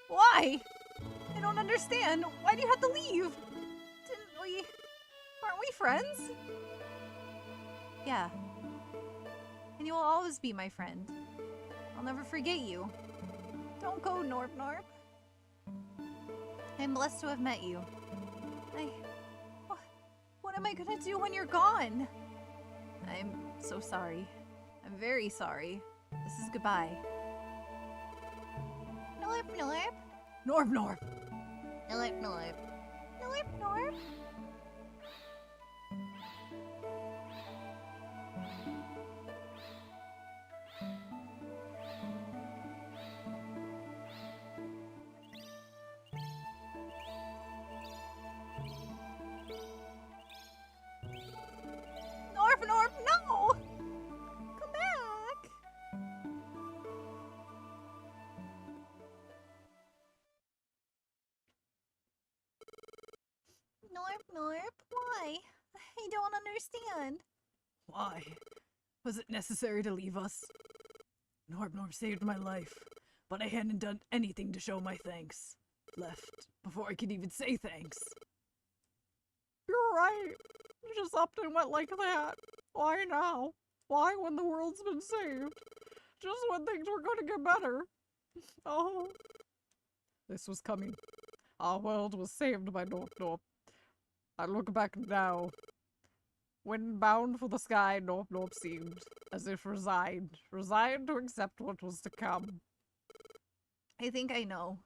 Why? I don't understand. Why do you have to leave? Didn't we... Aren't we friends? Yeah. And you will always be my friend. I'll never forget you. Don't go, Norp Norp. I'm blessed to have met you. What am I gonna do when you're gone? I'm so sorry. I'm very sorry. This is goodbye. Norp Norp. Norp Norp. Norp Norp. Norp Norp. Norp Norp, no! Come back! Norp Norp, why? I don't understand. Why? Was it necessary to leave us? Norp Norp saved my life, but I hadn't done anything to show my thanks. Left before I could even say thanks. You're right. You just upped and went like that. Why now? Why when the world's been saved? Just when things were going to get better. Oh. This was coming. Our world was saved by Norp Norp. I look back now. When bound for the sky, Norp Norp seemed as if resigned to accept what was to come. I think I know.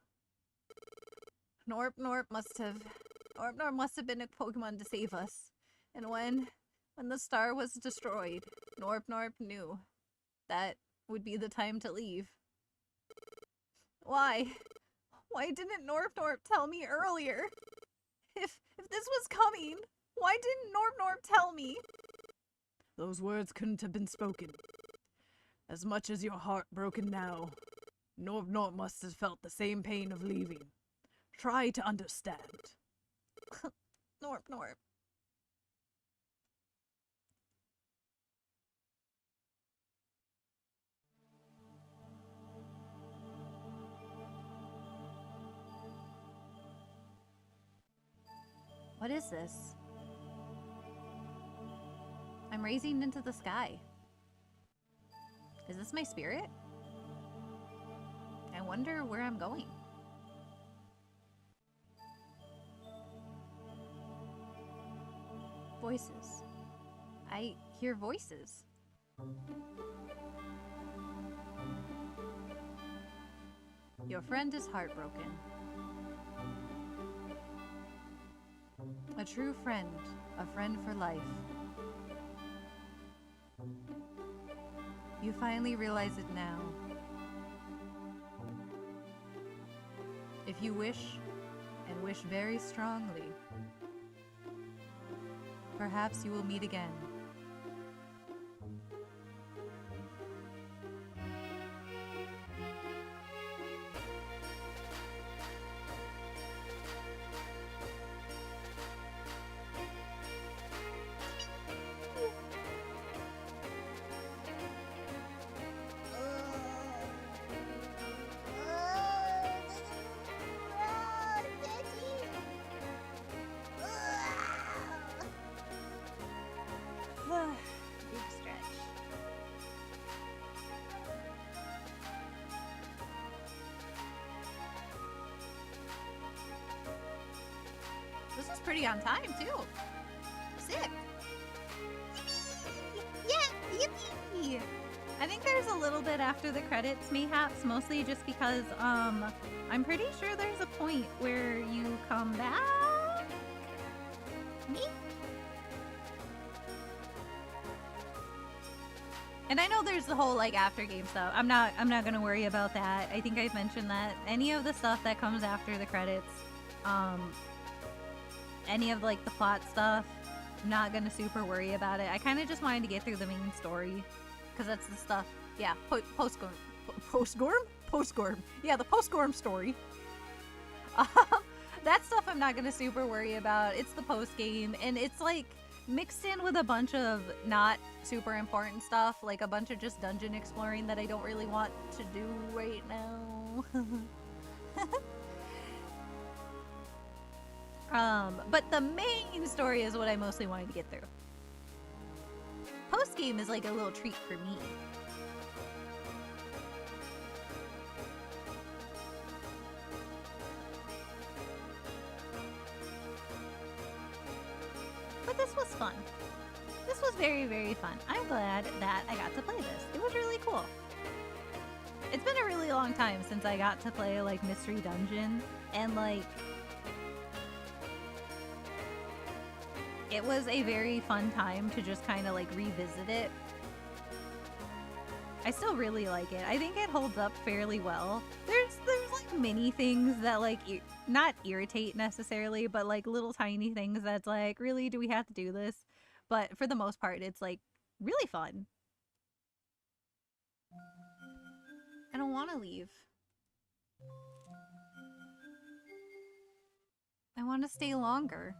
Norp Norp must have been a Pokemon to save us. And when the star was destroyed, Norp Norp knew that would be the time to leave. Why? Why didn't Norp Norp tell me earlier? If this was coming, why didn't Norp Norp tell me? Those words couldn't have been spoken. As much as your heart broken now, Norp Norp must have felt the same pain of leaving. Try to understand. Norp Norp. What is this? I'm raising into the sky. Is this my spirit? I wonder where I'm going. Voices. I hear voices. Your friend is heartbroken. A true friend, a friend for life. You finally realize it now. If you wish, and wish very strongly, perhaps you will meet again. Big stretch. This is pretty on time too. Sick. Yippee! Yeah, yippee! I think there's a little bit after the credits, mayhaps, mostly just because I'm pretty sure there's a point where you come back. Me? And I know there's the whole like after game stuff. I'm not gonna worry about that. I think I've mentioned that any of the stuff that comes after the credits, any of like the plot stuff. I'm not gonna super worry about it. I kind of just wanted to get through the main story, because that's the stuff. Yeah, Postgorm. Yeah, the Postgorm story. That stuff I'm not gonna super worry about. It's the post game, and it's like mixed in with a bunch of not super important stuff, like a bunch of just dungeon exploring that I don't really want to do right now. But the main story is what I mostly wanted to get through. Post game is like a little treat for me. But this was fun. This was very, very fun. I'm glad that I got to play this. It was really cool. It's been a really long time since I got to play like Mystery Dungeon, and like it was a very fun time to just kind of like revisit it. I still really like it. I think it holds up fairly well. There's like many things that like not irritate necessarily, but like little tiny things that's like, really, do we have to do this? But for the most part, it's like really fun. I don't want to leave. I want to stay longer.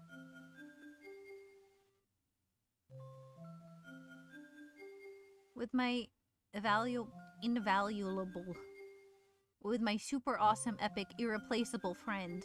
With my invaluable, with my super awesome, epic, irreplaceable friend.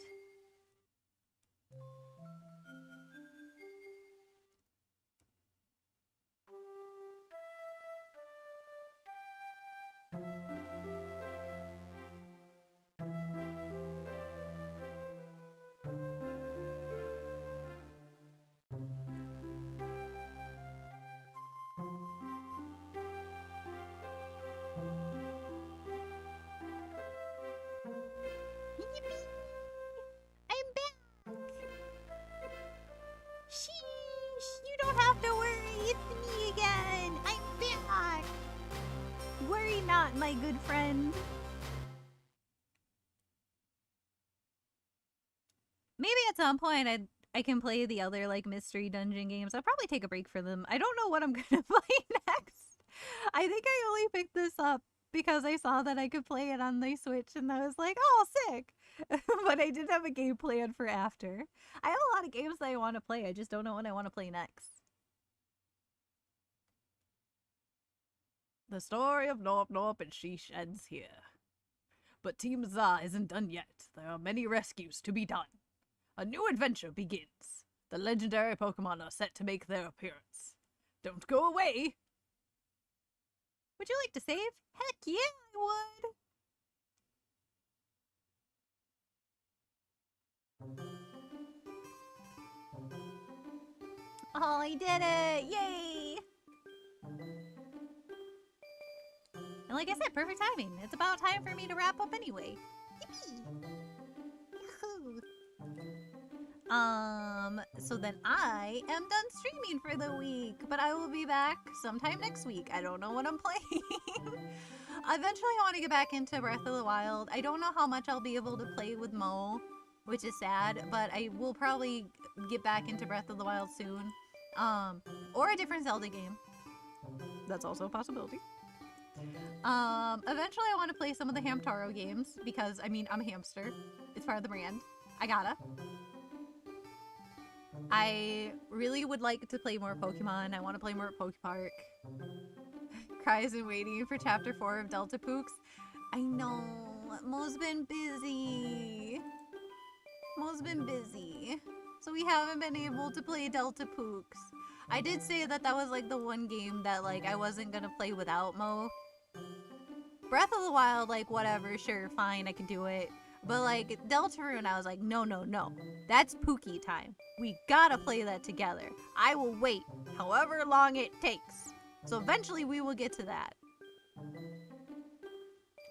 My good friend. Maybe at some point I can play the other like mystery dungeon games. I'll probably take a break for them. I don't know what I'm gonna play next. I think I only picked this up because I saw that I could play it on the Switch, and I was like, oh, sick. But I did have a game planned for after. I have a lot of games that I want to play. I just don't know what I want to play next. The story of Norp Norp and Sheesh ends here. But Team Za isn't done yet. There are many rescues to be done. A new adventure begins. The legendary Pokemon are set to make their appearance. Don't go away! Would you like to save? Heck yeah, I would! Oh, I did it! Yay! And like I said, perfect timing. It's about time for me to wrap up anyway. Yippee! Yahoo! So then I am done streaming for the week, but I will be back sometime next week. I don't know what I'm playing. Eventually I want to get back into Breath of the Wild. I don't know how much I'll be able to play with Mo, which is sad, but I will probably get back into Breath of the Wild soon. Or a different Zelda game. That's also a possibility. Eventually I want to play some of the Hamtaro games because, I mean, I'm a hamster. It's part of the brand. I gotta. I really would like to play more Pokemon. I want to play more Pokepark. Cries and waiting for Chapter 4 of Delta Pooks. I know. Mo's been busy. So we haven't been able to play Delta Pooks. I did say that that was like the one game that like I wasn't gonna play without Mo. Breath of the Wild, like whatever, sure, fine, I can do it. But like Deltarune, I was like, no. That's Pookie time. We gotta play that together. I will wait however long it takes. So eventually we will get to that.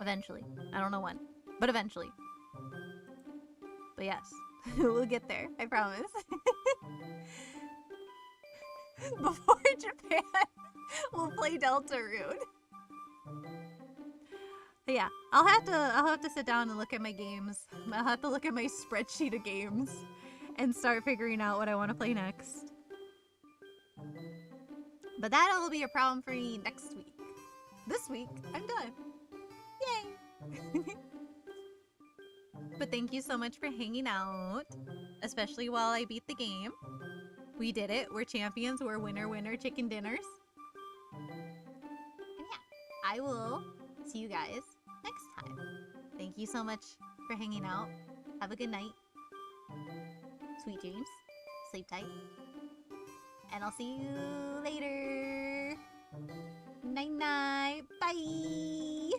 Eventually. I don't know when. But eventually. But yes. We'll get there. I promise. Before Japan, we'll play Deltarune. But yeah, I'll have to sit down and look at my games. I'll have to look at my spreadsheet of games and start figuring out what I want to play next. But that'll be a problem for me next week. This week, I'm done. Yay! But thank you so much for hanging out, especially while I beat the game. We did it. We're champions. We're winner, winner, chicken dinners. And yeah, I will see you guys next time. Thank you so much for hanging out. Have a good night. Sweet dreams. Sleep tight. And I'll see you later. Night night. Bye.